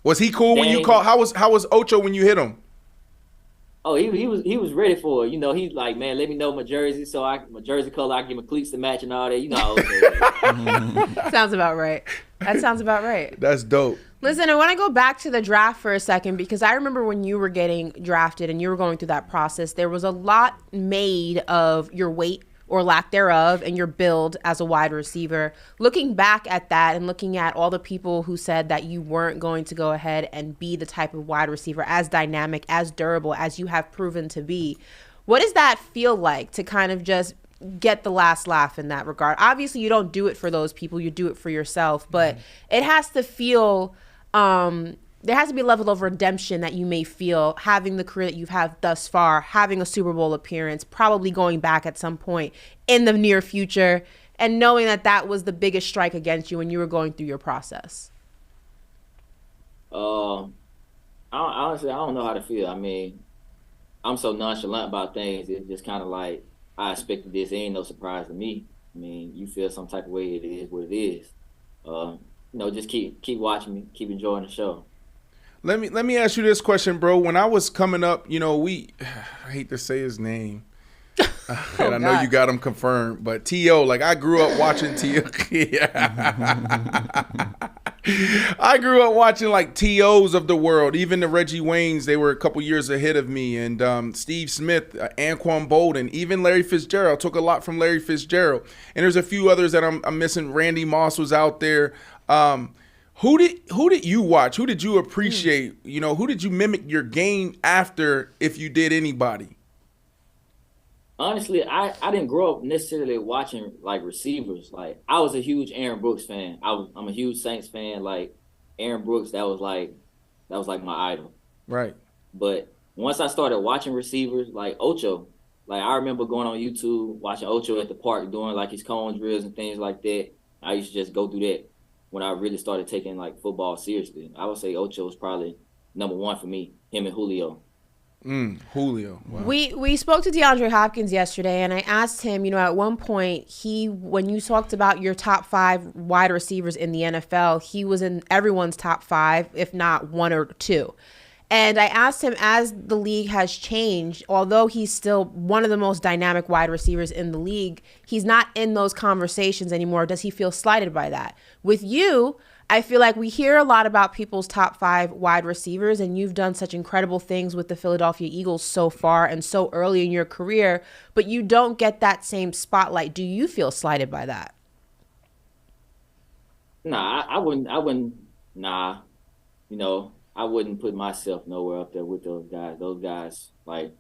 Was he cool when you called? How was Ocho when you hit him? Oh, he was ready for it. He's like, man, let me know my jersey my jersey color, I can get my cleats to match and all that. Sounds about right. That sounds about right. That's dope. Listen, I want to go back to the draft for a second because I remember when you were getting drafted and you were going through that process, there was a lot made of your weight or lack thereof and your build as a wide receiver. Looking back at that and looking at all the people who said that you weren't going to go ahead and be the type of wide receiver as dynamic, as durable as you have proven to be, what does that feel like to kind of just get the last laugh in that regard? Obviously, you don't do it for those people. You do it for yourself. But it has to feel... there has to be a level of redemption that you may feel having the career that you've had thus far, having a Super Bowl appearance, probably going back at some point in the near future, and knowing that that was the biggest strike against you when you were going through your process. Honestly, I don't know how to feel. I'm so nonchalant about things. It's just kind of like, I expected this. It ain't no surprise to me. You feel some type of way. It is what it is. Just keep watching me, keep enjoying the show. Let me ask you this question, bro. When I was coming up, I hate to say his name, and I know you got him confirmed, but T.O., I grew up watching T.O. I grew up watching like TOs of the world, even the Reggie Waynes. They were a couple years ahead of me, and Steve Smith, Anquan Bolden, even Larry Fitzgerald. Took a lot from Larry Fitzgerald, and there's a few others that I'm missing. Randy Moss was out there. Who did you watch? Who did you appreciate? You know, who did you mimic your game after, if you did anybody? Honestly, I didn't grow up necessarily watching like receivers. Like I was a huge Aaron Brooks fan. I'm a huge Saints fan. Like Aaron Brooks, that was like my idol. Right. But once I started watching receivers, like Ocho, like I remember going on YouTube watching Ocho at the park doing like his cone drills and things like that. I used to just go through that when I really started taking like football seriously. I would say Ocho was probably number one for me. Him and Julio. Julio. Wow. We spoke to DeAndre Hopkins yesterday, and I asked him, you know, at one point, when you talked about your top 5 wide receivers in the NFL, he was in everyone's top 5, if not 1 or 2. And I asked him, as the league has changed, although he's still one of the most dynamic wide receivers in the league, he's not in those conversations anymore. Does he feel slighted by that? With you, I feel like we hear a lot about people's top 5 wide receivers, and you've done such incredible things with the Philadelphia Eagles so far and so early in your career, but you don't get that same spotlight. Do you feel slighted by that? Nah, I wouldn't. Nah, you know, I wouldn't put myself nowhere up there with those guys. Those guys, like,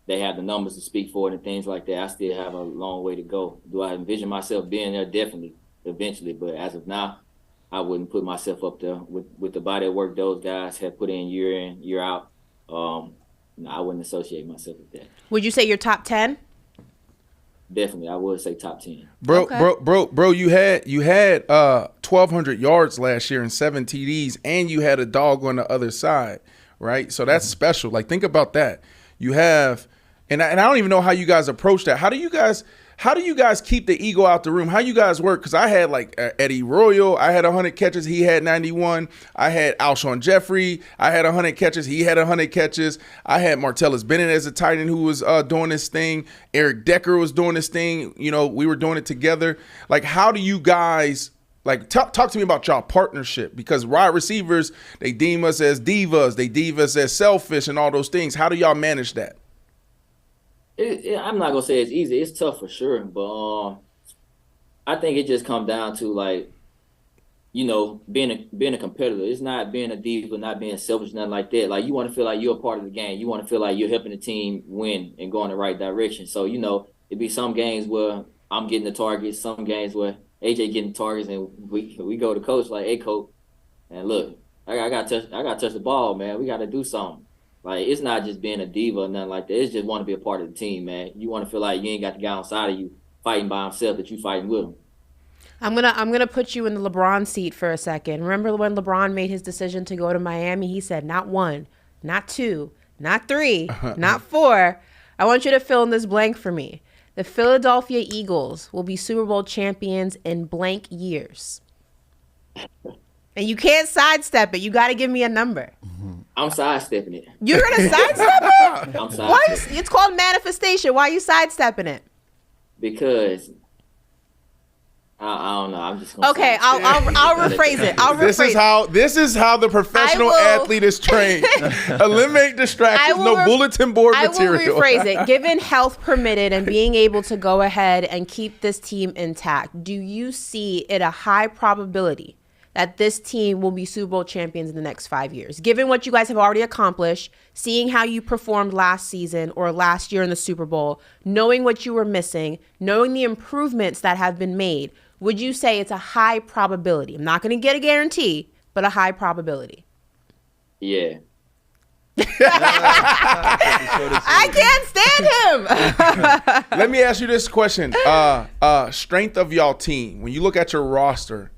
they have the numbers to speak for it and things like that. I still have a long way to go. Do I envision myself being there? Definitely, eventually. But as of now, I wouldn't put myself up there with the body of work those guys have put in, year out. No, I wouldn't associate myself with that. Would you say you're top 10? Definitely, I would say top 10. Bro, Okay. you had 1,200 yards last year and 7 TDs, and you had a dog on the other side, right? So that's special. Like, think about that. You have, and I don't even know how you guys approach that. How do you guys keep the ego out the room? How you guys work? Because I had like Eddie Royal. I had 100 catches. He had 91. I had Alshon Jeffrey. I had 100 catches. He had 100 catches. I had Martellus Bennett as a tight end who was doing this thing. Eric Decker was doing this thing. You know, we were doing it together. Like, how do you guys, like, talk to me about y'all partnership? Because wide receivers, they deem us as divas. They deem us as selfish and all those things. How do y'all manage that? I'm not gonna say it's easy. It's tough for sure, but I think it just comes down to, like, you know, being a competitor. It's not being a diva, not being selfish, nothing like that. Like, you want to feel like you're a part of the game. You want to feel like you're helping the team win and go in the right direction. So, you know, it'd be some games where I'm getting the targets, some games where AJ getting targets, and we go to coach like, hey, coach, and look, I got to touch the ball, man. We got to do something. Like, it's not just being a diva or nothing like that. It's just want to be a part of the team, man. You want to feel like you ain't got the guy on side of you fighting by himself, that you fighting with him. I'm gonna put you in the LeBron seat for a second. Remember when LeBron made his decision to go to Miami? He said, not 1, not 2, not 3, not 4. I want you to fill in this blank for me. The Philadelphia Eagles will be Super Bowl champions in blank years. And you can't sidestep it. You got to give me a number. I'm sidestepping it. You're going to sidestep it? I'm sidestepping Why? It's called manifestation. Why are you sidestepping it? Because I don't know. I'm just gonna okay. I'll rephrase it. This is how the professional athlete is trained. Eliminate distractions. No bulletin board material. I will rephrase it. Given health permitted and being able to go ahead and keep this team intact, do you see it a high probability that this team will be Super Bowl champions in the next 5 years? Given what you guys have already accomplished, seeing how you performed last season or last year in the Super Bowl, knowing what you were missing, knowing the improvements that have been made, would you say it's a high probability? I'm not going to get a guarantee, but a high probability. Yeah. I can't stand him. Let me ask you this question. Strength of y'all team. When you look at your roster,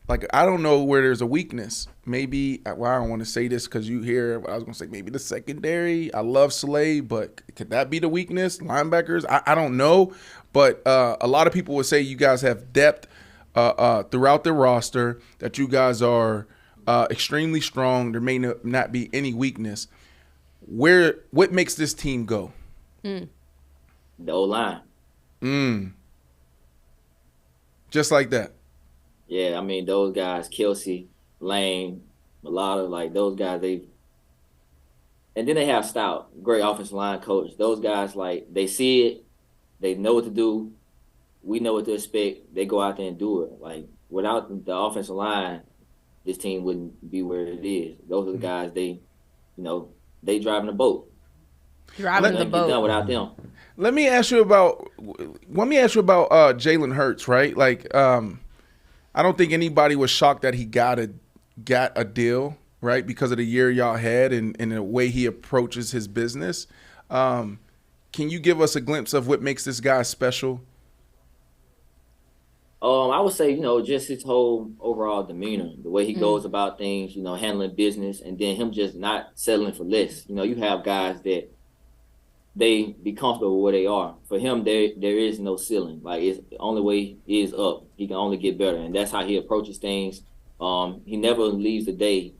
like, I don't know where there's a weakness. Maybe, well, I don't want to say this because you hear, I was going to say maybe the secondary. I love Slade, but could that be the weakness? Linebackers? I don't know. But a lot of people would say you guys have depth throughout the roster, that you guys are extremely strong. There may not be any weakness. What makes this team go? The O-line. Just like that. Yeah, I mean, those guys, Kelsey, Lane, a lot of like those guys. And then they have Stout, great offensive line coach. Those guys, like, they see it, they know what to do. We know what to expect. They go out there and do it. Like, without the offensive line, this team wouldn't be where it is. Those are the guys. They driving the boat. Driving the boat. Get done without them. Let me ask you about Jalen Hurts, right? Like, I don't think anybody was shocked that he got a deal, right, because of the year y'all had and the way he approaches his business. Can you give us a glimpse of what makes this guy special? I would say, just his whole overall demeanor, the way he goes about things, handling business, and then him just not settling for less. You have guys that they be comfortable where they are. For him, there is no ceiling. Like, it's the only way is up. He can only get better, and that's how he approaches things. He never leaves the day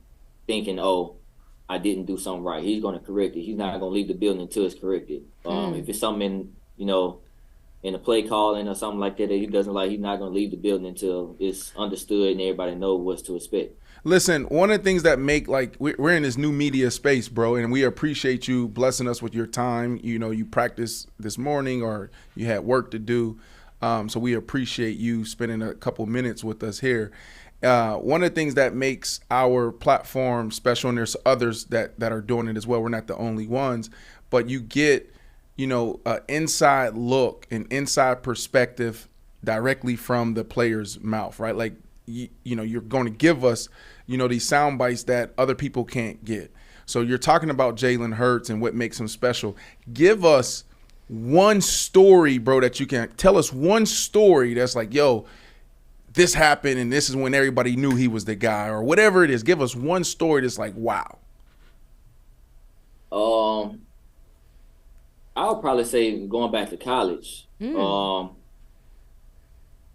thinking, oh, I didn't do something right. He's going to correct it. He's not going to leave the building until it's corrected. If it's something in a play calling or something like that he doesn't like, he's not going to leave the building until it's understood and everybody knows what to expect. Listen, one of the things that make, like, we're in this new media space, bro, and we appreciate you blessing us with your time. You practiced this morning or you had work to do, so we appreciate you spending a couple minutes with us here. One of the things that makes our platform special, and there's others that are doing it as well, we're not the only ones, but you get an inside look, an inside perspective directly from the player's mouth, right? Like, you're going to give us, these sound bites that other people can't get. So you're talking about Jalen Hurts and what makes him special. Give us one story, bro, that you can tell us one story that's like, yo, this happened and this is when everybody knew he was the guy, or whatever it is. Give us one story that's like, wow. I would probably say going back to college.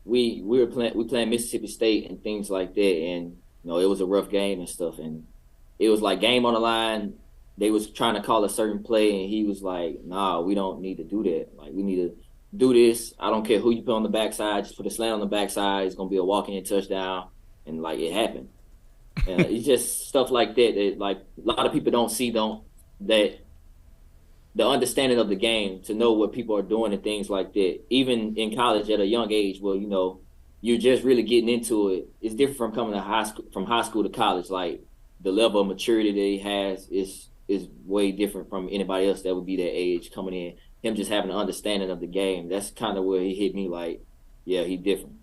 We playing Mississippi State and things like that, and it was a rough game and stuff, and it was like game on the line. They was trying to call a certain play, and he was like, "Nah, we don't need to do that. Like, we need to do this. I don't care who you put on the backside. Just put a slant on the backside. It's gonna be a walk-in touchdown." And like, it happened. And it's just stuff like that like a lot of people don't see that. The understanding of the game, to know what people are doing and things like that. Even in college at a young age, well, you're just really getting into it. It's different from coming to from high school to college. Like, the level of maturity that he has is way different from anybody else that would be that age coming in. Him just having an understanding of the game. That's kind of where he hit me like, yeah, he different.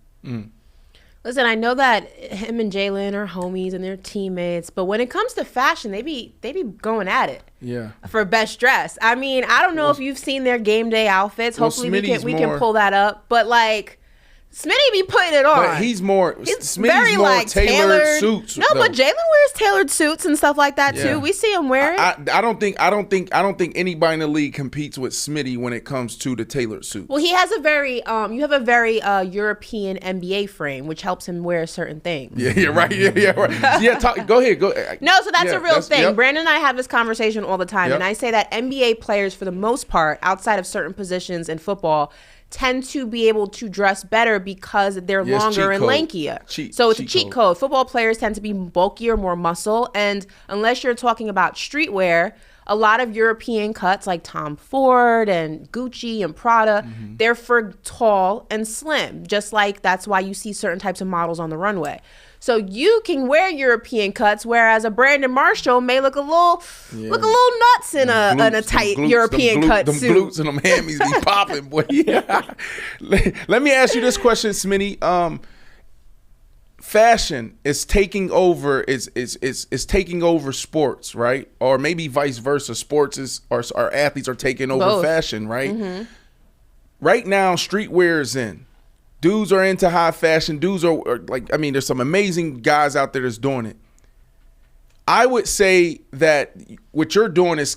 Listen, I know that him and Jalen are homies and they're teammates, but when it comes to fashion, they be going at it. Yeah. For best dress. I mean, I don't know if you've seen their game day outfits. Hopefully we can pull that up. But like, Smitty be putting it on. But he's Smitty's very, more like, tailored suits. No, but Jalen wears tailored suits and stuff like that too. We see him wear it. I don't think anybody in the league competes with Smitty when it comes to the tailored suits. Well, he has a very you have a very European NBA frame, which helps him wear certain things. Yeah, right. Yeah, right. Yeah, go ahead. No, so that's a real thing. Yep. Brandon and I have this conversation all the time, and I say that NBA players, for the most part, outside of certain positions in football, tend to be able to dress better because they're longer and lankier. So it's a cheat code. Football players tend to be bulkier, more muscle, and unless you're talking about streetwear, a lot of European cuts like Tom Ford and Gucci and Prada, they're for tall and slim, just like that's why you see certain types of models on the runway. So you can wear European cuts, whereas a Brandon Marshall may look a little nuts in a tight European cut suit. Them glutes and them hammies be popping, boy. Yeah. Let me ask you this question, Smitty. Fashion is taking over. Is taking over sports, right? Or maybe vice versa. Sports our athletes are taking over fashion, right? Right now, streetwear is in. Dudes are into high fashion. Dudes are like, I mean, there's some amazing guys out there that's doing it. I would say that what you're doing is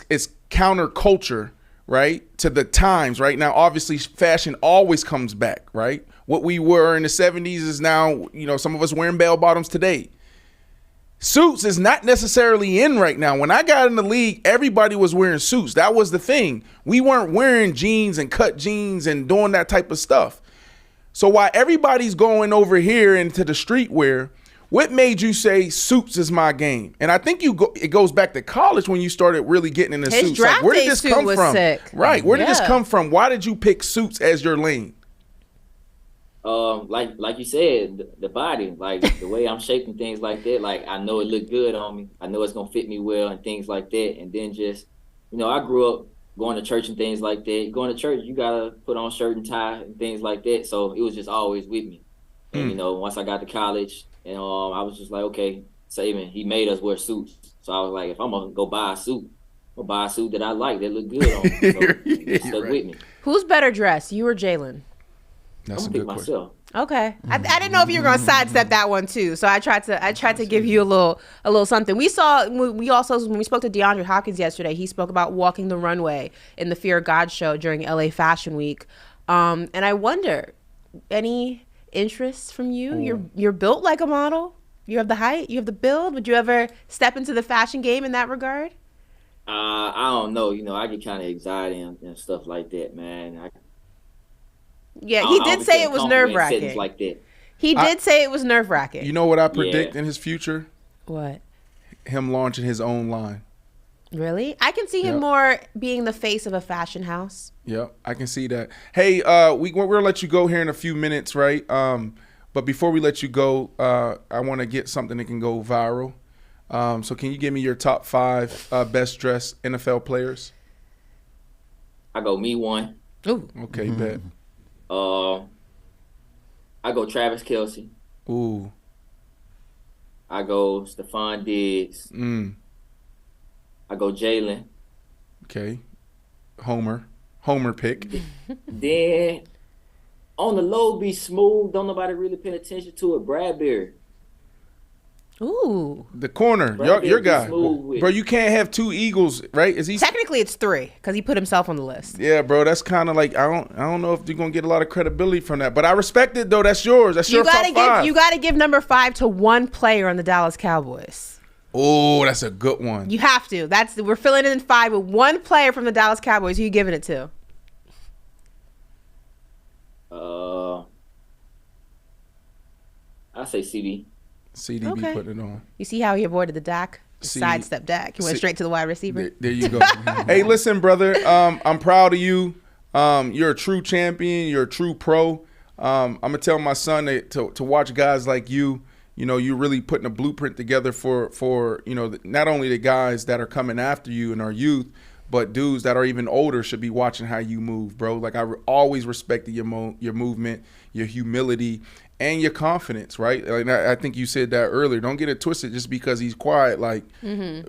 counterculture, right, to the times. Right now, obviously, fashion always comes back, right? What we were in the 70s is now, some of us wearing bell bottoms today. Suits is not necessarily in right now. When I got in the league, everybody was wearing suits. That was the thing. We weren't wearing jeans and cut jeans and doing that type of stuff. So while everybody's going over here into the streetwear, What made you say suits is my game? And I think it goes back to college when you started really getting into His suits. draft Like, where did day this suit come was from? sick. Right. Where did this Yeah. come from? Why did you pick suits as your lane? Like you said, the body, like the way I'm shaping things like that, like I know it look good on me. I know it's gonna fit me well and things like that. And then just, I grew up going to church and things like that. Going to church, you gotta put on shirt and tie and things like that. So it was just always with me. And once I got to college, and I was just like, okay, Saban, he made us wear suits. So I was like, if I'm gonna go buy a suit, I'll buy a suit that I like that look good on me. So it stuck with me. Who's better dressed, you or Jalen? That's I'm a gonna good pick question. myself. Okay, I didn't know if you were gonna sidestep that one too, so I tried to give you a little something. We also when we spoke to DeAndre Hopkins yesterday, he spoke about walking the runway in the Fear of God show during LA Fashion Week, and I wonder, any interests from you? You're built like a model. You have the height. You have the build. Would you ever step into the fashion game in that regard? I don't know. I get kind of anxiety and stuff like that, man. Yeah, he did say it was nerve-wracking. Like that. He did say it was nerve-wracking. You know what I predict in his future? What? Him launching his own line. Really? I can see him more being the face of a fashion house. Yep, I can see that. Hey, we're gonna let you go here in a few minutes, right? But before we let you go, I want to get something that can go viral. So can you give me your top 5 best dressed NFL players? I go me one. Ooh. Okay, bet. I go Travis Kelce. Ooh. I go Stephon Diggs. I go Jalen. Okay. Homer pick. Then on the low, be smooth. Don't nobody really pay attention to it. Bradbury. Ooh. The corner, your guy. Bro, you can't have 2 Eagles, right? Is he? Technically, it's 3 because he put himself on the list. Yeah, bro, that's kind of like I don't know if you're gonna get a lot of credibility from that, but I respect it though. That's yours. That's your top 5. You gotta give number 5 to one player on the Dallas Cowboys. Oh, that's a good one. You have to. We're filling in 5 with one player from the Dallas Cowboys. Who you giving it to? I say CD. CDB Okay. putting it on. You see how he avoided the Dak? See- Sidestep Dak. He went straight to the wide receiver. There you go. Hey, listen, brother. I'm proud of you. You're a true champion. You're a true pro. I'm gonna tell my son to watch guys like you. You're really putting a blueprint together for not only the guys that are coming after you in our youth, but dudes that are even older should be watching how you move, bro. Like I always respected your movement, your humility, and your confidence, right? Like I think you said that earlier. Don't get it twisted just because he's quiet. Like,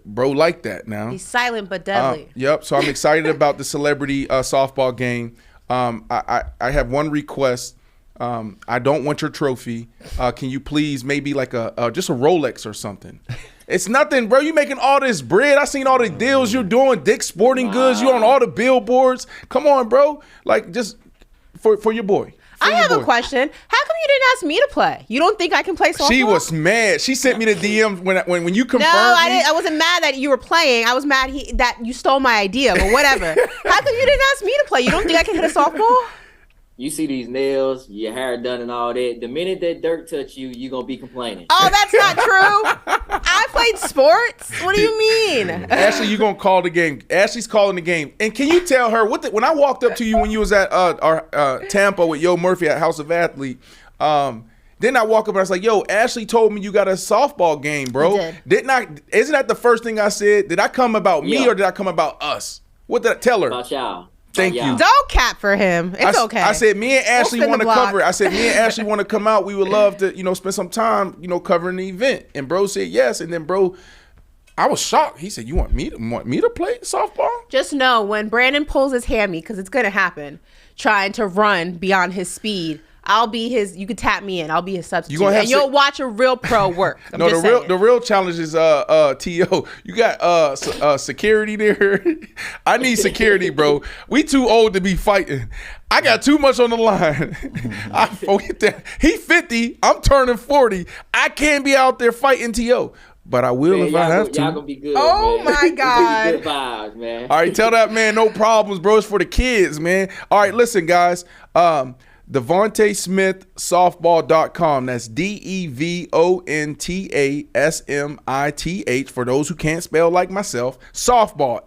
bro, like that now. He's silent but deadly. Yep. So I'm excited about the celebrity softball game. I have one request. I don't want your trophy. Can you please maybe like just a Rolex or something? It's nothing, bro. You making all this bread. I seen all the deals you're doing. Dick's Sporting Goods. You on all the billboards. Come on, bro. Like just for your boy. I have a question. How come you didn't ask me to play? You don't think I can play softball? She was mad. She sent me the DM when you confirmed. No, I didn't. I wasn't mad that you were playing. I was mad that you stole my idea. But whatever. How come you didn't ask me to play? You don't think I can hit a softball? You see these nails, your hair done and all that. The minute that dirt touch you, you're going to be complaining. Oh, that's not true. I played sports. What do you mean? Ashley, you going to call the game. Ashley's calling the game. And can you tell her, when I walked up to you when you was at our Tampa with Yo Murphy at House of Athlete, then I walk up and I was like, yo, Ashley told me you got a softball game, bro. I did. Isn't that the first thing I said? Did I come about me or did I come about us? What did I tell her? About y'all. Thank you. Don't cap for him. It's okay. I said me and Ashley spin want the to block. cover it. I said me and Ashley want to come out. We would love to, spend some time, covering the event. And bro said yes. And then bro, I was shocked. He said, "You want me to play softball?" Just know when Brandon pulls his hammy, because it's gonna happen, trying to run beyond his speed, I'll be his. You could tap me in. I'll be his substitute, and you'll watch a real pro work. No, the real challenge is To. You got security there. I need security, bro. We too old to be fighting. I got too much on the line. I forget that. He 50. I'm turning 40. I can't be out there fighting To. But I will if I have to. Y'all gonna be good. Oh man. my God. Good vibes, man. All right, tell that man no problems, bro. It's for the kids, man. All right, listen, guys. DeVontaSmithSoftball.com. That's DeVontasmith for those who can't spell like myself. Softball,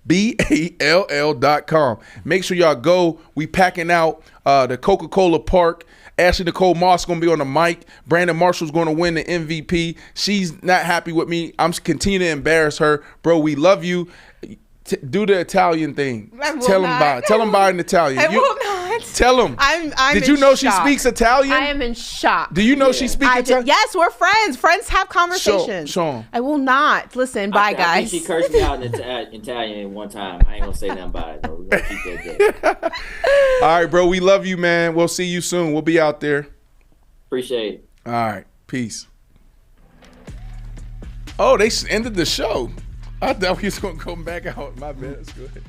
SOFTBALL.com. Make sure y'all go. We packing out the Coca-Cola Park. Ashley Nicole Moss going to be on the mic. Brandon Marshall's going to win the MVP. She's not happy with me. I'm continuing to embarrass her. Bro, we love you. Do the Italian thing. Tell him bye. Tell him bye in Italian. I will not. Tell him. I'm Did you know she shock. speaks Italian? I am in shock. Do you know she speaks Italian? Yes, we're friends. Friends have conversations. Show 'em. I will not. Listen, bye, guys. I think she cursed me out in Italian one time. I ain't going to say nothing about it, though. We're going to keep that there. All right, bro. We love you, man. We'll see you soon. We'll be out there. Appreciate it. All right. Peace. Oh, they ended the show. I thought we was going to come back out. My bad. That's good.